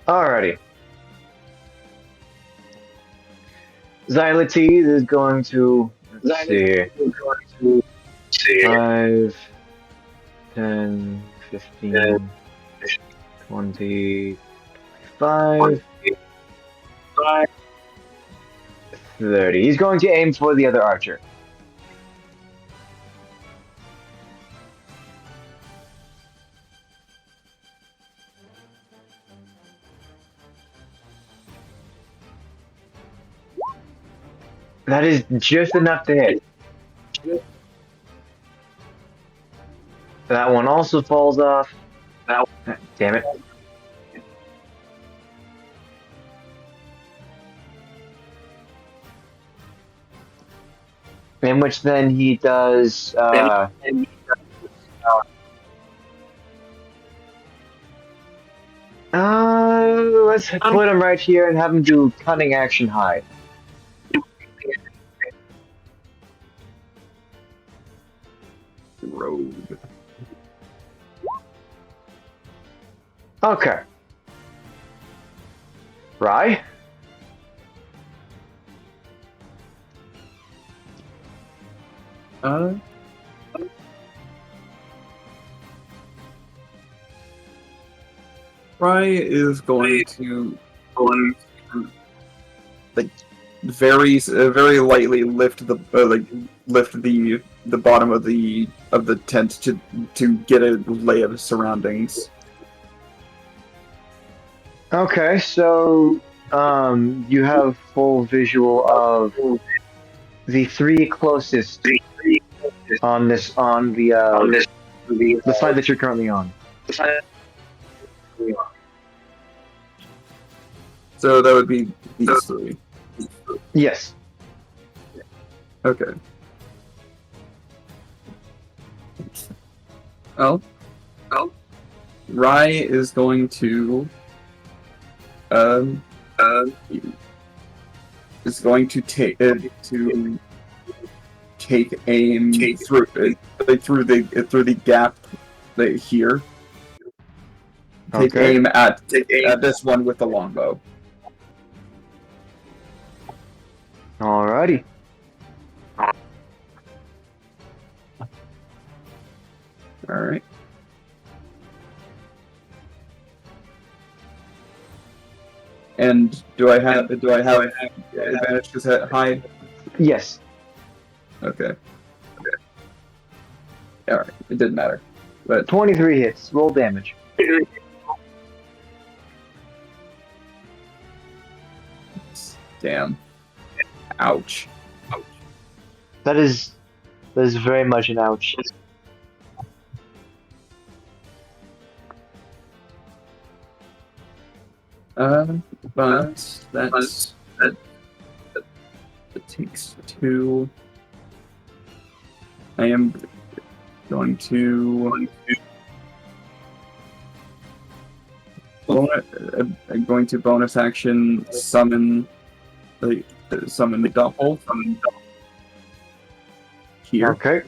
Alrighty. Xylitese is going to, let's see, 5, 10, 15, 20, 25, 30. He's going to aim for the other archer. That is just enough to hit. That one also falls off. Damn it. In which then he does, let's put him right here and have him do cunning action hide. Road. Okay. Rye? Rye is going to like very lightly lift the bottom of the tent to get a lay of surroundings. Okay, so you have full visual of the three closest on the side that you're currently on. So that would be these three. Yes. Okay. Well, Rai is going to is going to take aim through the gap here. Take Okay. aim at this one with the longbow. Alrighty. All right. And do I have advantage because hide? Yes. Okay. All right. It didn't matter. But 23 hits. Roll damage. damn. Ouch. That is very much an ouch. But that takes 2. I am going to bonus action summon the double here. Okay.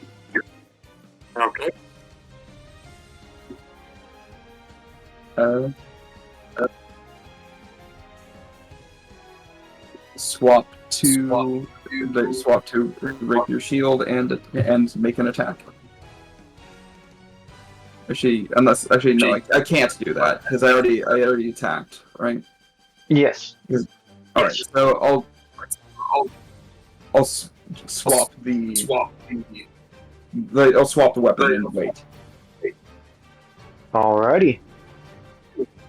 Swap to rapier shield and make an attack. Actually, no, I can't do that because I already attacked, right? Yes. All right, so I'll swap I'll swap the weapon in weight. Alrighty.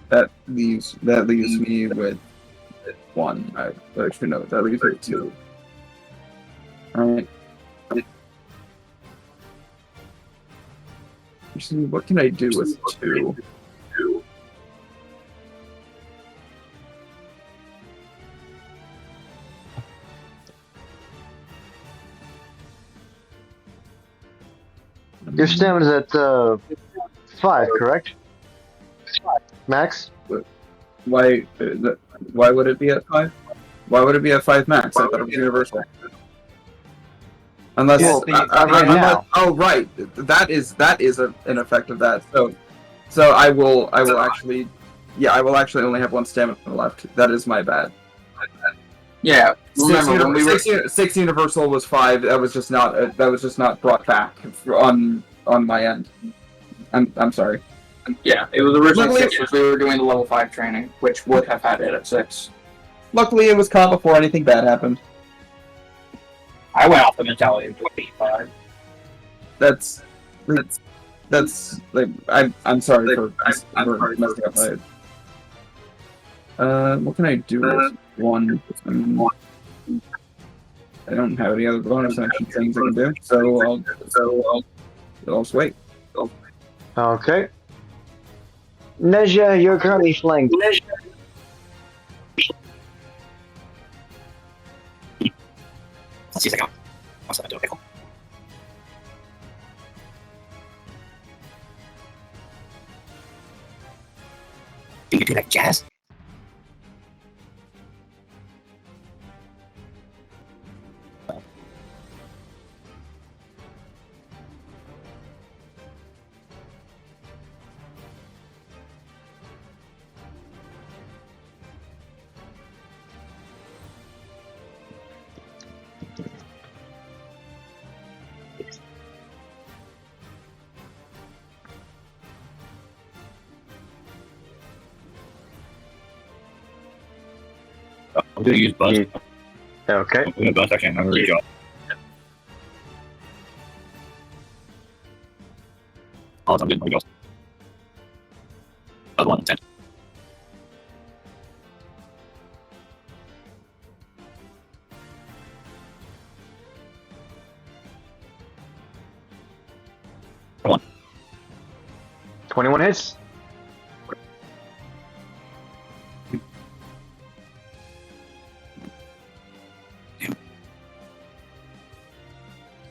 That leaves me with 1. Actually, no, that leaves me with 2. Alright. Actually, what can I do with 2? Your stamina's at 5, correct? Max? Why would it be at 5? Why would it be at 5 max? I thought it was universal. Unless, Well, right now. oh right, that is an effect of that. So I will actually only have 1 stamina left. That is my bad. Yeah, remember when we were 6 universal was 5. That was just not brought back on my end. I'm sorry. Yeah, it was originally 6 because we were doing the level 5 training, which would have had it at 6. Luckily, it was caught before anything bad happened. I went off the mentality of 25. That's like I'm sorry for messing up my. What can I do with 1? I don't have any other bonus action things I can do, so I'll just wait. Okay. Neza, you're currently flanked. Let's see if I can. What's that do? Pickle. Do you do like jazz? I'm gonna use buzz. Okay. I'm gonna buzz actually. I'm gonna reach out. Oh, I'm good. There we go. Other 1 10. 21 hits.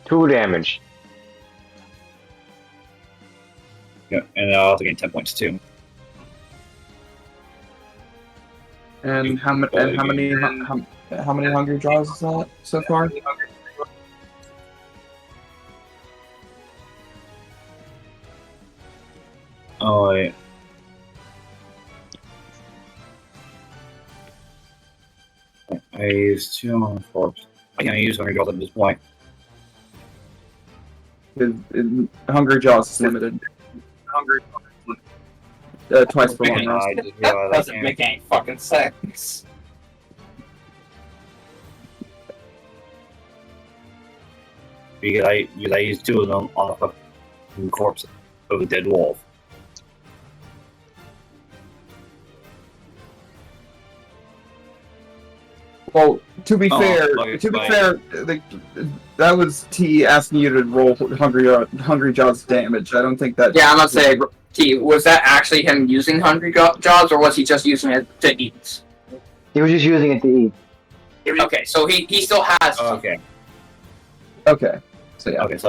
Two damage. Yeah, and I'll also gain 10 points too. And how many hungry draws is that so far? Oh, wait. I used 2 on 4. I can't use Hungry Jaws at this point. Hungry Jaws is limited. Twice per long rest. I just That realized I doesn't can't. make any fucking sense. Because I used 2 of them on a fucking corpse of a dead wolf. Well, to be Oh, fair, okay, that was T asking you to roll Hungry Jaws damage. I don't think that. Yeah, I'm gonna say, T, was that actually him using Hungry Jaws, or was he just using it to eat? He was just using it to eat. Okay, so he still has. Oh, okay. Okay. So yeah. Okay, so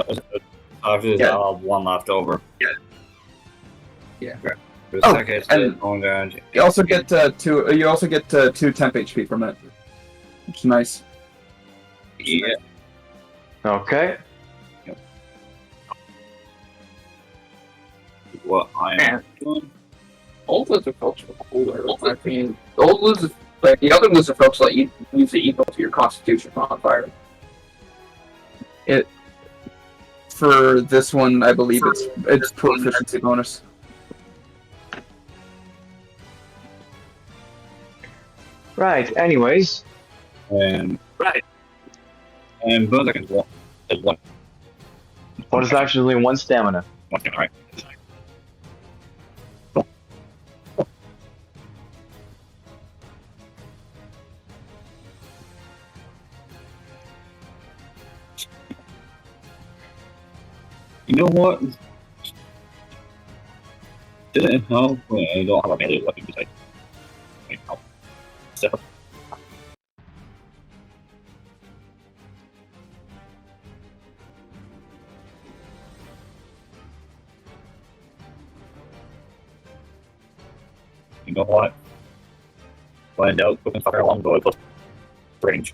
after this, Yeah. I'll have 1 left over. Yeah. Okay. For the Oh, second, and going down. You also get 2. You also get 2 temp HP from it, which is nice. Yeah. Okay. What I am doing. Old lizard folks were cooler. I mean, the old lizard, like the other lizard folks, let you use the equal to your Constitution modifier. For this one, I believe it's proficiency bonus. Right. Anyways, And bonus seconds is 1. what is actually 1 stamina? Okay, alright. You know what? Didn't help when I don't have a melee weapon besides. Wait, no. So, you know what? Find out we can fire along the way plus range.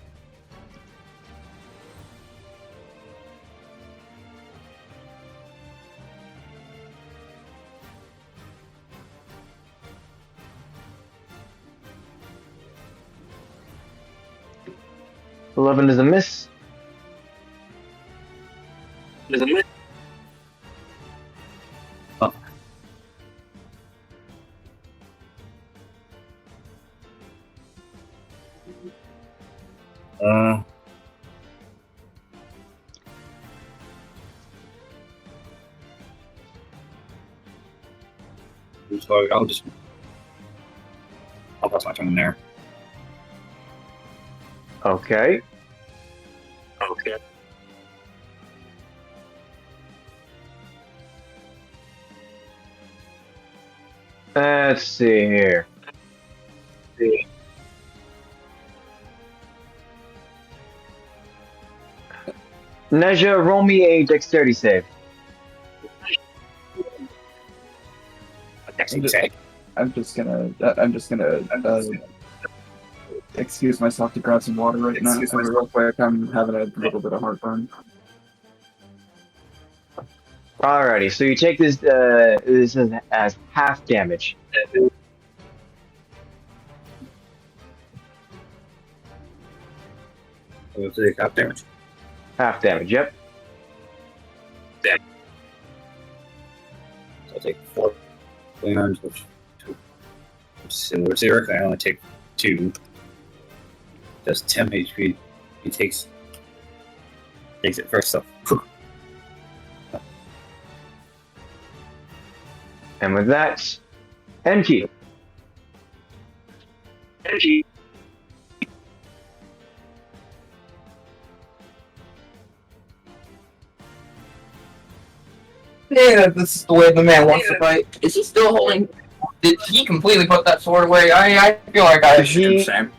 $11 is a miss. Uh, so I'll pass my turn there. Okay. Let's see here. Neza, roll me a dexterity save. I'm just gonna excuse myself to grab some water right now. So real quick, I'm having a little bit of heartburn. Alrighty, so you take this as half damage. We'll take half damage. Half damage, yep. So I'll take 4 points, which Zero. I only take 2. Does 10 HP. He takes it first, so. And with that, Enki. Yeah, this is the way the man wants to fight. Is he still holding? Did he completely put that sword away? I feel like I should do the same.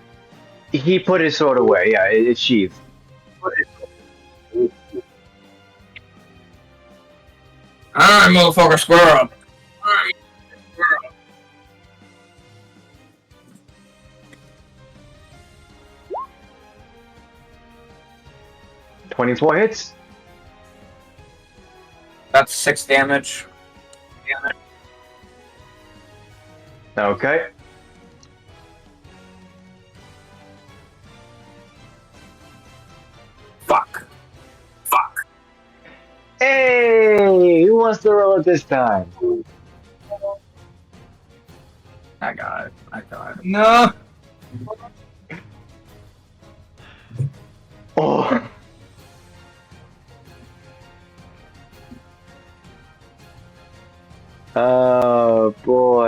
He put his sword away. Yeah, it's sheathed. Alright, motherfucker, square up. 24 hits. That's 6 damage. Okay. Fuck. Hey, who wants to roll it this time? I got it. No! Oh. Oh boy.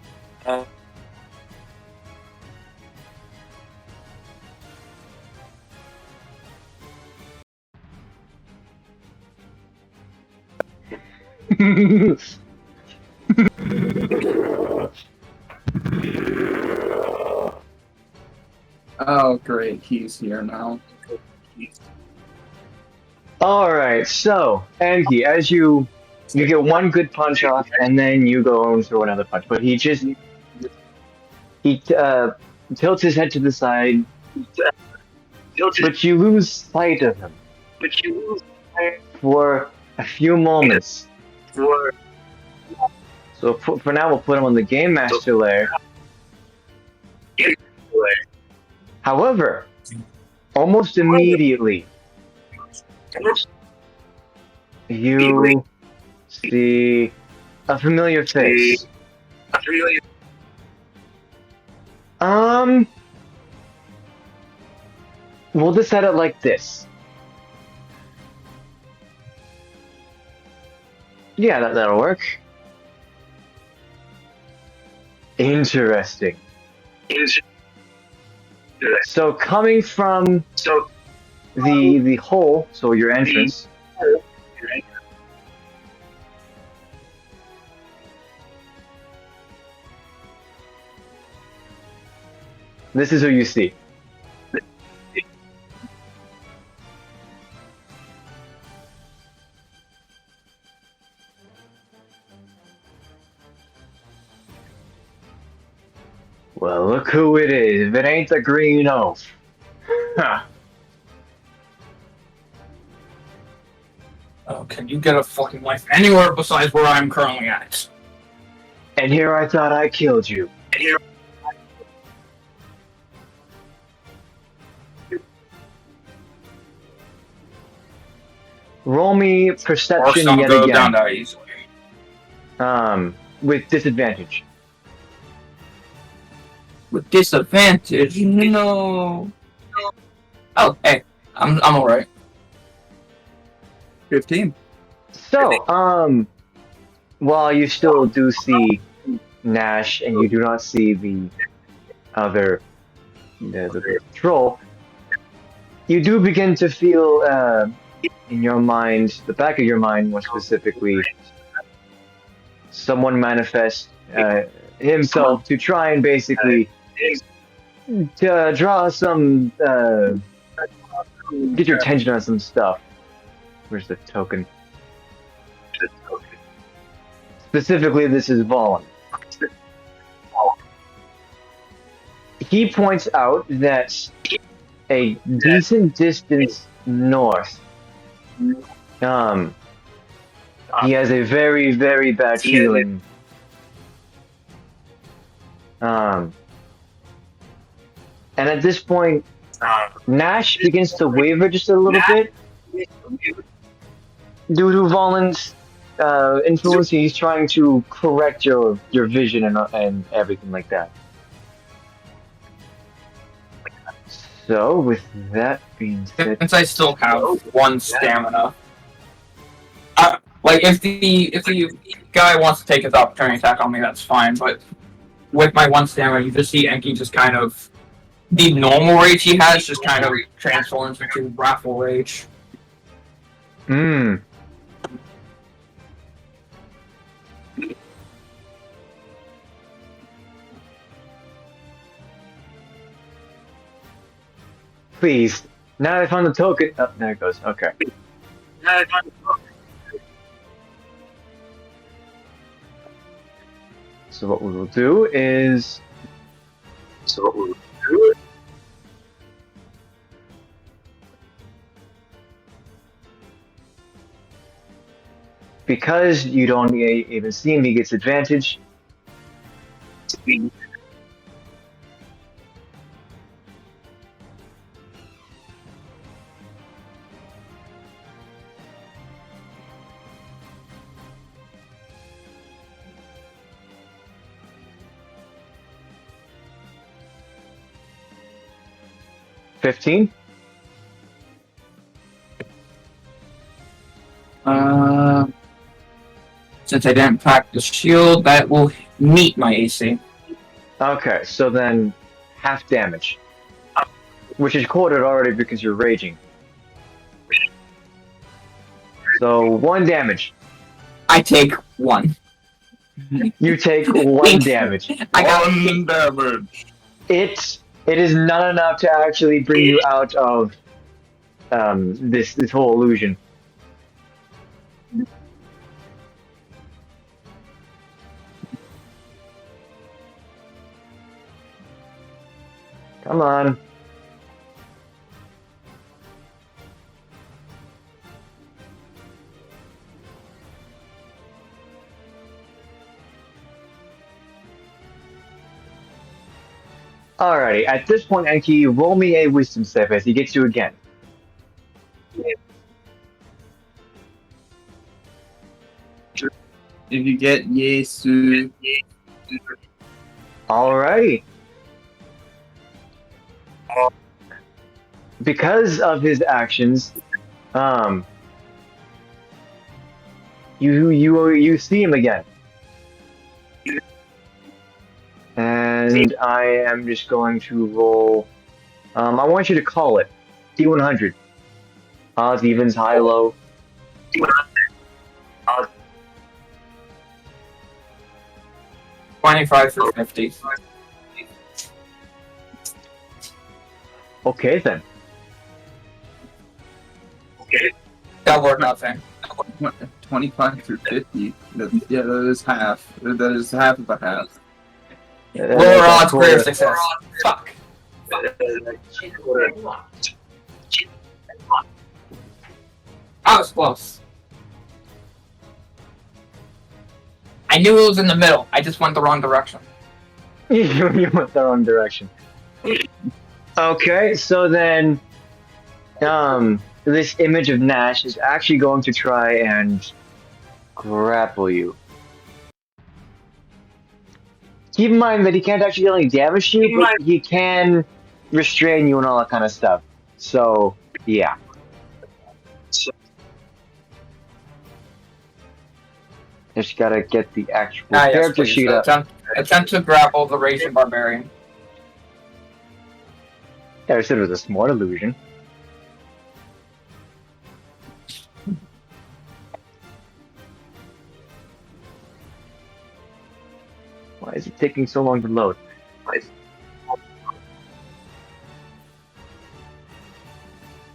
Oh, great. He's here now. All right, so Enki, as you get one good punch off, and then you go and throw another punch, but he tilts his head to the side, but you lose sight of him for a few moments. So for now, we'll put him on the Game Master layer. However, almost immediately, you see a familiar face. We'll just set it like this. Yeah, that'll work. Interesting. So coming from the hole, so your entrance. This is who you see. Well, look who it is. If it ain't the green oaf. Huh. Oh, can you get a fucking life anywhere besides where I'm currently at? And here I thought I killed you. Roll me perception Or yet go again. down that easily. With disadvantage. With disadvantage? No. Oh, hey, I'm alright. 15. So, while you still do see Nash and you do not see the other the troll, you do begin to feel in your mind, the back of your mind more specifically, someone manifest himself to try and basically draw some get your attention on some stuff. Where's the token? Specifically, this is Vaughn. He points out that a decent distance north, he has a very, very bad feeling. And at this point, Nash begins to waver just a little bit due to Vaughn's influence. He's trying to correct your vision and everything like that. So, with that being said, Since I still have 1 stamina, like if the guy wants to take his opportunity attack on me, that's fine. But with my 1 stamina, you just see Enki just kind of the normal rage he has just kind of transforms into wrathful rage. Please. Now I found the token. Oh, there it goes. Okay. So what we will do is. Because you don't even see him, he gets advantage. $15. Since I didn't pack the shield, that will meet my AC. Okay, so then half damage. Which is quartered already because you're raging. So 1 damage. I take 1. You take 1 damage. I got One damage. It is not enough to actually bring you out of this whole illusion. Come on. Alrighty, at this point, Enki, roll me a wisdom save as he gets you again. If you get Yesu, Alrighty. Because of his actions, you see him again. And I am just going to roll. I want you to call it D100. Odds, evens, high, low. 25 for 50. Okay then. Double or nothing. 25 through 50. That is half. That is half of a half. Lower odds, greater success. Fuck. I was close. I knew it was in the middle. I just went the wrong direction. You went the wrong direction. Okay, so then, this image of Nash is actually going to try and grapple you. Keep in mind that he can't actually deal any damage to you, but he can restrain you and all that kind of stuff. So, yeah. Just gotta get the actual character sheet up. Attempt to grapple the Raging Barbarian. Yeah, I said it was a smart illusion. Why is it taking so long to load?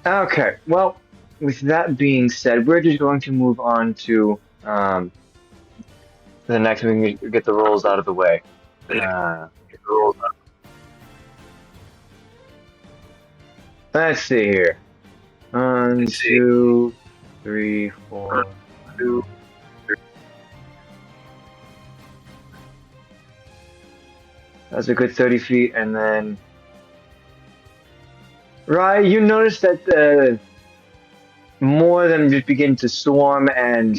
Okay, well, with that being said, we're just going to move on to the next one. We can get the rolls out of the way. Let's see here. 1, 2, 3, 4. That's a good 30 feet, and then right, you notice that more of them just begin to swarm, and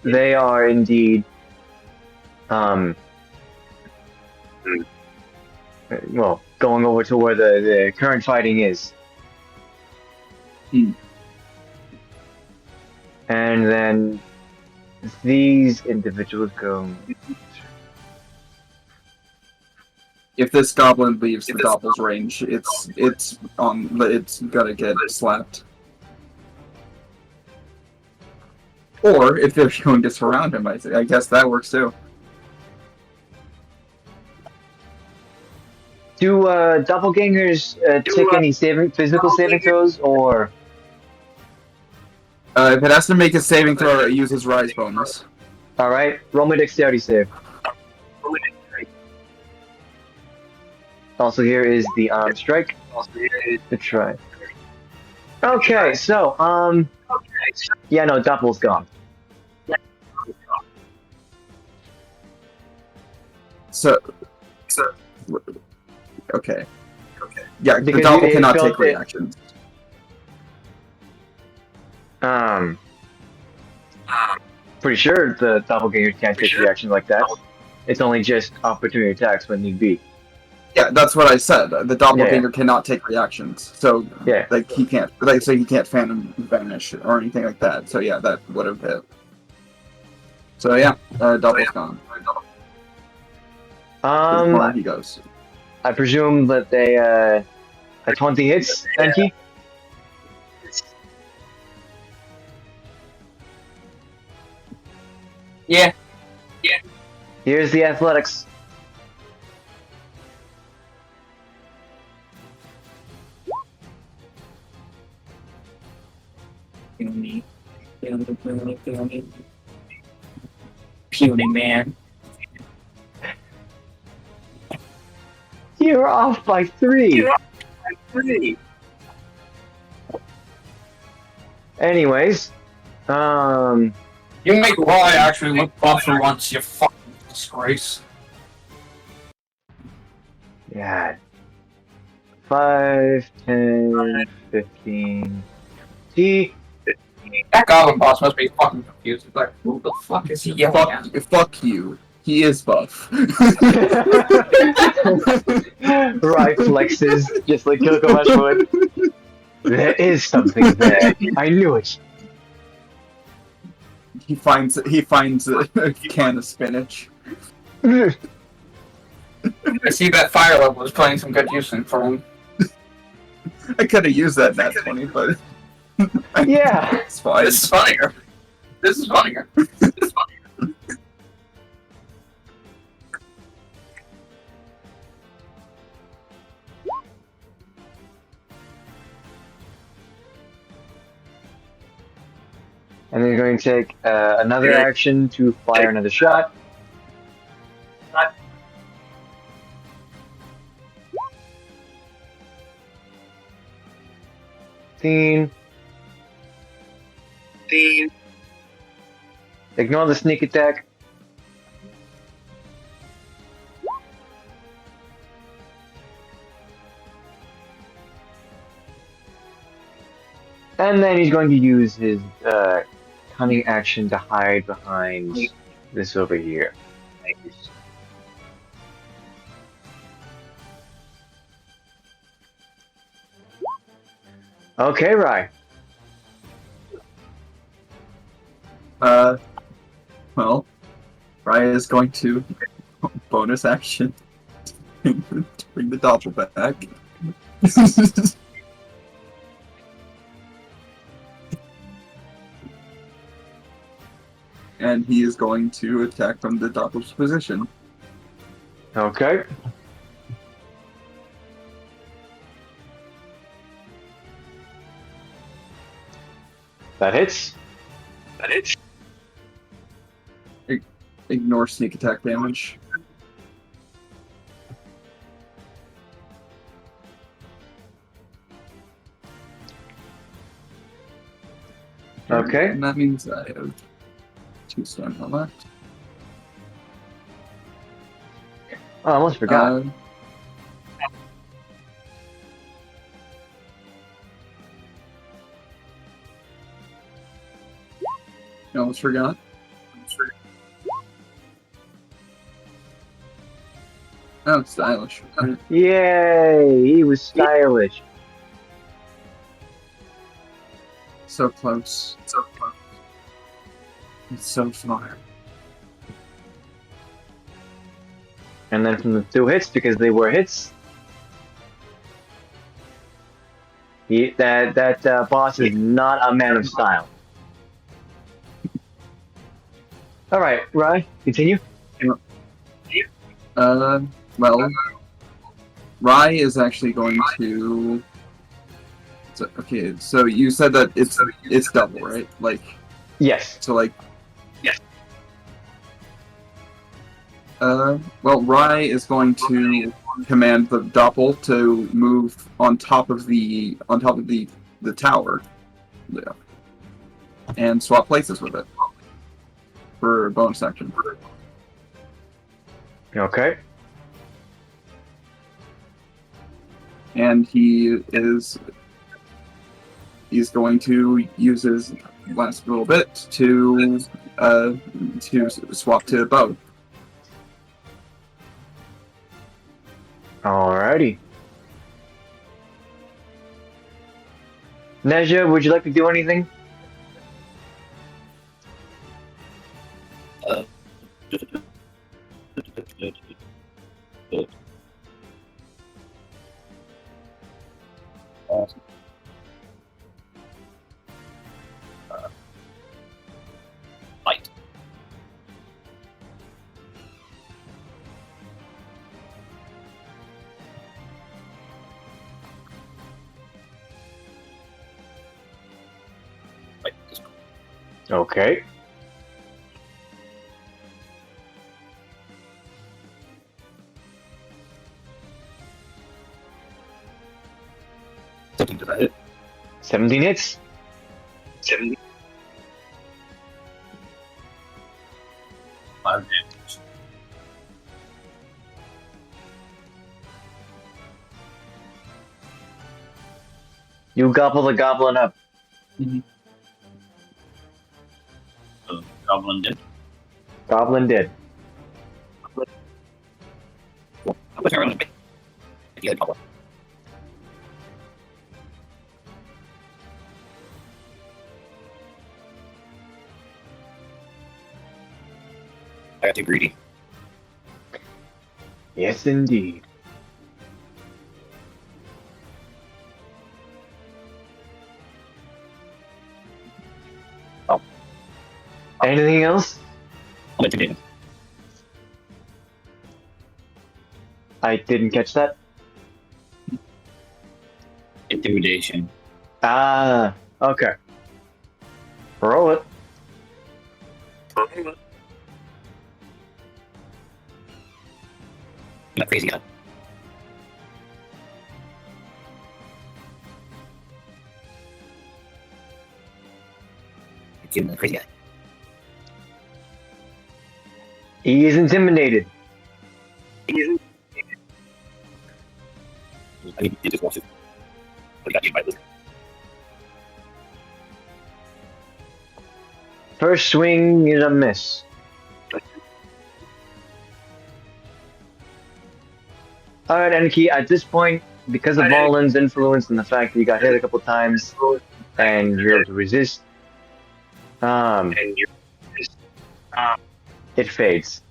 they are indeed well, going over to where the current fighting is. And then these individuals go. If this goblin leaves the gobble's range, it's gonna get slapped. Or if they're going to surround him, I guess that works too. Do doppelgangers take any physical saving throws, or If it has to make a saving throw, it uses rise bonus. all right? Roll me dexterity save. Also, here is the strike. Good try. Okay, so yeah, no, Doppel's gone. So, okay. Yeah, the Because doppel it cannot felt take reactions. Pretty sure the doppelganger can't take reactions like that. It's only just opportunity attacks when need be. Yeah, that's what I said. The doppelganger cannot take reactions, so Yeah. like he can't, like so he can't phantom vanish or anything like that. So yeah, that would have hit. So yeah, doppel's gone. Where he goes. I presume that they a 20 hits, Enki? Yeah. Here's the athletics. Puny man. You're off by 3. Anyways, You make Roy actually look buff for once, you fucking disgrace. yeah. 5, 10, 15. See? That goblin boss must be fucking confused. He's like, who the fuck is he yelling at? Fuck you. He is buff. Right flexes, just like Gilgamesh would. There is something there. I knew it. He finds a can of spinach. I see that fire level is playing some good use for him. I could have used that nat 20, but Yeah. it's fine. This is funnier. This is funnier. And then you're going to take another action to fire another shot. Ignore the sneak attack. And then he's going to use his cunning action to hide behind this over here. Okay, Rye. Well, Raya is going to bonus action to bring the doppel back. And he is going to attack from the doppel's position. Okay. That hits. Ignore sneak attack damage. Okay. And that means I have 2 stamina left. Oh, I almost forgot. I almost forgot. Oh, stylish. Yay! He was stylish. So close. It's so far. And then from the 2 hits, because they were hits, that boss is not a man of style. All right, Rye, continue. Well, Rai is actually going to. Okay, so you said that it's double, right? Like, Yes. so like. Well, Rai is going to command the Doppel to move on top of the tower, yeah, and swap places with it for a bonus action. Okay. And he's going to use his last little bit to swap to bow. Alrighty. Neza, would you like to do anything? Light. Light. Okay. Something to that hit. 17 hits. 70. 5 damage. You gobble the goblin up. So, goblin dead. Goblin did. How much are on it? The other goblin. I got too greedy. Yes, indeed. Oh. Anything else? I'll intimidate him. I didn't catch that. Intimidation. Ah, okay. Roll it. I'm a crazy guy. I'm a crazy guy. He is intimidated. I mean, he just wants to. But he got eaten by a lizard. First swing is a miss. Alright, Enki, at this point, because of Marlon's influence and the fact that you got hit a couple times and you're able to resist, it fades.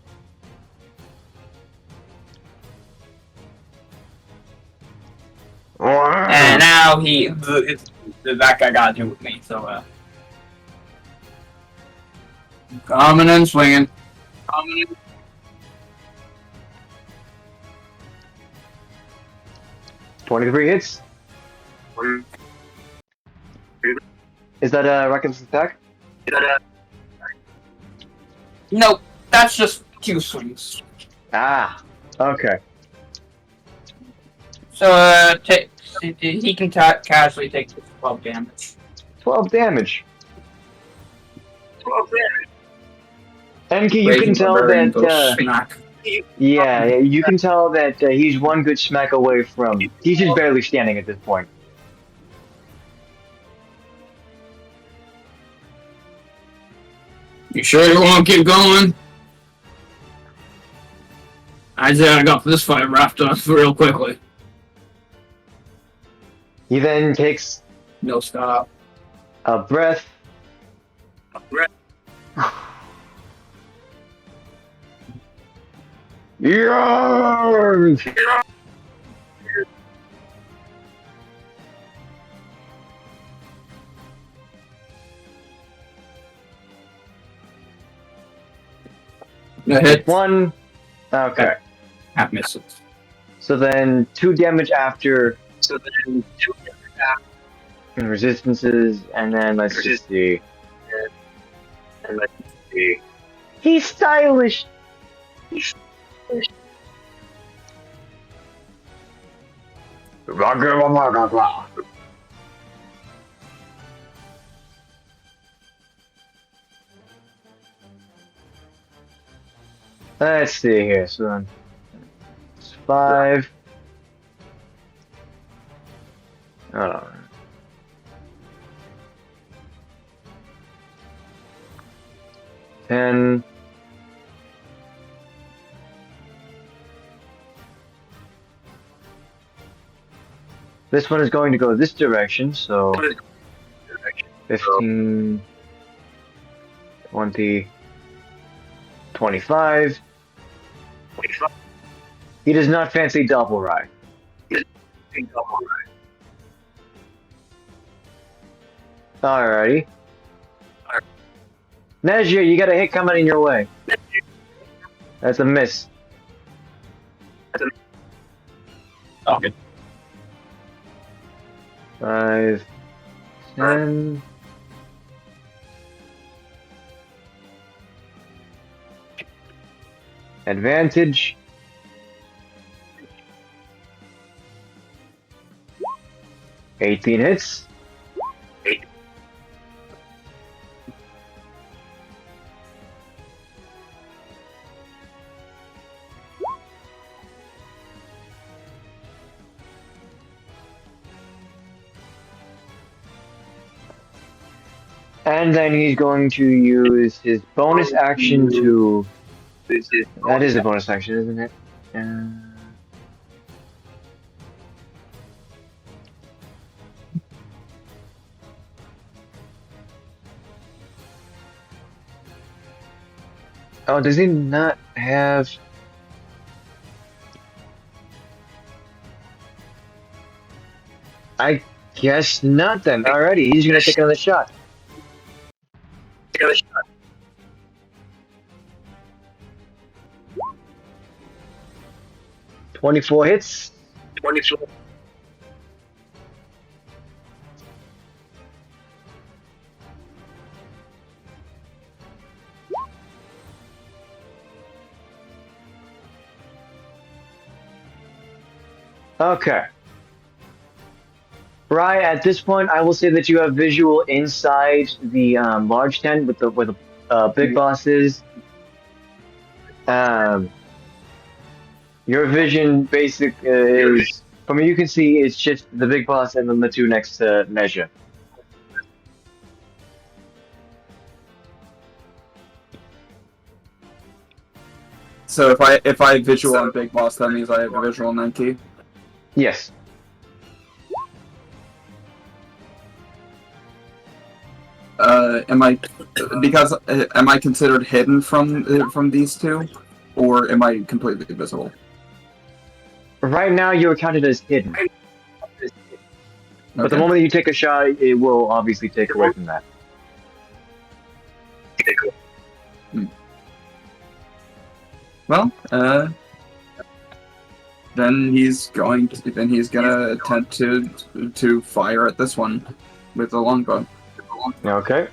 And now that guy got to do with me, so, coming and swinging. 23 hits. Is that a reckless attack? Nope, that's just 2 swings. Ah, okay. So, he can casually take 12 damage. 12 damage. Enki, you Raising can tell barbarian goes that, smack. yeah, you can tell that he's one good smack away from, he's just barely standing at this point. You sure you want to keep going? I said I got this fight wrapped up real quickly. He then takes No stop. a breath. Yarr! No hit. One. Okay. Half misses. So then 2 damage after resistances, and then let's just see. He's stylish. Let's see here. So then it's 5. Hold on. Ten. This one is going to go this direction, so 15, 20, 25. He does not fancy double ride. Alrighty. Neza, you got a hit coming in your way. That's a miss. Okay. 5, 10. Advantage. $18 hits. And then he's going to use his bonus action to... That is a bonus action, isn't it? Oh, does he not have... I guess not then. Alrighty, he's gonna take another shot. 24 hits. Okay. Right, at this point, I will say that you have visual inside the large tent with where the big boss is. Your vision basic is, from what you can see, it's just the big boss and then the 2 next to Neza. So if I visual on Big Boss, that means I have a visual on Enki. Yes. Am I considered hidden from these two, or am I completely visible? Right now, you're counted as hidden. But the Okay. moment you take a shot, it will obviously take away from that. Well, then he's gonna attempt to fire at this one with the longbow. Okay.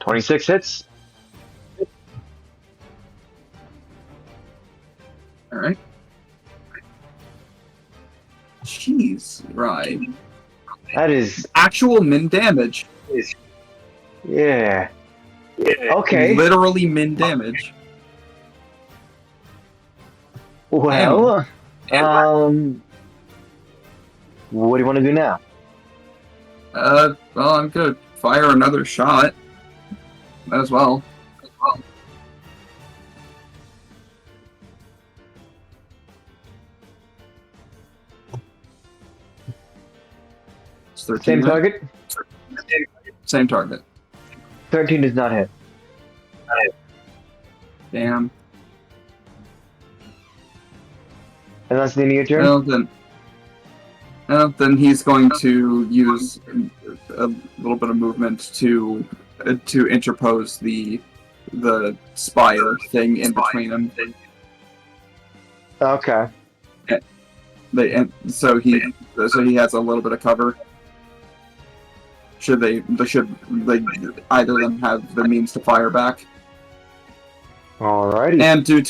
$26 hits. All right. Jeez, right. That is, Actual min damage. yeah. Okay. Literally min damage. Well, what do you want to do now? Well, I'm gonna fire another shot. Might as well. It's 13. Same right? target? Same target. 13 does not hit. Damn. And that's the end of your turn? Well, then he's going to use a little bit of movement to interpose the the spire thing in between them. Okay. So he has a little bit of cover. Should either of them have the means to fire back? Alrighty. And due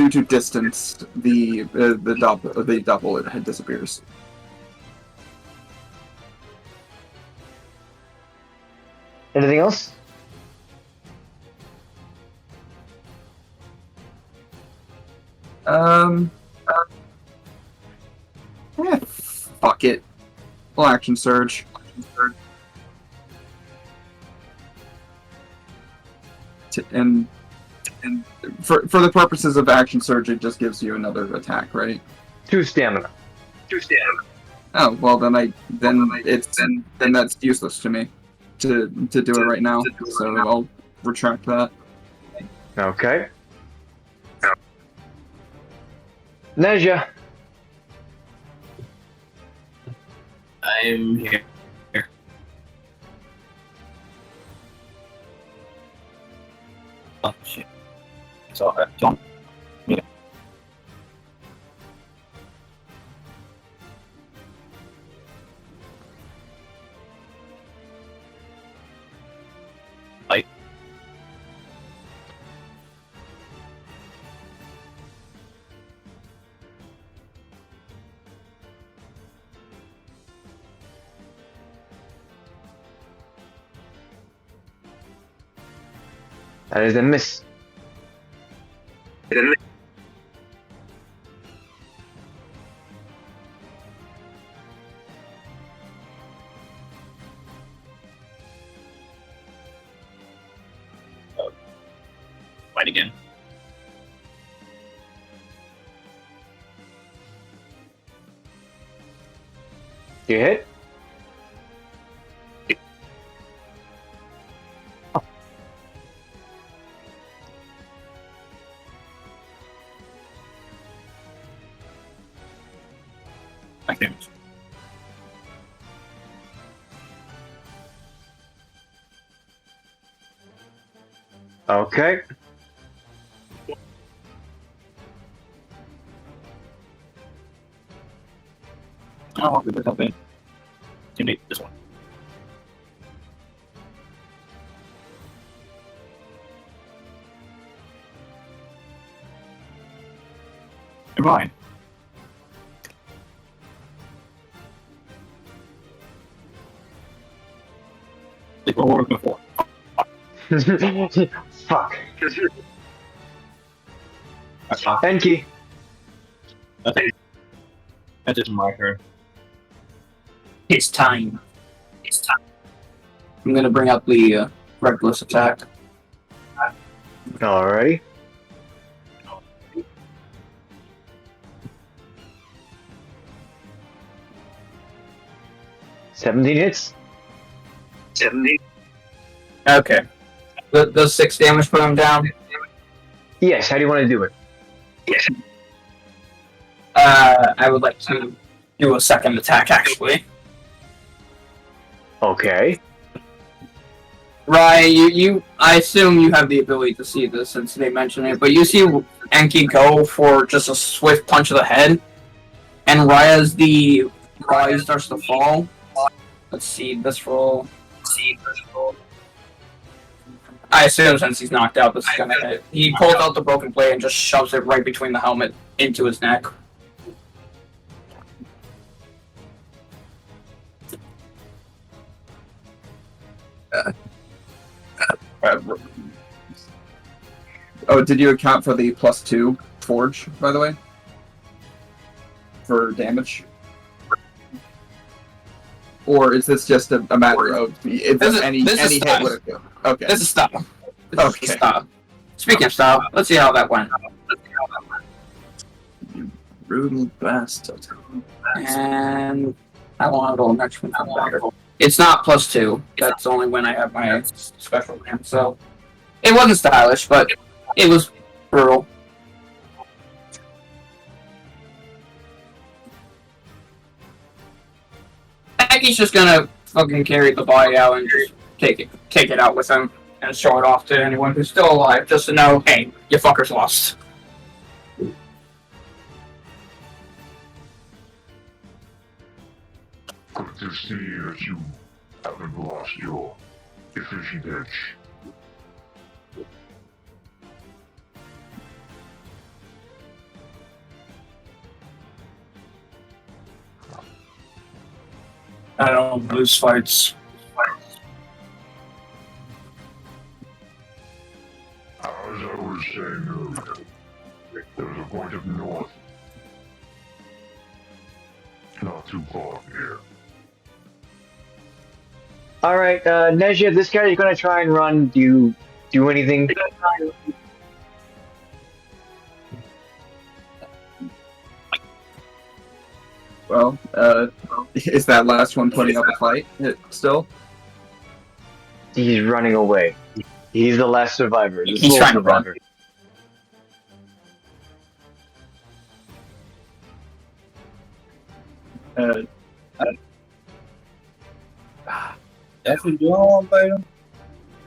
to distance, the double it disappears. Anything else? Fuck it. Full action surge. And for the purposes of action surge, it just gives you another attack, right? 2 stamina. Oh well, then that's useless to me to do it right now. So I'll retract that. Okay. Neza. I'm here. Oh shit. So, John. Yeah. Bye. That is a miss. Fight again. You hit? Back damage. Okay. Oh, good with helping. Teammate, this one. Never mind. They were working before. Fuck. Enki. That's just my turn. It's time. I'm gonna bring up the reckless attack. Alrighty. $17 hits. Okay. Does 6 damage put him down? Yes, how do you want to do it? I would like to do a second attack, actually. Okay. Rye, I assume you have the ability to see this since they mentioned it, but you see Enki go for just a swift punch of the head, and as the Rye starts to fall, let's see this roll. I assume since he's knocked out, this is gonna hit. He pulls out the broken blade and just shoves it right between the helmet into his neck. Oh, did you account for the +2 forge, by the way? For damage? Or is this just a matter of any hit would have killed? Okay. This is style. Okay. Style. Speaking of style, let's see how that went. You brutal bastard. And I want to roll next one. It's not +2. That's only when I have my special hand. So it wasn't stylish, but it was brutal. He's just gonna fucking carry the body out and just take it out with him and show it off to anyone who's still alive, just to know, hey, you fuckers lost. Good to see that you haven't lost your efficient edge. I don't lose fights. As I was saying earlier, there's a point of north. Not too far from here. All right, Neza, this guy is gonna try and run. Do you do anything? Well, is that last one putting up a fight still? He's running away. He's the last survivor. The He's sole trying to run. survivor. Definitely do I want to fight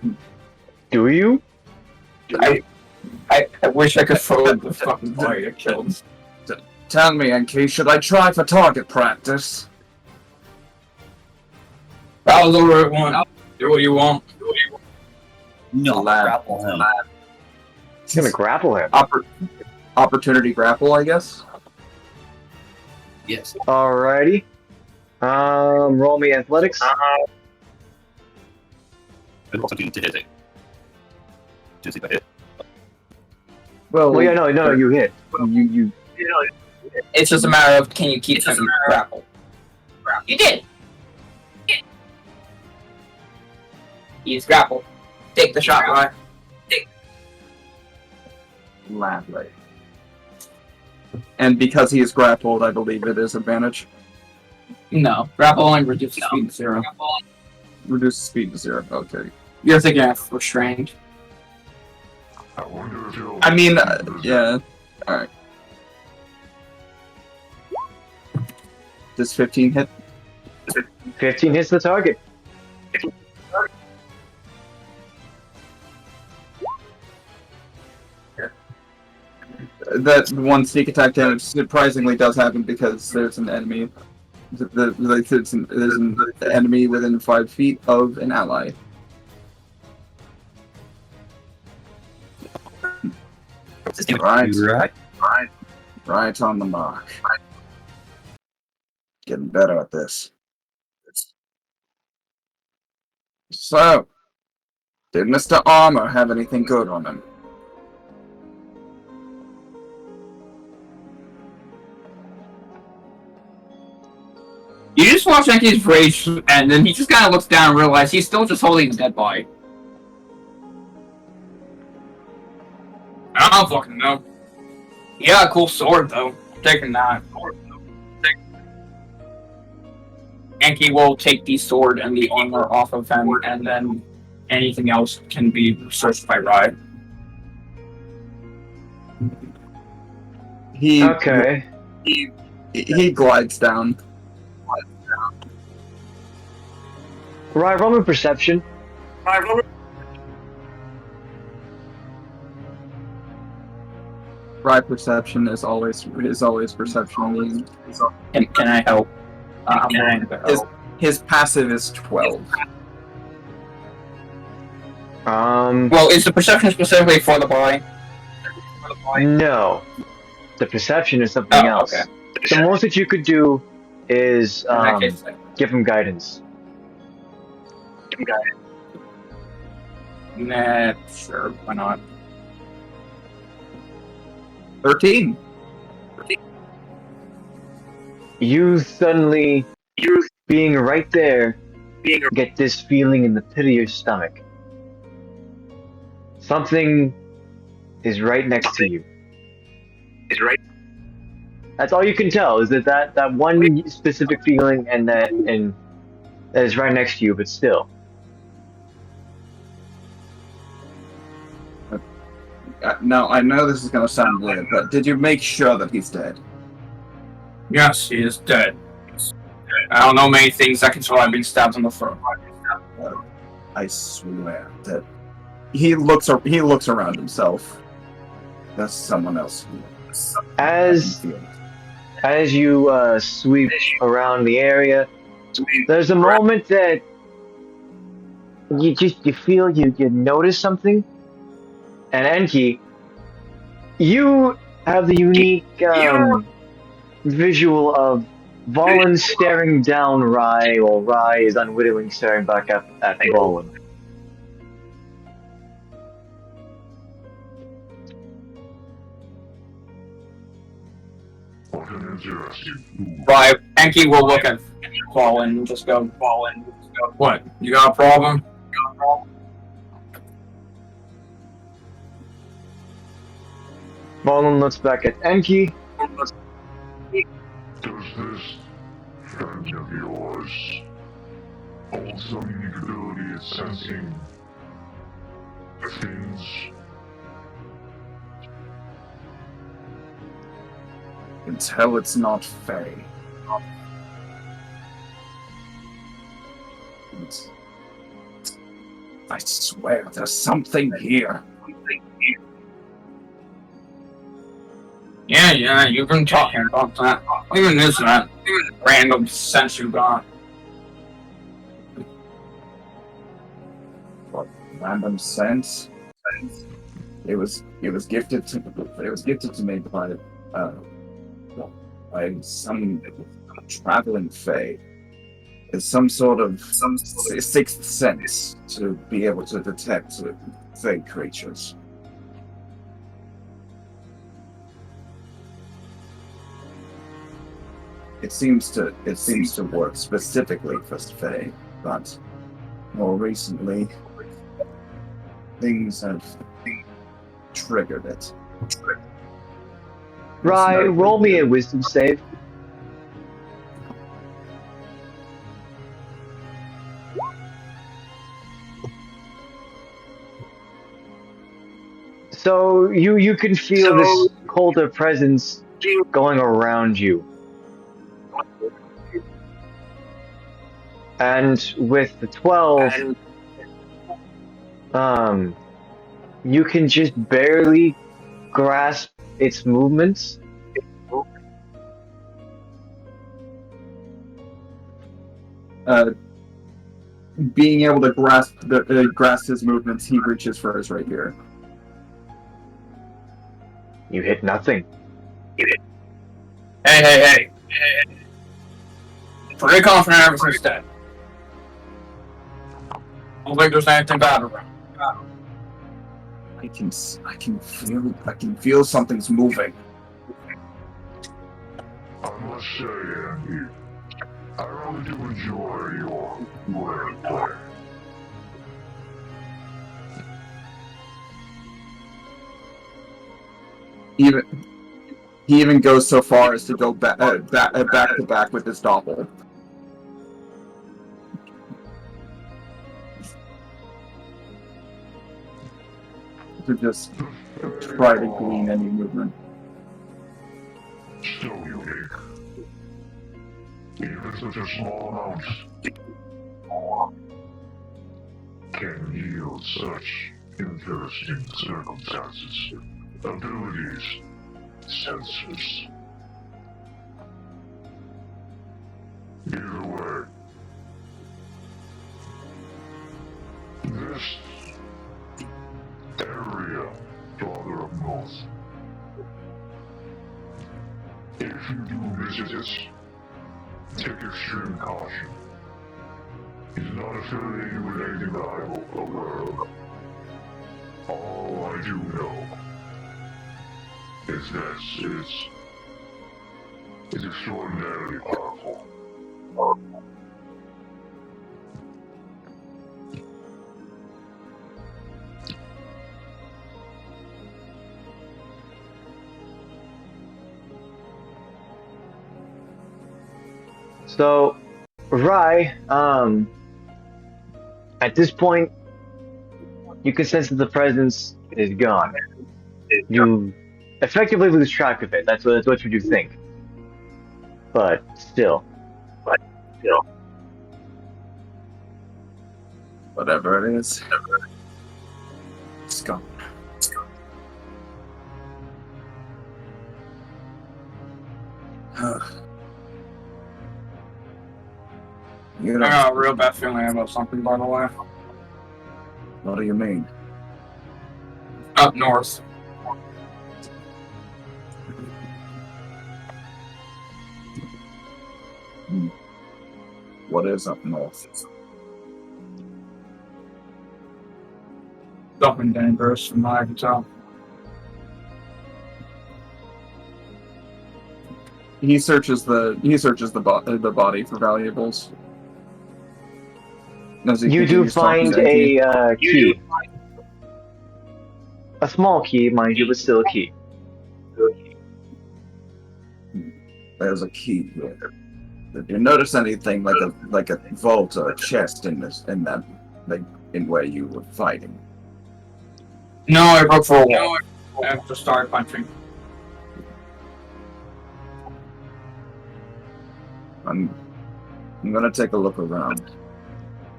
him? Do you? I wish I could throw the fucking boy to kill him. Tell me, Enki, should I try for target practice? I'll lower it one. Do what you want. No, Lab. grapple him. He's gonna grapple him. Opportunity grapple, I guess. Yes. Alrighty. Roll me athletics. And also to hit it. To see if I hit. Well, yeah, no, you hit. You. It's just a matter of can you keep him grappled. You did! He's grappled. Take the shot, Ryan. Gladly. And because he is grappled, I believe it is advantage. No. Grapple only reduces speed to 0. Reduce speed to 0. Okay. You're thinking of restrained. I wonder if you'll... I mean, yeah. Alright. Does 15 hit? 15 hits the target. That one sneak attack damage surprisingly does happen because there's an enemy. There's an enemy within 5 feet of an ally. Right on the mark. Getting better at this. So, did Mr. Armor have anything good on him? You just watch Enki's rage, and then he just kind of looks down and realizes he's still just holding the dead body. I don't fucking know. He got a cool sword, though. I'm taking that. Enki will take the sword and the armor off of him, and then anything else can be searched by Rye. Okay. He glides down. Right, roll me perception. Right perception is always perception. Can I help? I'm willing to help. His passive is 12. Well, is the perception specifically for the body? No. The perception is something Oh, else. okay. The most that you could do is In that case, give him guidance. nah, sure, why not? 13. You suddenly, being right there, get this feeling in the pit of your stomach. Something is right next to you. That's all you can tell, is that one specific feeling and that is right next to you, but still. Now, I know this is going to sound weird, but did you make sure that he's dead? Yes, he is dead. I don't know many things that can survive being stabbed in the throat. I swear that he looks around himself. That's someone else. As you sweep around the area, there's a moment that you feel you notice something, and Enki, you have the unique visual of Valen staring down Rai, while Rai is unwittingly staring back at Valen. What an interesting. Right. Enki will look at Fallen and just go, what? You got a problem? Valen looks back at Enki. Does this friend of yours hold some unique ability at sensing things? Until it's not Fae. I swear, there's something here. Yeah, you've been talking about that. Even this that random sense you got. What random sense? It was gifted to me by some traveling Fae. It's some sixth sense to be able to detect Fae creatures. It seems to work specifically for Fae, but more recently things have triggered it. Rai, roll me a wisdom save. So you can feel this colder presence going around you. And with the 12, you can just barely grasp its movements. Being able to grasp his movements, he reaches for his right here. You hit nothing. Hey. Pretty confident everything's dead. I don't think there's anything bad around. I can feel something's moving. I must say, Andy, I really do enjoy your wordplay. He even goes so far as to go back to back with his doppel. To just try to glean any movement. Still unique. Even such a small amount can yield such interesting circumstances, abilities, sensors. Either way, this area farther up north, if you do visit it, take extreme caution. He's not affiliated with anything that I'm aware of. All I do know is that it's extraordinarily powerful. So, Rai, at this point, you can sense that the presence is gone. You effectively lose track of it. That's what you think. But still. Whatever it is. gone. You I know, got a real bad feeling about something, by the way. what do you mean? Up north. What is up north? Something dangerous from what I can tell. He searches the body for valuables. As he You do continues talking find to Enki. a key. A small key, mind you, but still a key. There's a key here. Did you notice anything like a vault or a chest in where you were fighting? No, I broke for a wall. I have to start punching. I'm gonna take a look around.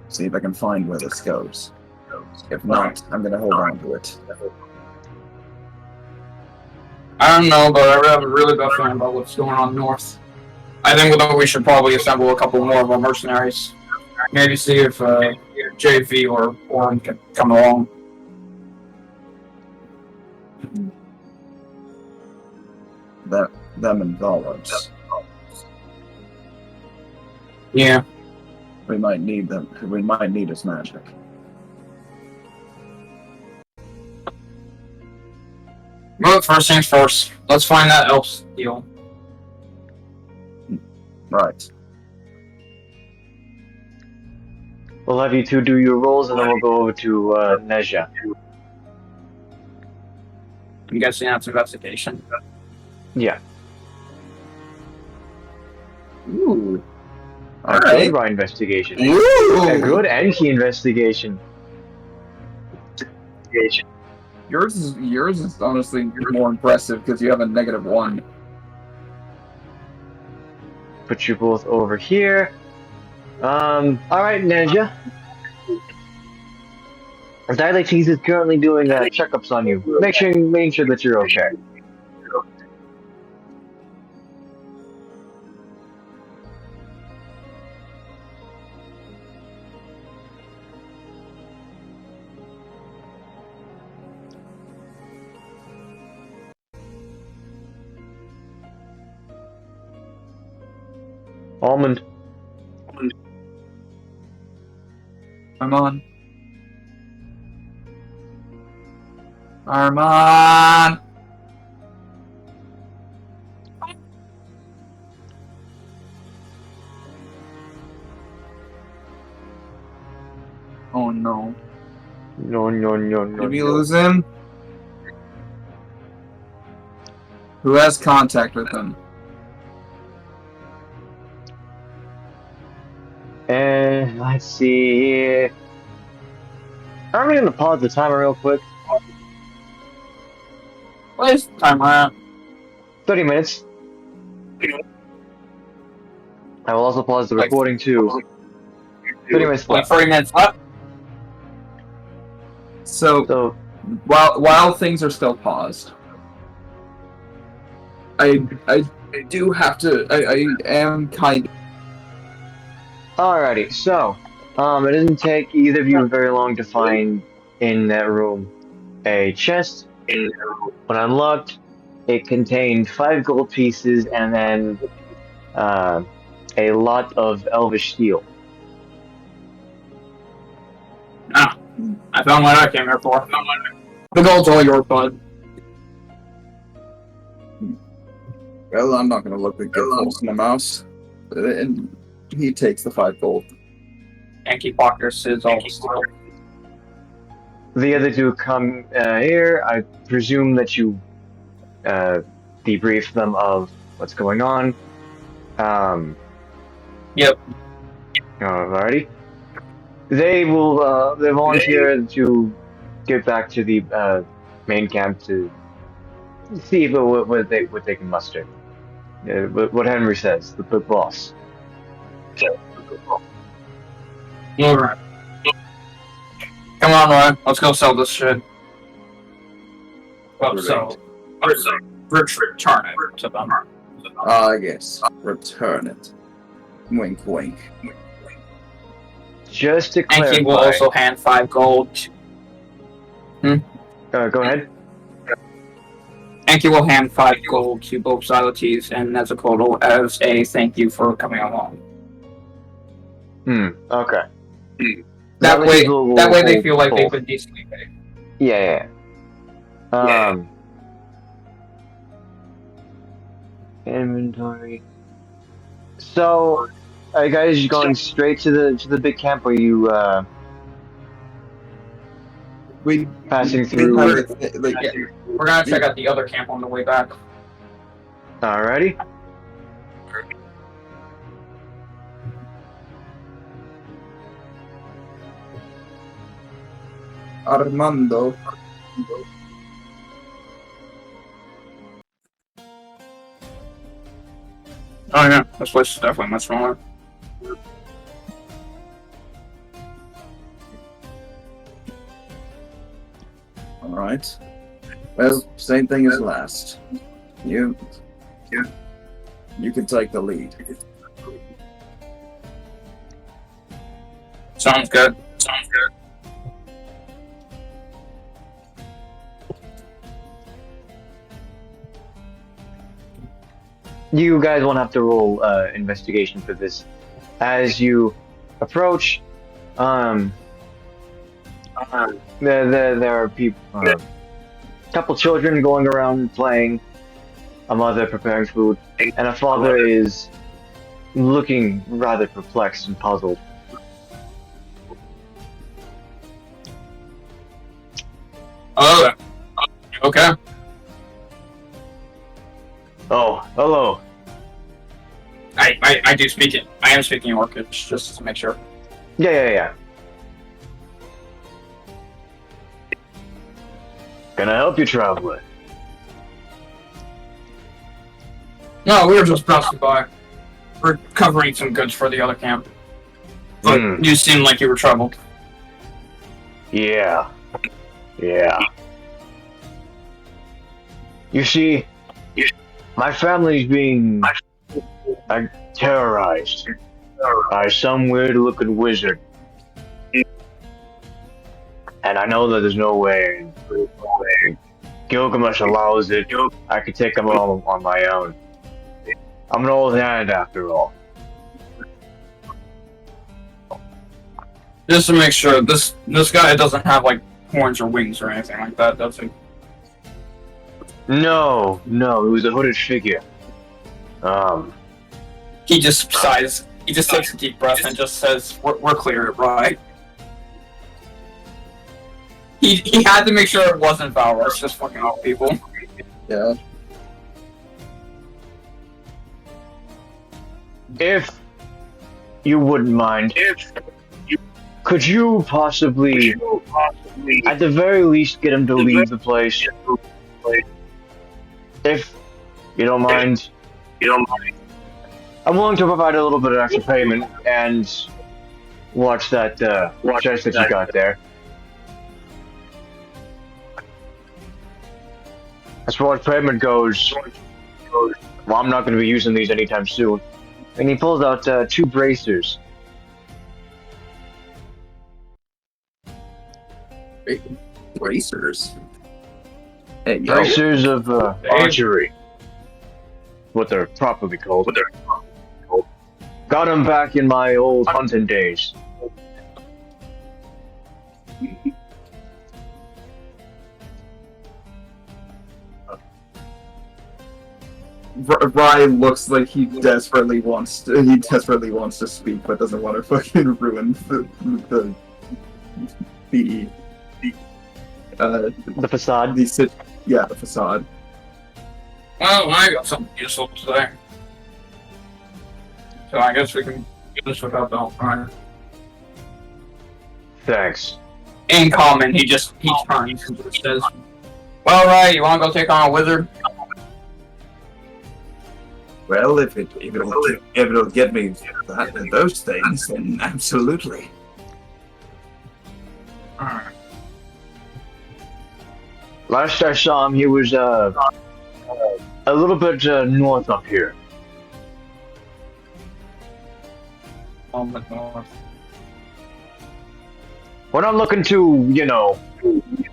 See if I can find where this goes. If not, I'm gonna hold on to it. I don't know, but I have a really bad feeling about what's going on north. I think that we should probably assemble a couple more of our mercenaries. Maybe see if JV or Orin can come along. Them and Dollars. Yeah. We might need them. We might need his magic. Well, first things first. Let's find that elf deal. Right. We'll have you two do your rolls, and then we'll go over to Neza. I'm guessing that's investigation. Yeah. Ooh. A Alright. good Ryan investigation. Ooh. A good Enki investigation. Yours is honestly more impressive because you have a -1. Put you both over here. Alright, Ninja. Dilates is currently doing checkups on you. Making sure that you're okay. Almond. Armand. Armand. Oh no. No. Did we lose him? Who has contact with him? And let's see here. I'm going to pause the timer real quick. What is the time at? 30 minutes. I will also pause the recording too. 30 minutes Like left. 30 minutes left? So while things are still paused, I do have to. I am kind of. Alrighty, so, it doesn't take either of you very long to find in that room a chest. When unlocked, it contained 5 gold pieces and then a lot of elvish steel. Ah, I found what I came here for. The gold's all yours, bud. Well, I'm not gonna look at get close in the mouse. And he takes the 5 gold. Enki pockets is all still. The other two come here. I presume that you debrief them of what's going on. Yep. Alrighty. They will. They volunteer to get back to the main camp to see what they can muster. What Henry says, the big boss. Alright. Come on, Ryan. Let's go sell this shit. Well, so return it to them. Yes. Return it. Wink, wink. Just to Enki will clarify. also hand 5 gold. Go ahead. Enki will hand 5 gold to both Xylotes and Nezakotal as a thank you for coming along. Okay. That way they hold feel like both. they've been decently paid. Yeah. Inventory. So, are you guys going straight to the big camp, or are you We passing we through? have it, like, Yeah. We're gonna check out the other camp on the way back. Alrighty. Armando. Oh yeah, this place is definitely much smaller. Alright. Well, same thing as last. You can take the lead. Sounds good. You guys won't have to roll investigation for this. As you approach, there are people, couple children going around playing, a mother preparing food, and a father is looking rather perplexed and puzzled. Oh, okay. Oh, hello. I do speak it. I am speaking Orcish, just to make sure. Yeah. Can I help you, traveler? No, we were just passing by. We're covering some goods for the other camp. But you seemed like you were troubled. Yeah. You see, my family's being terrorized by some weird-looking wizard. And I know that there's no way Gilgamesh allows it. I could take them all on my own. I'm an old hand after all. Just to make sure, this guy doesn't have like horns or wings or anything like that, does he? No, it was a hooded figure. He just sighs. He just takes a deep breath and just says, "We're clear, right?" He had to make sure it wasn't Valrus just fucking off people. Yeah. If you wouldn't mind, could you possibly, at the very least, get him to leave the place? If you don't mind. I'm willing to provide a little bit of extra payment and watch that chest that you got there. As far as payment goes, well, I'm not going to be using these anytime soon. And he pulls out 2 bracers. Bracers. Hey, yo. Bracers of archery. What they're properly called. Got him back in my old hunting days. Ryan looks like he desperately wants to speak, but doesn't want to fucking ruin the facade. The facade. Well, I got something useful today. So I guess we can do this without the help, right? Thanks. In common, he turns and just says, "Well, right, you want to go take on a wizard?" Well, if it'll get me those things, then absolutely. Alright. Last I saw him, he was a little bit north up here. On the north. We're not looking to,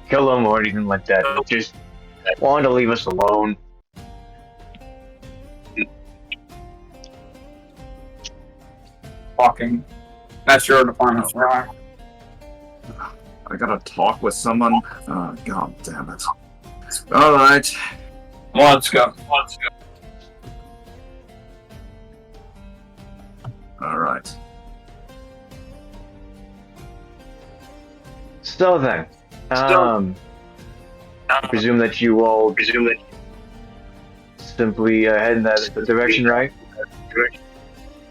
kill him or anything like that. Just wanted to leave us alone. Talking. That's your department, right? I gotta talk with someone. God damn it. Alright. Let's go. Alright. So then, I presume that you all simply head in that direction, right?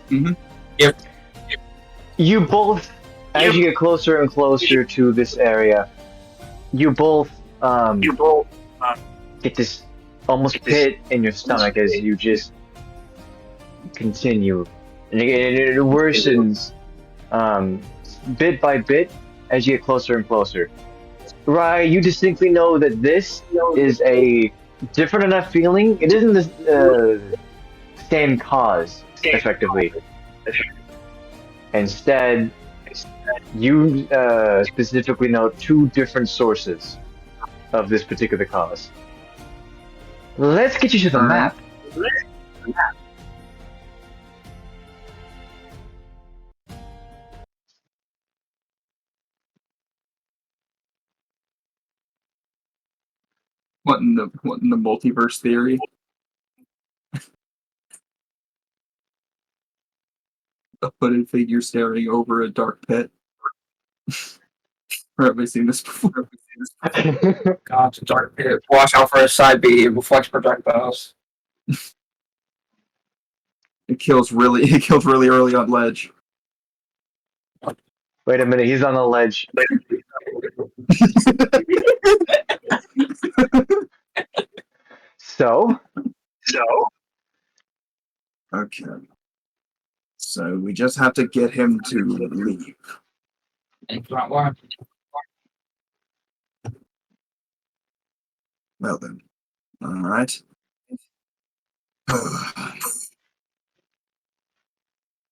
Mhm. Yep. You both, as you get closer and closer to this area, you both get this almost pit in your stomach as you just continue, and it worsens bit by bit as you get closer and closer. Right, you distinctly know that this is a different enough feeling. It isn't the same cause, effectively. Instead, you specifically know two different sources of this particular cause. Let's get you to the map. What in the multiverse theory? A hooded figure staring over a dark pit. Or have I seen this before? God, it's a dark pit. Watch out for a side B. It reflects projectiles. It kills really early on ledge. Wait a minute, he's on the ledge. So? Okay. So we just have to get him to leave. It's not one. Well then. Alright.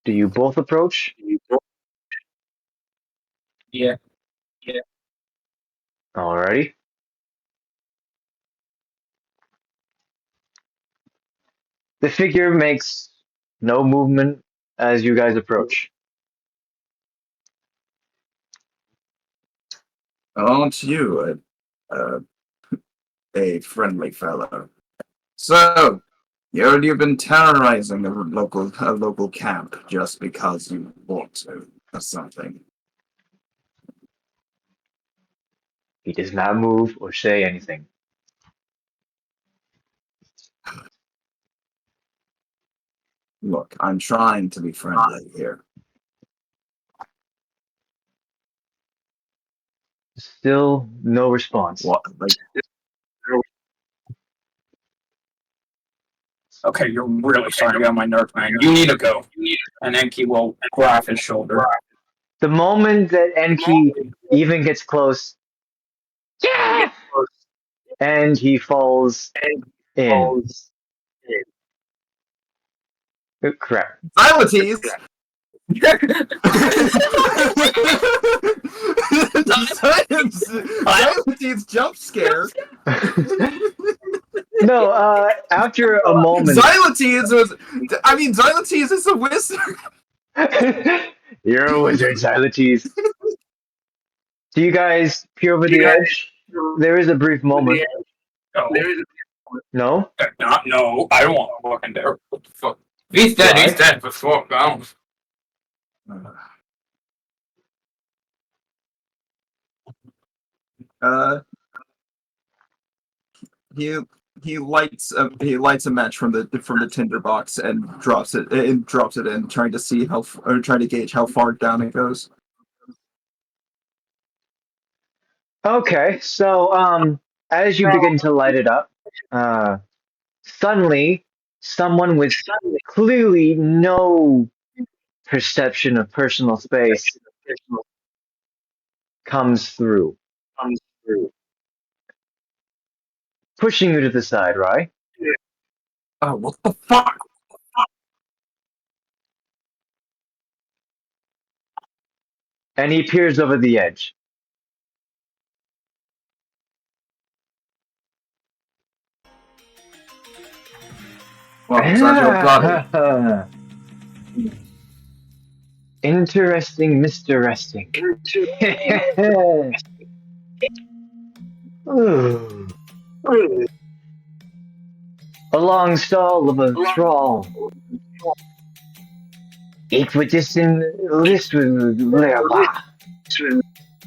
Do you both approach? Yeah. Alrighty. The figure makes no movement as you guys approach. Aren't you a friendly fellow? So, you've been terrorizing a local camp just because you want to, or something. He does not move or say anything. Look, I'm trying to be friendly here. Still no response. What? Like, Okay, you're really starting to get on my nerves, man. You need to go. And Enki will grab his shoulder. The moment that Enki even gets close, yeah! And he falls in. Oh, crap. Xylotes! Xylotes jump scare. No, after a moment. Xylotes is a wizard. You're a wizard, Xylotes. Do you guys peer over the edge? There is a brief moment. No? No, I don't want to walk in there. What the fuck? He's dead, Why? he's dead, but fuck, bounce. He lights a match from the tinder box and drops it in, trying to see trying to gauge how far down it goes. Okay, so as you begin to light it up, suddenly someone with clearly no perception of personal space comes through. pushing you to the side, right? Oh, what the fuck? And he peers over the edge. Well, is that your brother? Interesting, Mr. Resting. Ooh. A long stall of a thrall. Equidistant list with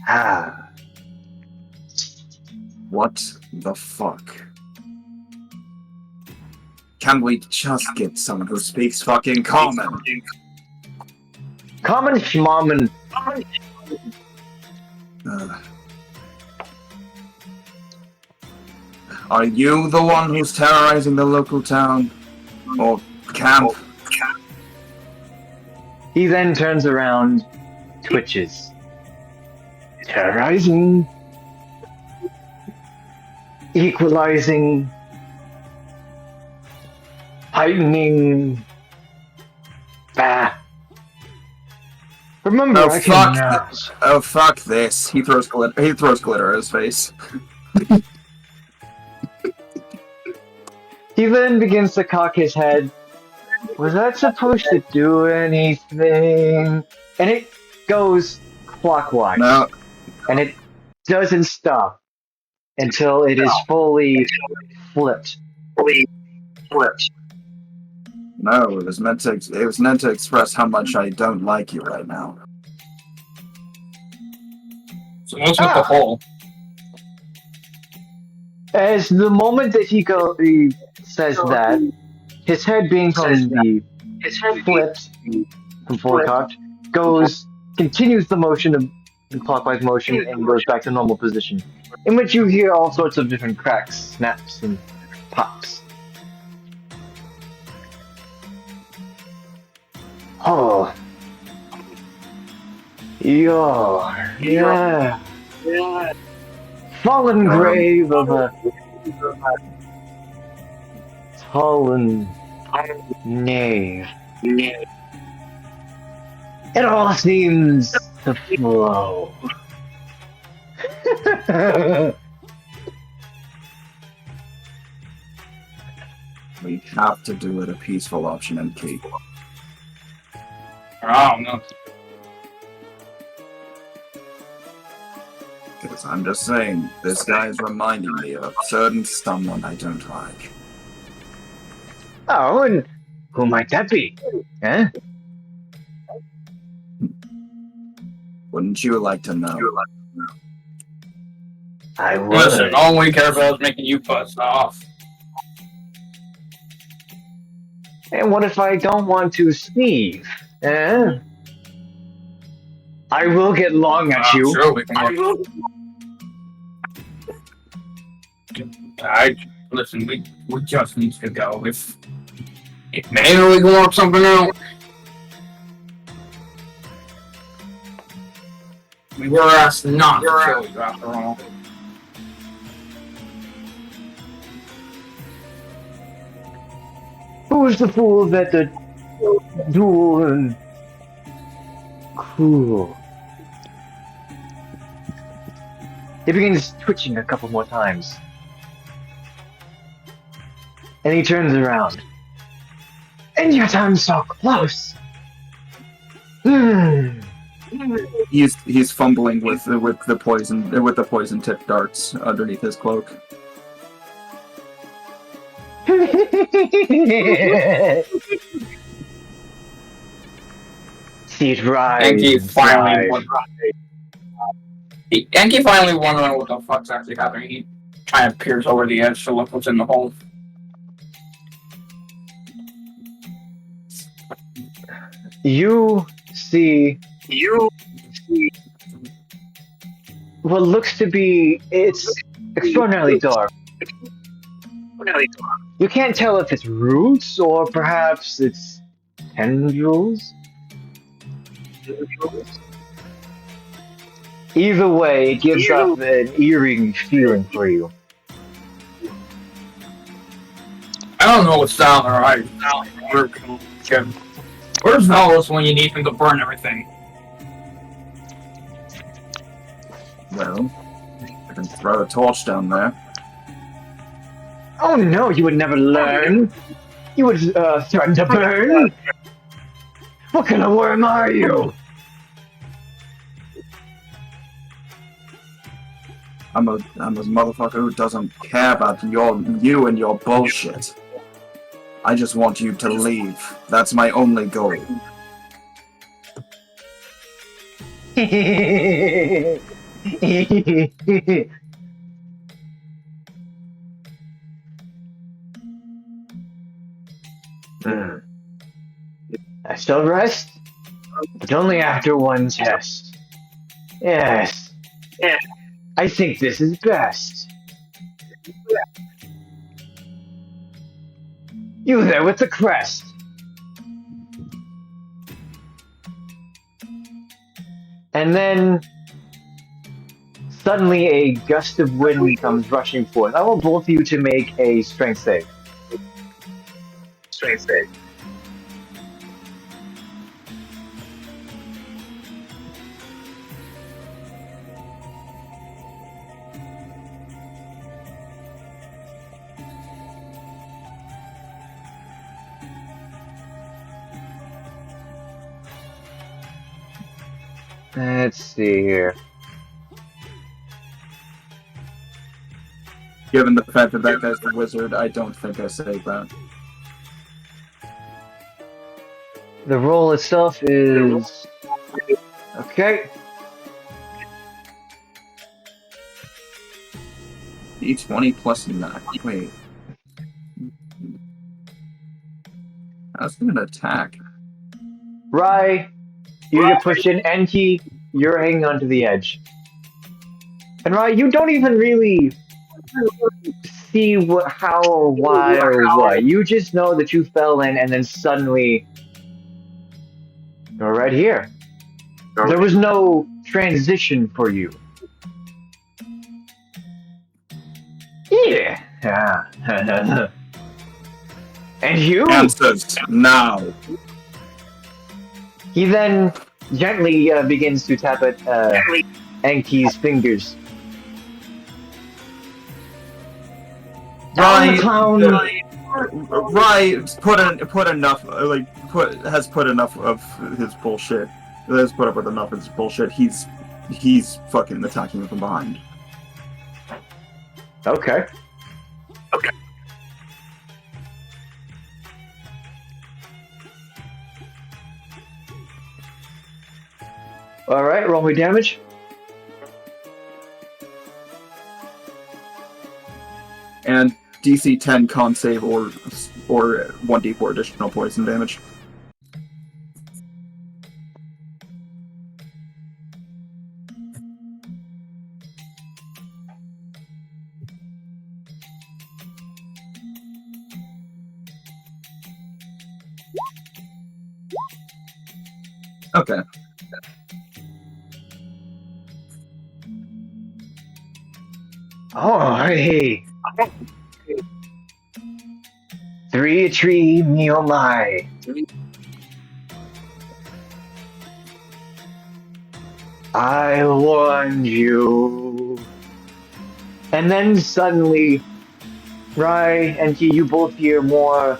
Ah. What the fuck? Can we just get someone who speaks fucking common? Common schmommen. Are you the one who's terrorizing the local town? Or camp? He then turns around, twitches. Terrorizing. Equalizing. Heightening. Bah. Remember, Oh I fuck! can. Oh fuck this! He throws glitter. He throws glitter at his face. He then begins to cock his head. Was that supposed to do anything? And it goes clockwise. No, And it doesn't stop until it is fully flipped. no. It was meant to express how much I don't like you right now. So what's with the hole? As the moment that he says that, his head being from the flipped from forward cocked continues the motion of the clockwise motion and goes back to normal position, in which you hear all sorts of different cracks, snaps, and pops. Oh. Yeah. Fallen grave of a fallen knave. It all seems to flow. We have to do it a peaceful option, Enki. Oh no. Because I'm just saying, this guy is reminding me of a certain someone I don't like. Oh, and who might that be? Eh? Wouldn't you like to know? I would. Listen, all we care about is making you pissed off. And what if I don't want to sneeze? Eh? I will get long at you. Sure, we can work. Listen, we just need to go. If maybe we can work something out. We were asked not to kill you after all. Who's the fool that the duel and cool? He begins twitching a couple more times. And he turns around. And yet I'm so close. He's fumbling with the poison tipped darts underneath his cloak. See it rise. Enki finally wondering what the fuck's actually happening. He kind of peers over the edge to look what's in the hole. You see what looks to be, it's extraordinarily dark. You can't tell if it's roots or perhaps it's tendrils. Either way, it gives off an eerie feeling for you. don't know what's down there. Where's Velos when you need him to burn everything? Well, I can throw a torch down there. Oh no, you would never learn. You would threaten to burn. What kind of worm are you? I'm a motherfucker who doesn't care about you and your bullshit. I just want you to leave. That's my only goal. I shall rest, but only after one test. Yes. I think this is best. You there with the crest. And then suddenly a gust of wind comes rushing forth. I want both of you to make a strength save. Strength save. Let's see here. Given the fact that that guy's the wizard, I don't think I saved that. The roll itself is... Okay. D20 plus 9. Wait. How's it gonna attack? Rai, you get pushed in. Enki, you're hanging onto the edge. And Rai, you don't even really see how or why or what. You just know that you fell in and then suddenly you're right here. There was no transition for you. Yeah. And you? Answers now. He then gently begins to tap at Enki's fingers. Down the clown. Right, put enough. Has put enough of his bullshit. Has put up with enough of his bullshit. He's fucking attacking him from behind. Okay. Alright, roll me damage. And DC 10 con save or 1d4 additional poison damage. Okay. Oh, hey. 3 tree me oh my. I warned you. And then suddenly, Rai and Ki, you both hear more,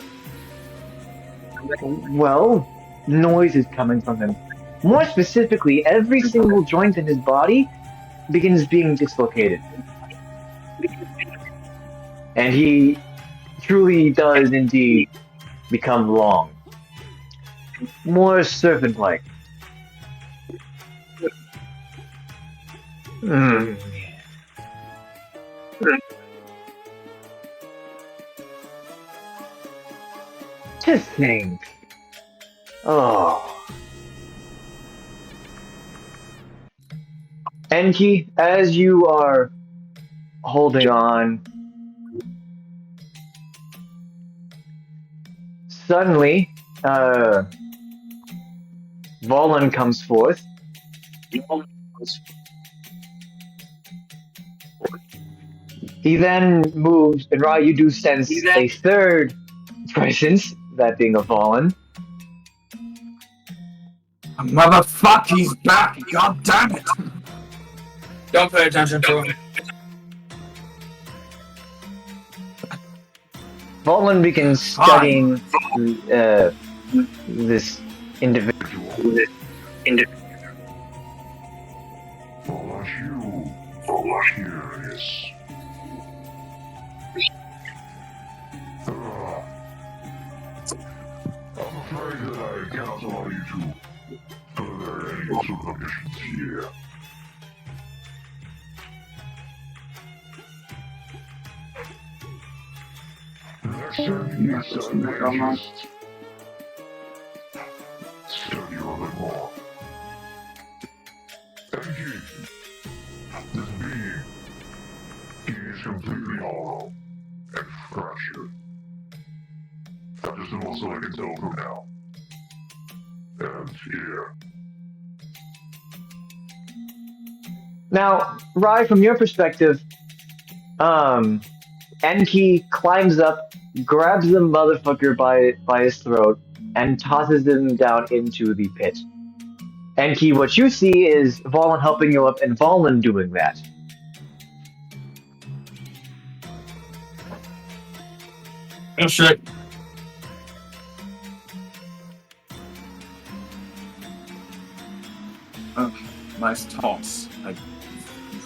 well, noises coming from him. More specifically, every single joint in his body begins being dislocated. And he truly does indeed become long. More serpent-like. To think. Oh. Enki, as you are holding on, suddenly, Volan comes forth. He then moves, and Ra, you do sense a third presence, that being a Fallen. Motherfuck, he's back! God damn it! Don't pay attention to him. Fallen begins studying this individual. Curious. I'm afraid that I cannot allow you to further any social conditions here. Next time you need some just study a little bit more. Enki, this being, he is completely hollow and fractured. That is the most I can tell for now. And here. Now, Rai, from your perspective, Enki climbs up, grabs the motherfucker by his throat, and tosses him down into the pit. Enki, what you see is Valen helping you up and Valen doing that. Oh shit. Nice toss. I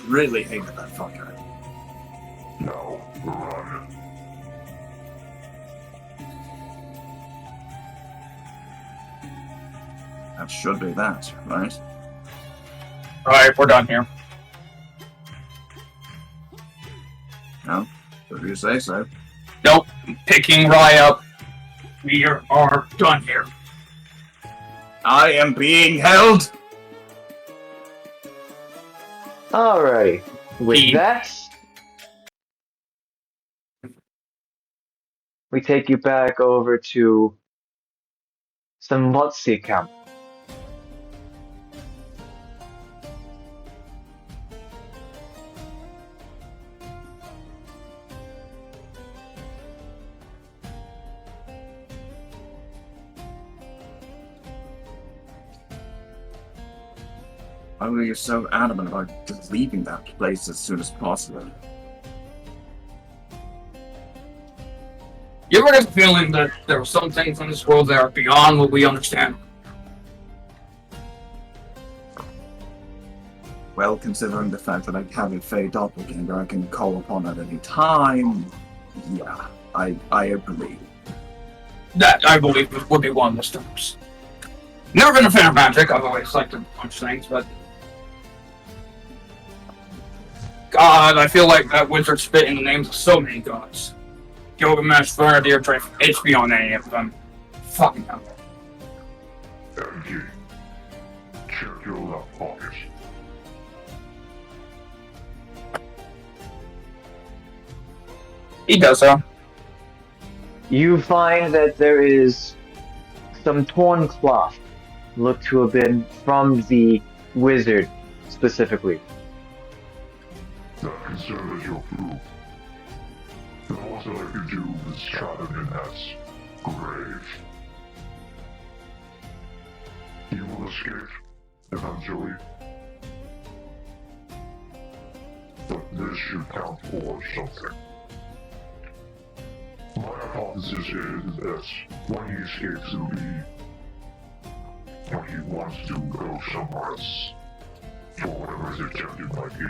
really hated that fucker. Now, run. That should be that, right? Alright, we're done here. No? If you say so. Nope. Picking Rye up. We are done here. I am being held! Alrighty. With that, we take you back over to some Lotzi camp. Why were you so adamant about just leaving that place as soon as possible? You ever get the feeling that there are some things in this world that are beyond what we understand? Well, considering the fact that I have a Fey doppelganger I can call upon at any time, yeah, I agree. That, I believe, would be one of the steps. Never been a fan of magic, I've always liked to punch things, but... God, I feel like that wizard spit in the names of so many gods. Gilgamesh, Faradir, Drake, it's beyond any of them. Fucking hell. Enki, check your left pocket. He does so. You find that there is some torn cloth, looked to have been from the wizard specifically. That can serve as your proof. The most that I could do is shot him in that grave. You will escape, eventually. But this should count for something. My hypothesis is that when he escapes, it'll be when he wants to go somewhere else, for whatever his objective might be,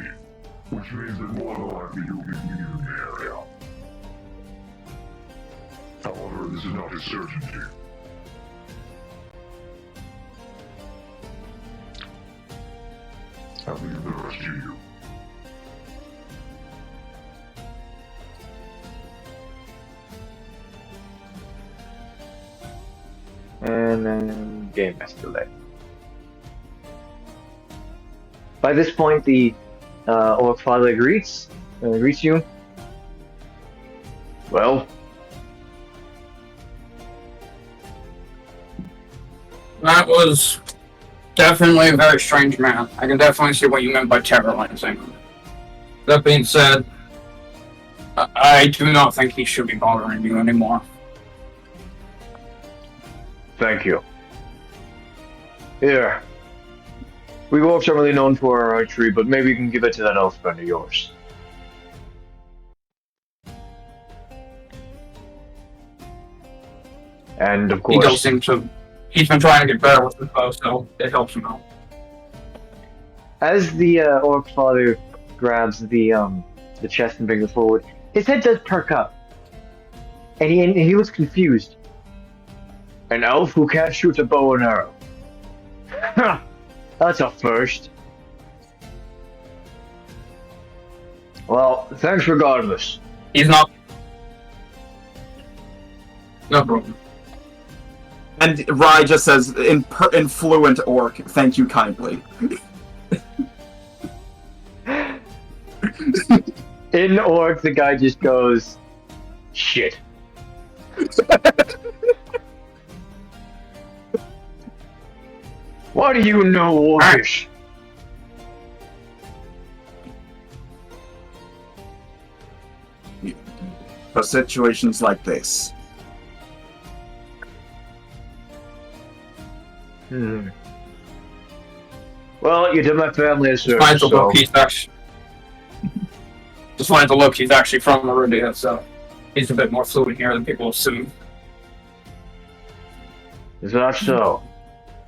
which means that more than likely he'll be leaving the area. However, this is not a certainty. I'll leave the rest to you. And then game master delay. By this point, the orc father greets you. Well, That was definitely a very strange man. I can definitely see what you meant by terrorizing. That being said, I do not think he should be bothering you anymore. Thank you. Here. We orcs aren't really known for our archery, but maybe you can give it to that elf friend of yours. And of He does course, seem to. He's been trying to get better with the bow, so it helps him out. as the orc father grabs the chest and brings it forward, his head does perk up, and he looks confused. An elf who can't shoot a bow and arrow. That's a first. Well, thanks regardless. He's not. No problem. And Rai just says in fluent orc, "Thank you kindly." In orc, the guy just goes, "Shit." What do you know, orcish? For situations like this. Well, you did my family a service, Despite the so... look, he's actually. Despite the look, he's actually from Meridia, so he's a bit more fluent here than people assume. Is that so?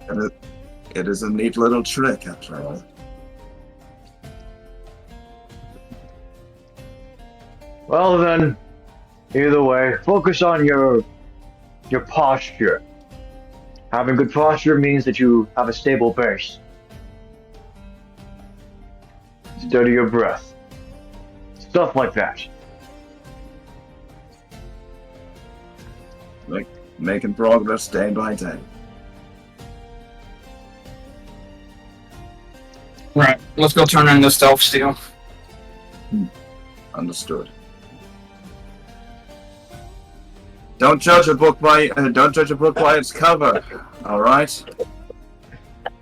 And it is a neat little trick, after all. Well then, either way, focus on your posture. Having good posture means that you have a stable base. Steady your breath. Stuff like that. Like making progress day by day. Right, let's go turn in this stealth steel. Understood. Don't judge a book by its cover. All right.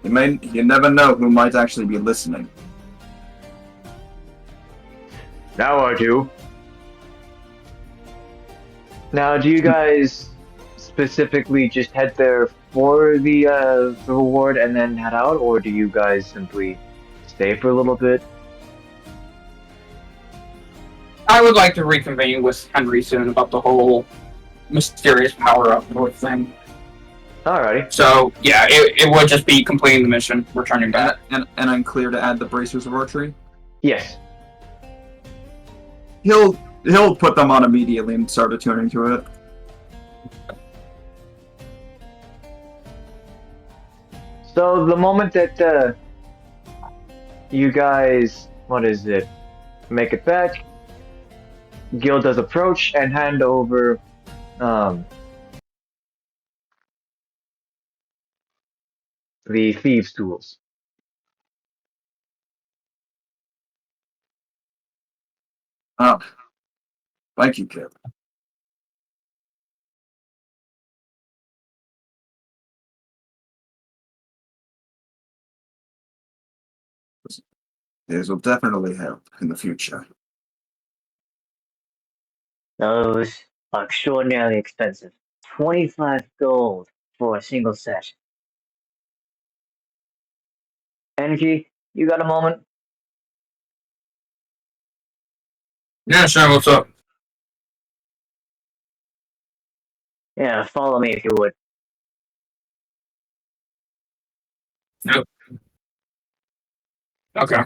You never know who might actually be listening. Now I do. Now, do you guys specifically just head there for the reward and then head out, or do you guys simply stay for a little bit? I would like to reconvene with Henry soon about the whole mysterious power-up thing. Alrighty. So, yeah, it would just be completing the mission, returning back. And I'm clear to add the bracers of archery. Yes. He'll put them on immediately and start attuning to it. So the moment that you guys, make it back, Gil does approach and hand over the thieves' tools. Oh, thank you, kid. These will definitely help in the future. Those are extraordinarily expensive. 25 gold for a single set. Enki, you got a moment? Yeah, sure, what's up? Yeah, follow me if you would. Nope. Okay.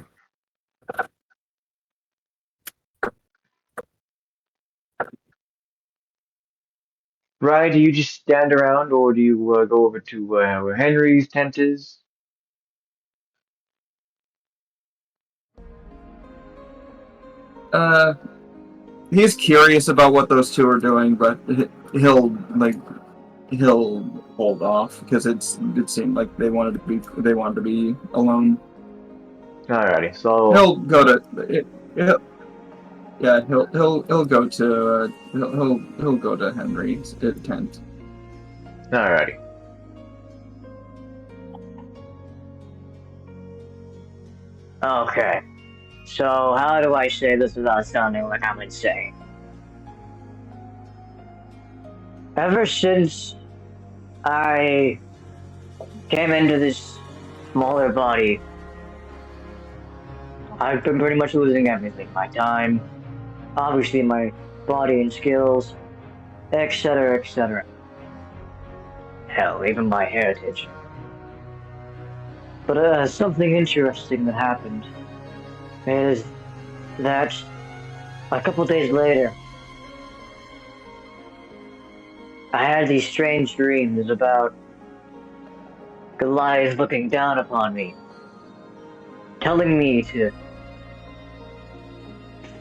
Ryan, do you just stand around, or do you go over to where Henry's tent is? He's curious about what those two are doing, but he'll hold off because it seemed like they wanted to be alone. Alrighty, so He'll go to he'll go to Henry's tent. alrighty. Okay. So, how do I say this without sounding like I'm insane? Ever since I came into this smaller body. I've been pretty much losing everything. My time, obviously my body and skills, etc., etc. Hell, even my heritage. But something interesting that happened is that a couple days later, I had these strange dreams about Goliath looking down upon me, telling me to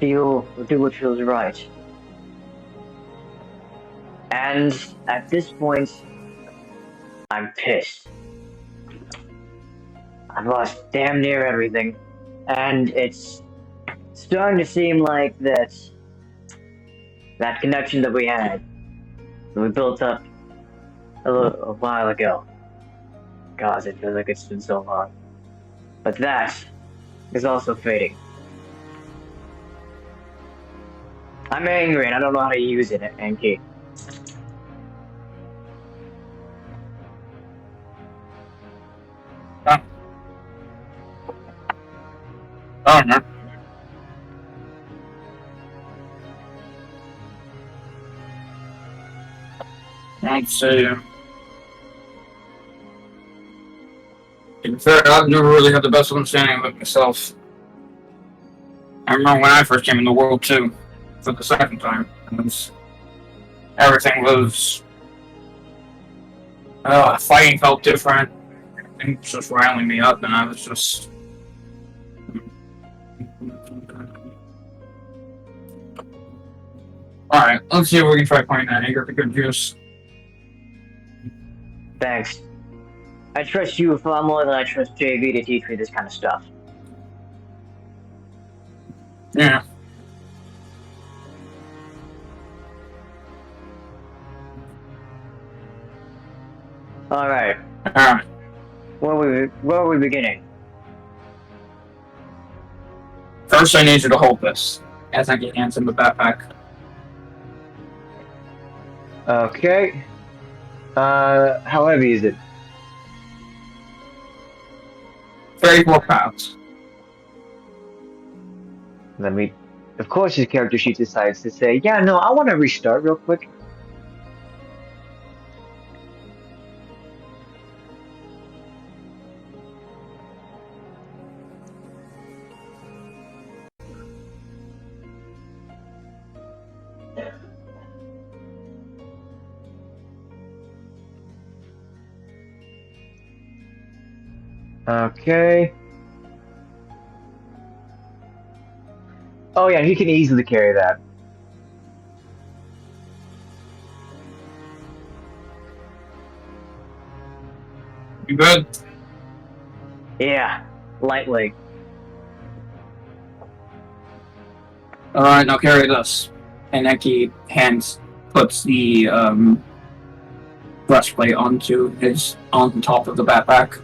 feel or do what feels right. And at this point, I'm pissed. I've lost damn near everything, and it's starting to seem like that connection that we had, that we built up a while ago. God, it feels like it's been so long. But that is also fading. I'm angry and I don't know how to use it, Enki. Oh, no. Let's see. In fact, I've never really had the best understanding of it myself. I remember when I first came in the world, too, for the second time. Everything was... fighting felt different. Everything was just riling me up, and I was just... Alright, let's see if we can try playing that anger to good juice. Thanks. I trust you far more than I trust JV to teach me this kind of stuff. Yeah. Alright. Alright. Where are we beginning? First, I need you to hold this, as I get hands in the backpack. Okay. How heavy is it? 34 pounds. Let me. Of course, his character sheet decides to say, "Yeah, no, I want to restart real quick." Okay. Oh yeah, he can easily carry that. You good? Yeah, lightweight. Alright, now carry this. And Enki puts the breastplate on top of the backpack.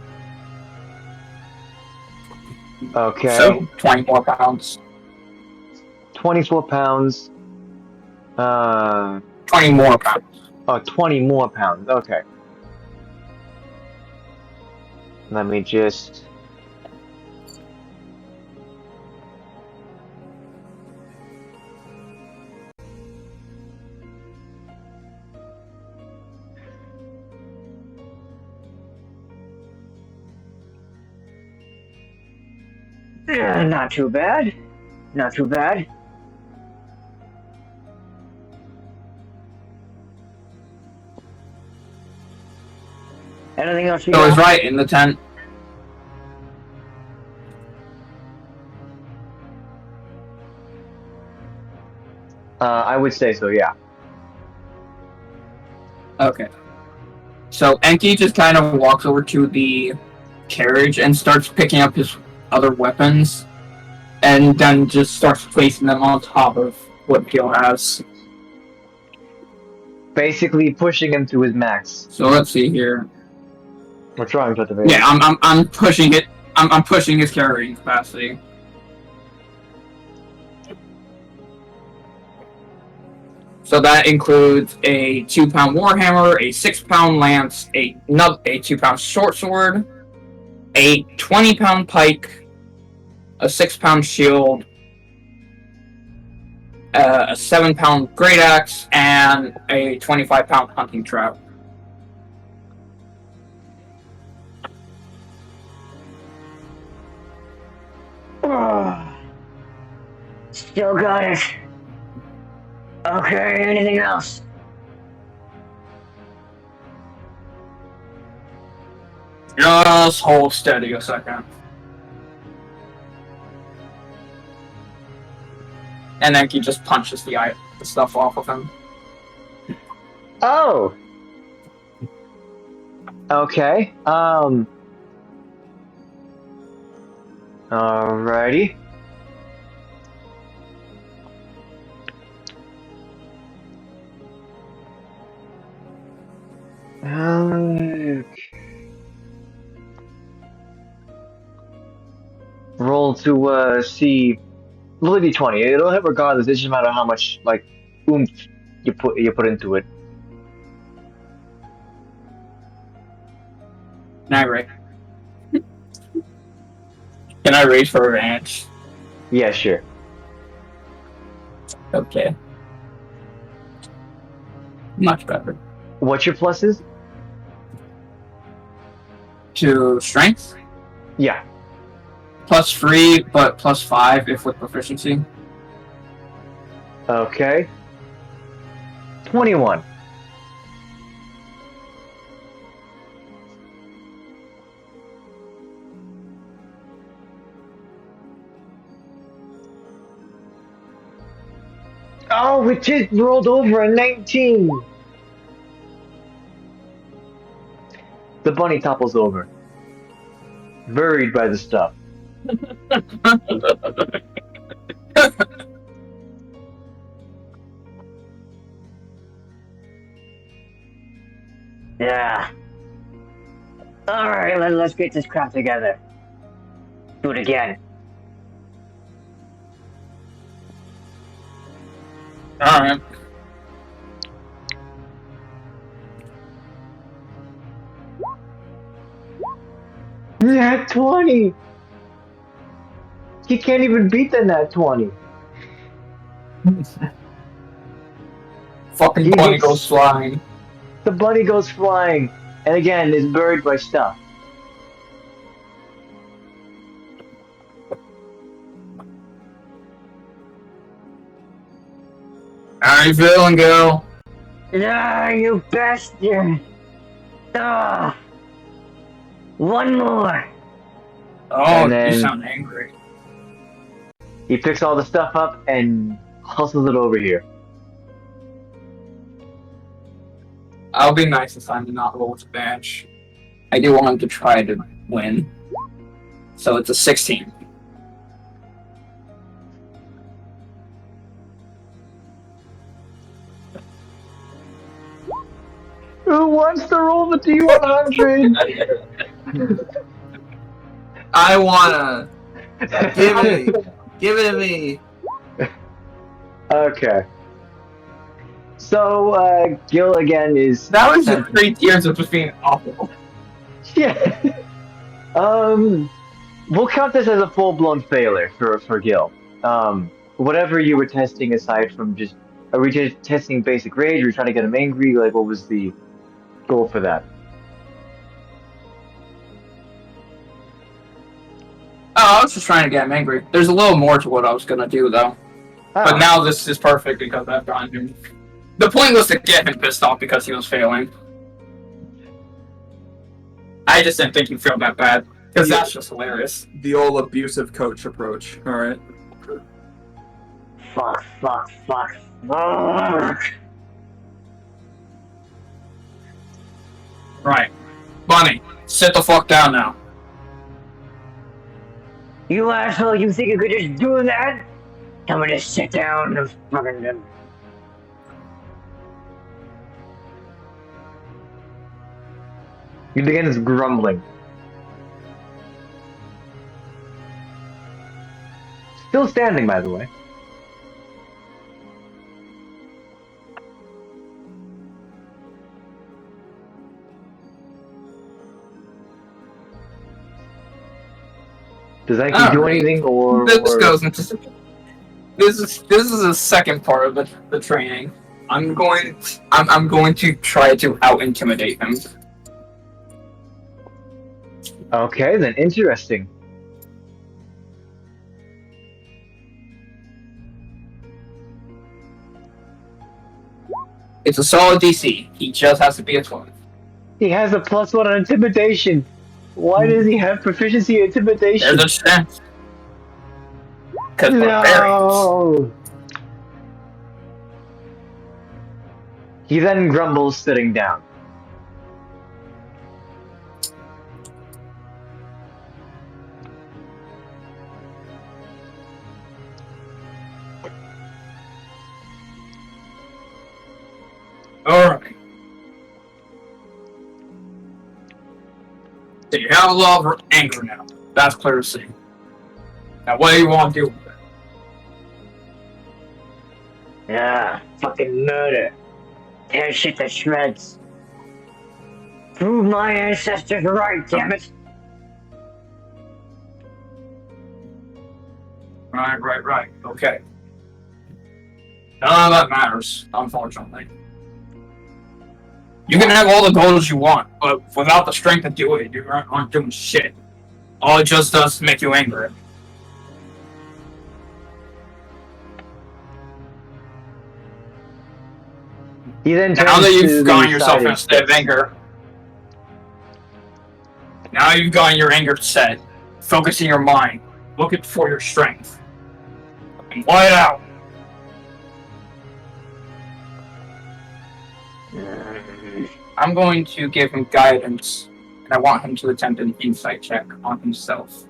Okay. So 20 more pounds. 24 pounds. 20 more pounds. Oh, 20 more pounds. Okay. Let me just. Not too bad. Not too bad. Anything else you So got? he's right in the tent. I would say so, yeah. Okay. So Enki just kind of walks over to the carriage and starts picking up his other weapons, and then just starts placing them on top of what Peel has. Basically pushing him to his max. So let's see here. We're trying to activate. Yeah, I'm pushing it. I'm pushing his carrying capacity. So that includes a 2-pound warhammer, a 6-pound lance, a 2-pound short sword, a 20-pound pike, a 6-pound shield, a 7-pound great axe, and a 25-pound hunting trap. Still got it. Okay, anything else? Just hold steady a second. And then he just punches the stuff off of him. Oh. Okay. Alrighty. Roll to see. Roll a d20. It'll hit regardless. It doesn't matter how much like oomph you put into it. Can I raise? Can I raise for advantage? Yeah, sure. Okay. Much better. What's your pluses? To strength? Yeah. +3, but +5 if with proficiency. Okay. 21. Oh, it just rolled over a 19. The bunny topples over, buried by the stuff. Yeah. Alright, let's get this crap together. Do it again. Alright. Nat 20! He can't even beat the Nat 20. Fucking He bunny hits- goes flying. The bunny goes flying, and again is buried by stuff. How you feeling, girl? Ah, you bastard! Ah! One more! Oh, And then- you sound angry. He picks all the stuff up and hustles it over here. I'll be nice this time to not roll with advantage. I do want him to try to win. So it's a 16. Who wants to roll the D100? I wanna give it to me. Okay. So, Gil again is. That was just 3 tiers of just being awful. Yeah. We'll count this as a full-blown failure for Gil. Whatever you were testing aside from just, are we just testing basic rage? Are we trying to get him angry? Like, what was the goal for that? Oh, I was just trying to get him angry. There's a little more to what I was gonna do, though. But now this is perfect because I've gotten him. The point was to get him pissed off because he was failing. I just didn't think he'd feel that bad. Because that's just hilarious. The old abusive coach approach. All right. Fuck. Right. Bunny, sit the fuck down now. You asshole, you think you could just do that? I'm gonna sit down and fucking... He begins grumbling. Still standing, by the way. Does Enki do anything, or This goes into this is the second part of the training. I'm going to try to out intimidate him. Okay, then interesting. It's a solid DC. He just has to be a 12. He has a +1 on intimidation. Why does he have proficiency in intimidation? There's a chance. Because barbarians. No. He then grumbles, sitting down. Alright. So you have a lot of anger now. That's clear to see. Now what do you want to do with it? Yeah, fucking murder. Tear shit to shreds. Prove my ancestors right, damn it. Right. Okay. None of that matters, unfortunately. You can have all the goals you want, but without the strength to do it, you aren't doing shit. All it just does is make you angry. He then Now turns that to you've the gotten yourself in a side state of anger, now you've gotten your anger set, focusing your mind, looking for your strength, and let it out. I'm going to give him guidance, and I want him to attempt an insight check on himself.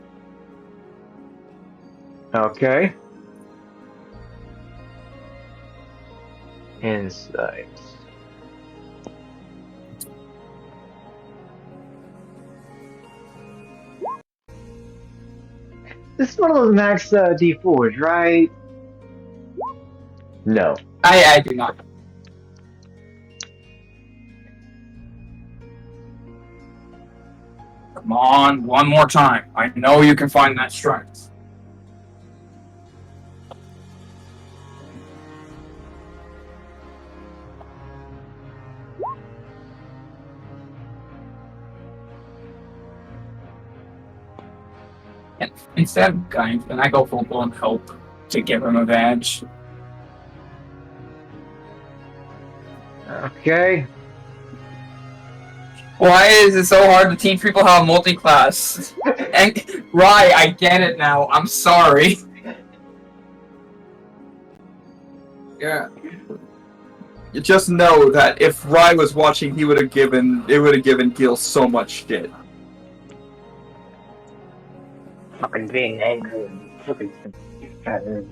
Okay. Insight. This is one of those max D4s, right? No. I do not. Come on, one more time. I know you can find that strength. And instead of guidance, then I go for blown help to give him advantage. Okay. Why is it so hard to teach people how to multi-class? And Rye, I get it now. I'm sorry. Yeah. You just know that if Rye was watching, it would have given Gil so much shit. Fucking being angry and fucking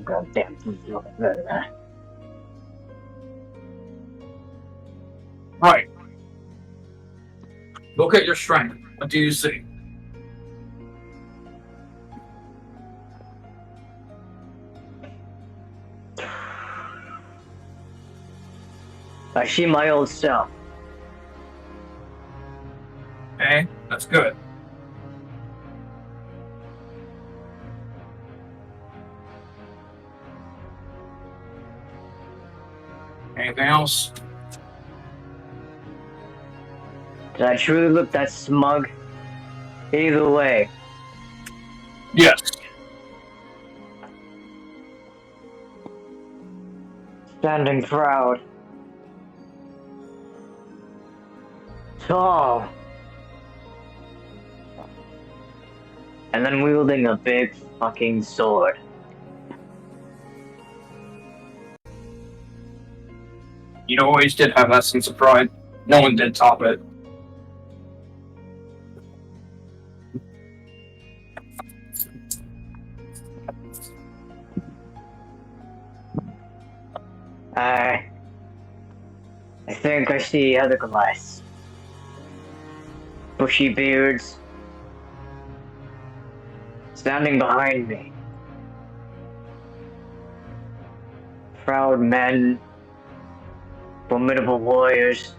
goddamn. Right. Look at your strength. What do you see? I see my old self. Okay, that's good. Anything else? Did I truly look that smug? Either way. Yes. Standing proud. Tall. And then wielding a big fucking sword. You always did have that sense of pride. No one did top it. I think I see other Goliaths. Bushy beards. Standing behind me. Proud men. Formidable warriors.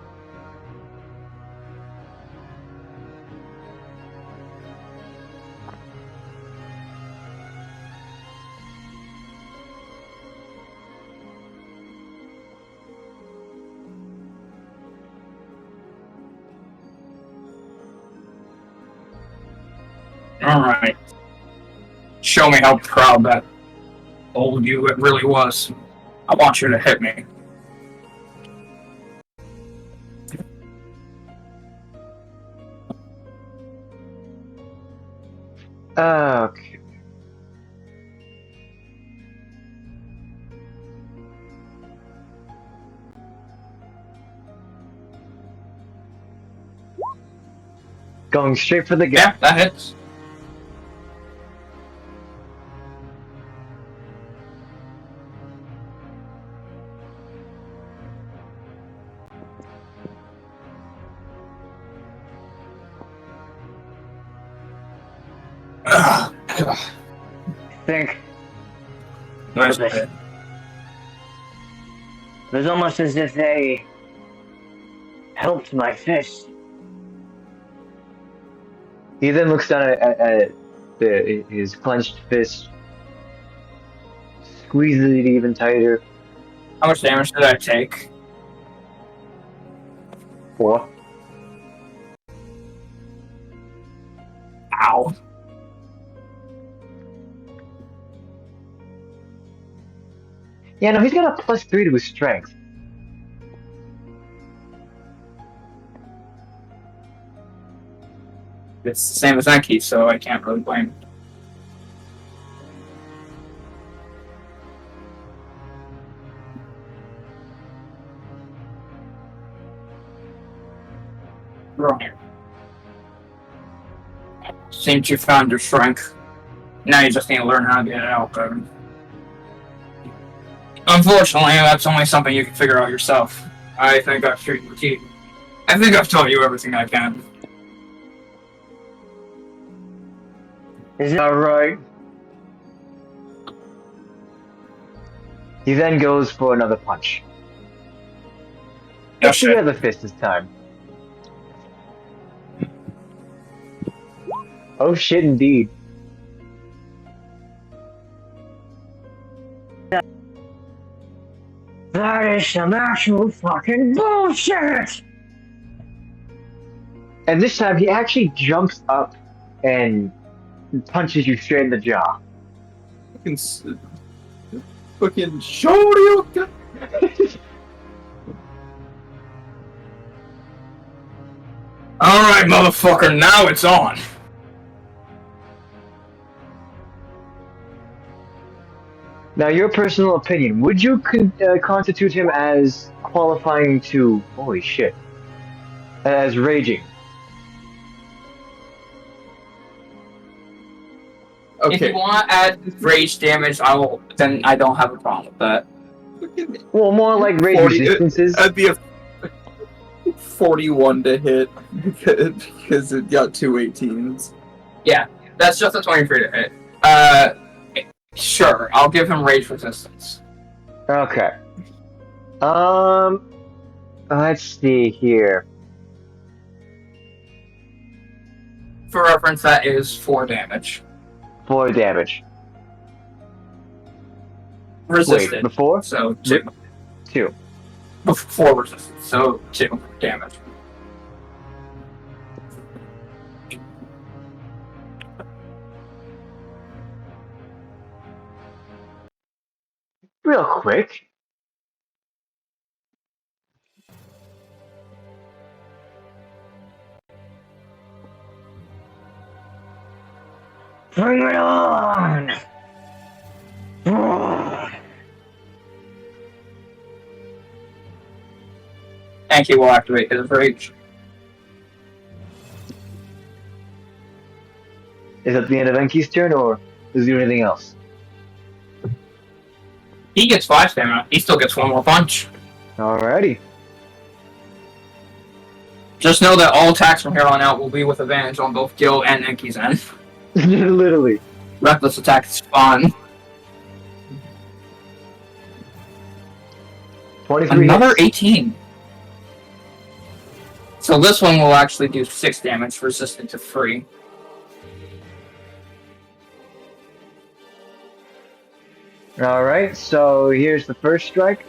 Alright. Show me how proud that old you it really was. I want you to hit me. Okay. Going straight for the Yeah, gap. that hits. Think Nice Perfect. hit. it was almost as if they helped my fist. He then looks down at his clenched fist, squeezes it even tighter. How much damage did I take? 4. Ow. Yeah, no, he's got a +3 to his strength. It's the same as Enki, so I can't really blame. Wrong. Seems you found your strength. Now you just need to learn how to get it out, baby. Unfortunately, that's only something you can figure out yourself. I think I've taught you everything I can. Is that right? He then goes for another punch. No It's the shit. other fist this time. Oh shit, indeed. That is some actual fucking bullshit! And this time he actually jumps up and punches you straight in the jaw. Fucking Shoryuken! Alright, motherfucker, now it's on. Now, your personal opinion, would you constitute him as qualifying to, holy shit, as raging? If you want to add rage damage, then I don't have a problem with that. Well, more like rage 40 resistances. That'd be a 41 to hit because it got 2 18s. Yeah, that's just a 23 to hit. Sure, I'll give him rage resistance. Okay. Let's see here. For reference, that is 4 damage. 4 damage. Resisted. Wait, before? So 2. 2. 4 resistance, so 2 damage. Real quick. Bring it on! Enki will activate his rage. Is that the end of Enki's turn, or does he do anything else? He gets 5 stamina. He still gets 1 more punch. Alrighty. Just know that all attacks from here on out will be with advantage on both Gil and Enki's end. Literally. Reckless attack is fun. 23 Another hits. 18. So this one will actually do 6 damage, resistant to 3. Alright, so here's the first strike.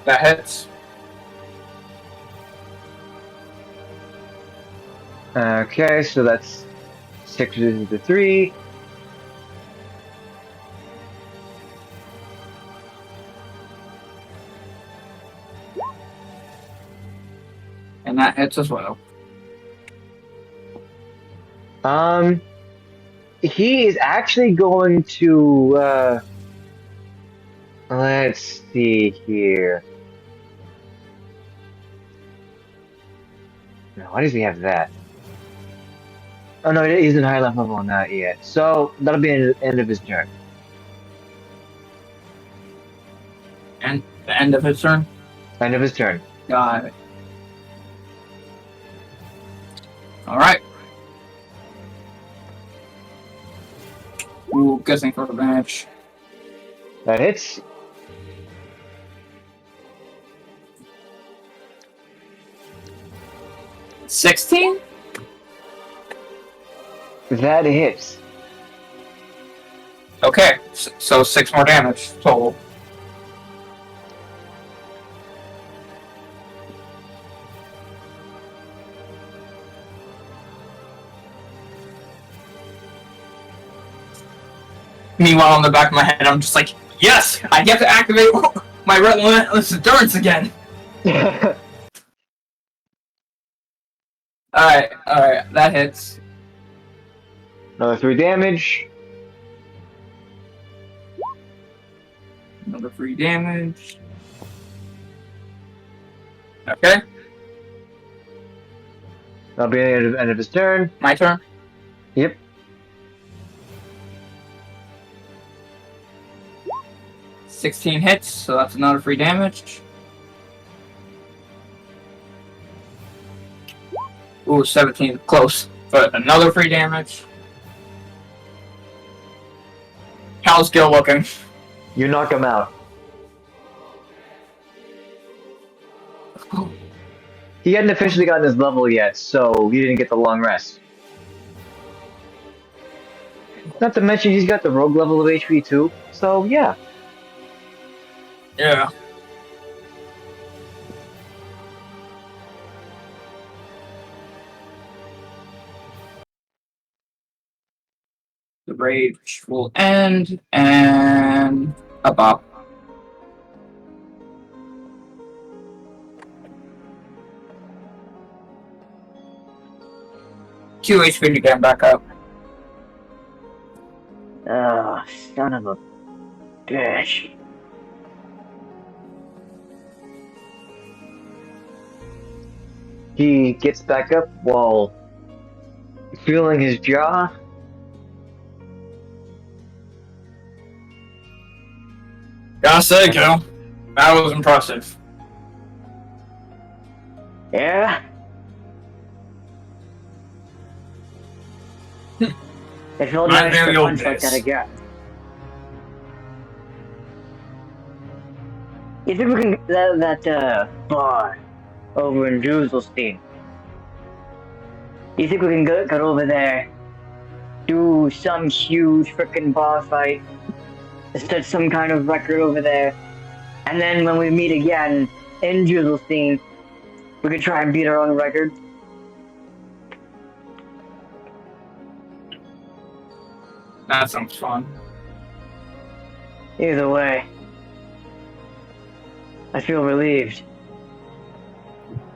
That hits. Okay, so that's 6 to 3. And that hits as well. He is actually going to, let's see here. No, why does he have that? Oh no, he's in high level on that yet. So that'll be the end of his turn. And the end of his turn? End of his turn. Got it. Alright. Ooh, guessing for advantage. That hits. $16? That hits. Okay, so 6 more damage total. Meanwhile, in the back of my head, I'm just like, yes! I get to activate my relentless endurance again! Alright, that hits. Another 3 damage. Another 3 damage. Okay, That'll be the end of his turn. my turn. Yep. $16 hits, so that's another 3 damage. Ooh, 17, close. But another 3 damage. How's Gil looking? You knock him out. He hadn't officially gotten his level yet, so he didn't get the long rest. Not to mention he's got the rogue level of HP too, so yeah. Yeah. The rage will end, and a bop. Two HP to get him back up. Oh, son of a bitch. He gets back up while feeling his jaw. Gotta say, Gil, that was impressive. Yeah? It felt Might nice be to the old punch like days. that again. You think we can that bar over in Jerusalem? You think we can get over there, do some huge frickin' bar fight, set some kind of record over there, and then when we meet again in Jerusalem, we can try and beat our own record? That sounds fun. Either way, I feel relieved.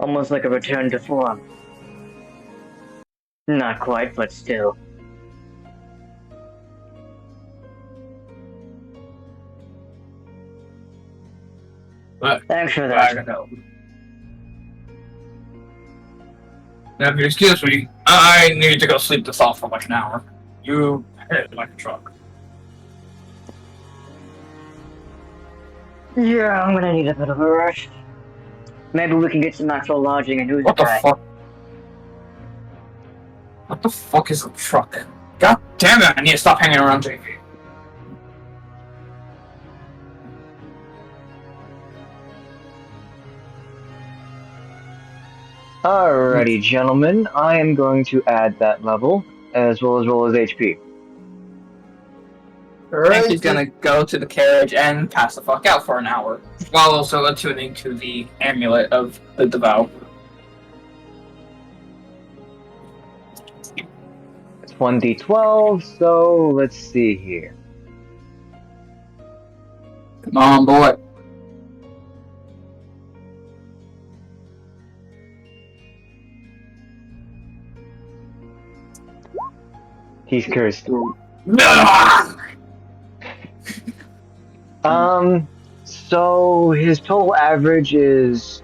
Almost like a return to form. Not quite, but still. But Thanks for I that. don't know. Now, if you excuse me, I need to go sleep this off for like an hour. You hit like a truck. Yeah, I'm gonna need a bit of a rest. Maybe we can get some actual lodging and who's What the guy. fuck? What the fuck is a truck? God damn it, I need to stop hanging around JV. Alrighty, gentlemen, I am going to add that level as well as roll his HP. Enki's gonna go to the carriage and pass the fuck out for an hour, while also attuning to the amulet of the Devout. It's 1d12, so let's see here. Come on, boy. He's cursed. Ah! So his total average is,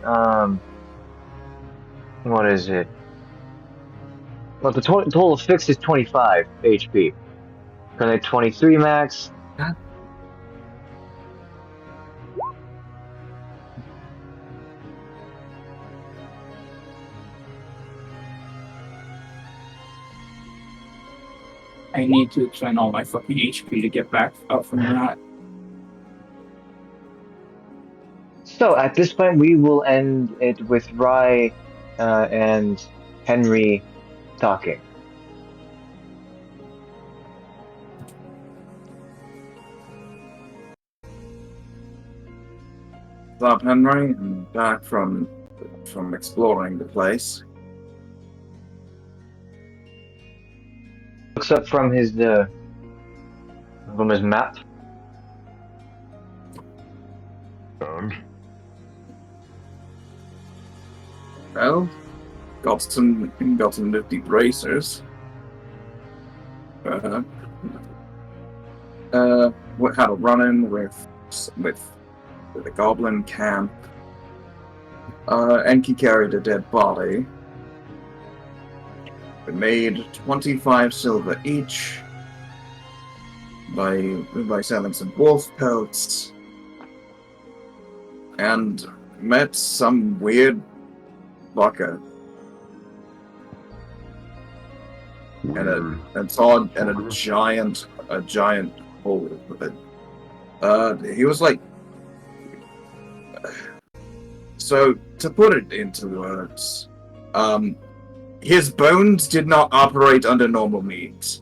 what is it? Well, the total fixed is 25 HP. Currently 23 max. I need to spend all my fucking HP to get back up from that. So at this point, we will end it with Rye and Henry talking. What's up, Henry? I'm back from exploring the place. Looks up from his map. And Well, got some nifty bracers. What had a run-in with the goblin camp. Enki carried a dead body. We made 25 silver each by selling some wolf pelts, and met some weird fucker and saw a giant hole with it. He was like, so to put it into words, his bones did not operate under normal means.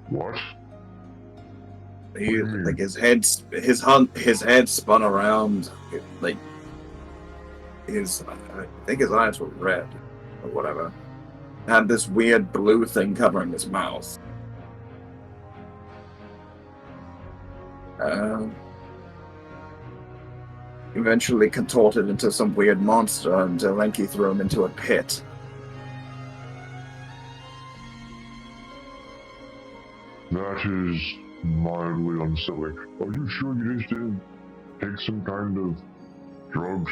what? He, like his head spun around, like I think his eyes were red or whatever. Had this weird blue thing covering his mouth. Eventually contorted into some weird monster until Enki threw him into a pit. That is mildly unsettling. Are you sure you just didn't take some kind of drugs?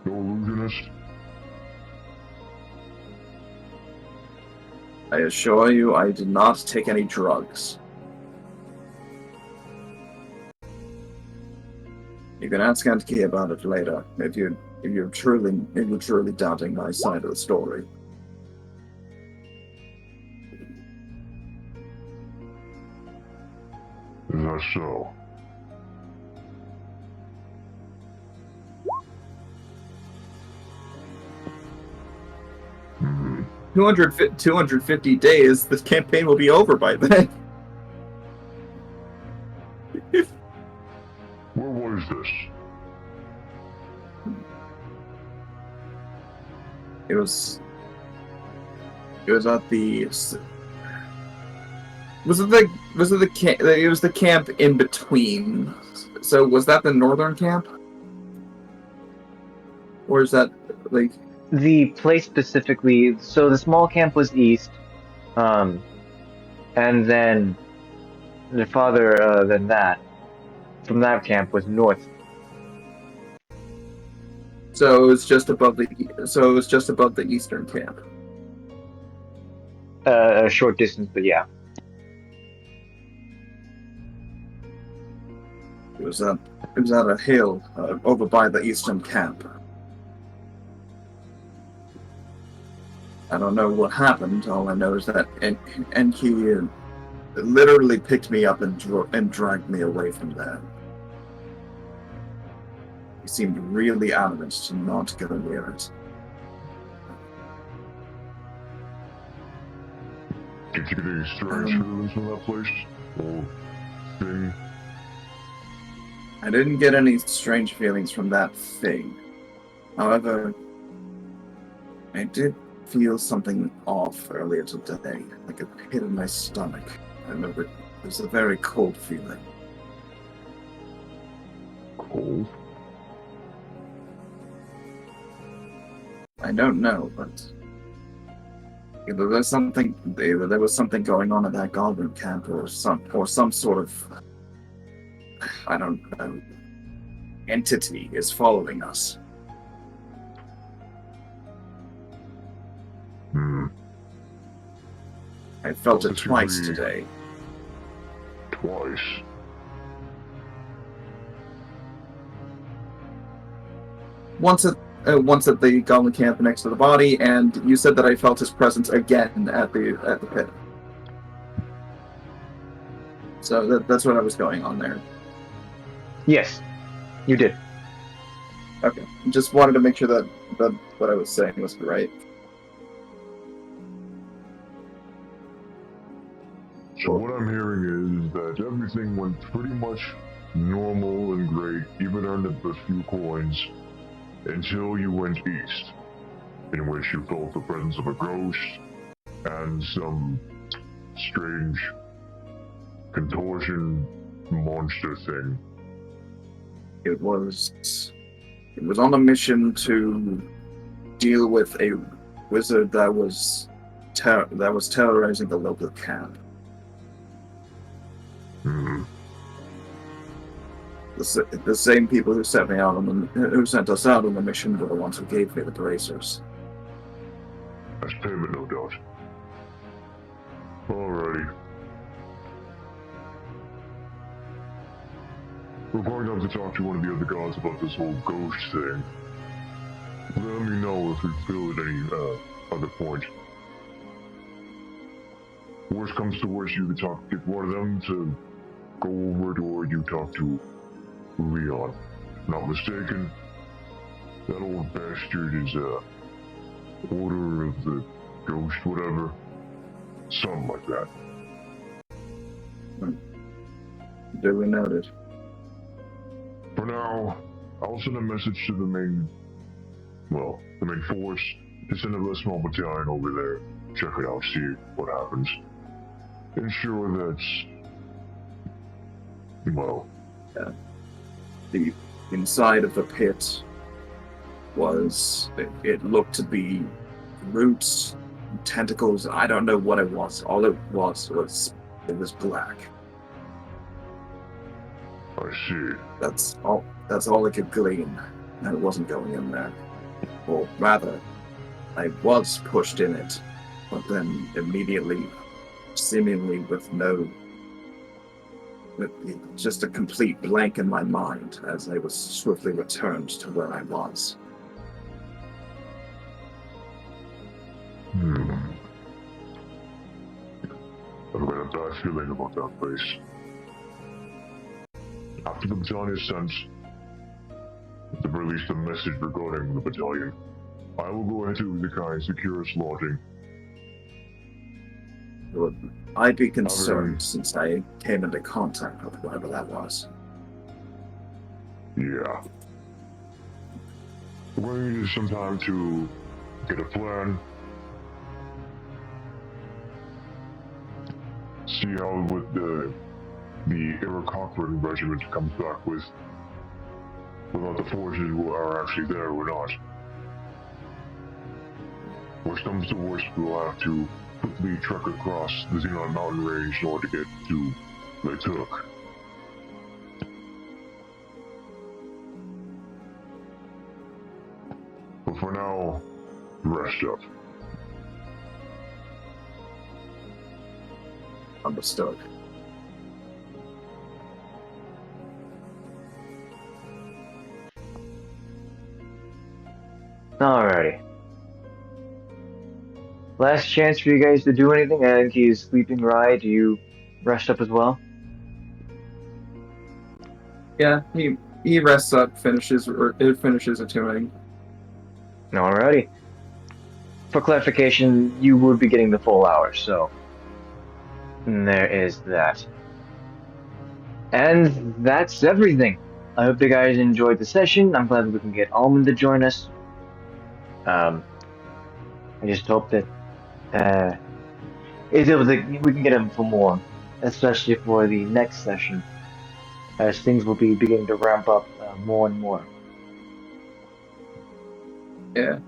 No illusionist? I assure you, I did not take any drugs. You can ask Enki about it later, if you're truly doubting my side of the story. Is that so? Hmm. 250 days, this campaign will be over by then. Where was this? It was at the. Was it the camp? It was the camp in between. So was that the northern camp, or is that like The place specifically, so the small camp was east, and then the farther than that, from that camp was north. so it was just above the eastern camp. A short distance, but yeah. It was at a hill over by the eastern camp. I don't know what happened. All I know is that Enki literally picked me up and dragged me away from there. He seemed really adamant to not go near it. Did you get any strange feelings from that place? Or thing? I didn't get any strange feelings from that thing. However, I did feel something off earlier today, like a pit in my stomach. I remember it was a very cold feeling. Cold? I don't know, but either there was something going on at that goblin camp, or some sort of, I don't know, entity is following us. I felt it twice today. Twice? Once at the goblin camp next to the body, and you said that I felt his presence again at the pit. So that's what I was going on there. Yes, you did. Okay, just wanted to make sure that what I was saying was right. So what I'm hearing is that everything went pretty much normal and great, even earned a few coins, until you went east, in which you felt the presence of a ghost and some strange contortion monster thing. It was on a mission to deal with a wizard that was terrorizing the local camp. The same people who sent us out on the mission were the ones who gave me the bracers. As payment, no doubt. Alrighty. We're going to have to talk to one of the other gods about this whole ghost thing. Let me know if we feel at any other point. Worst comes to worst, you can get one of them to go over to where you talk to Leon. Not mistaken, that old bastard is Order of the Ghost, whatever. Something like that. Duly noted. For now, I'll send a message to the main force to send a small battalion over there. Check it out, see what happens. Ensure that, the inside of the pit it looked to be roots, tentacles. I don't know what it was. All it was black. I see. That's all I could glean, and it wasn't going in there. Or rather, I was pushed in it, but then immediately, seemingly with just a complete blank in my mind, as I was swiftly returned to where I was. I've got a bad feeling about that place. After the battalion is sent, they've released a message regarding the battalion. I will go ahead to Uzakai and secure its lodging. I'd be concerned since I came into contact with whatever that was. Yeah. We're going to need some time to get a plan. See how what the Iroquoian regiment comes back with. Whether the forces are actually there or not. Worst comes to worst, we'll have to quickly trek across the Xenon mountain range in order to get to Letuk. But for now, rest up. Understood. Alrighty. Last chance for you guys to do anything. Enki is sleeping, right? Do you rest up as well? Yeah, he rests up, finishes attuning. Alrighty. For clarification, you would be getting the full hour, so there is that. And that's everything. I hope you guys enjoyed the session. I'm glad we can get Almond to join us. I just hope that we can get him for more, especially for the next session, as things will be beginning to ramp up more and more. Yeah.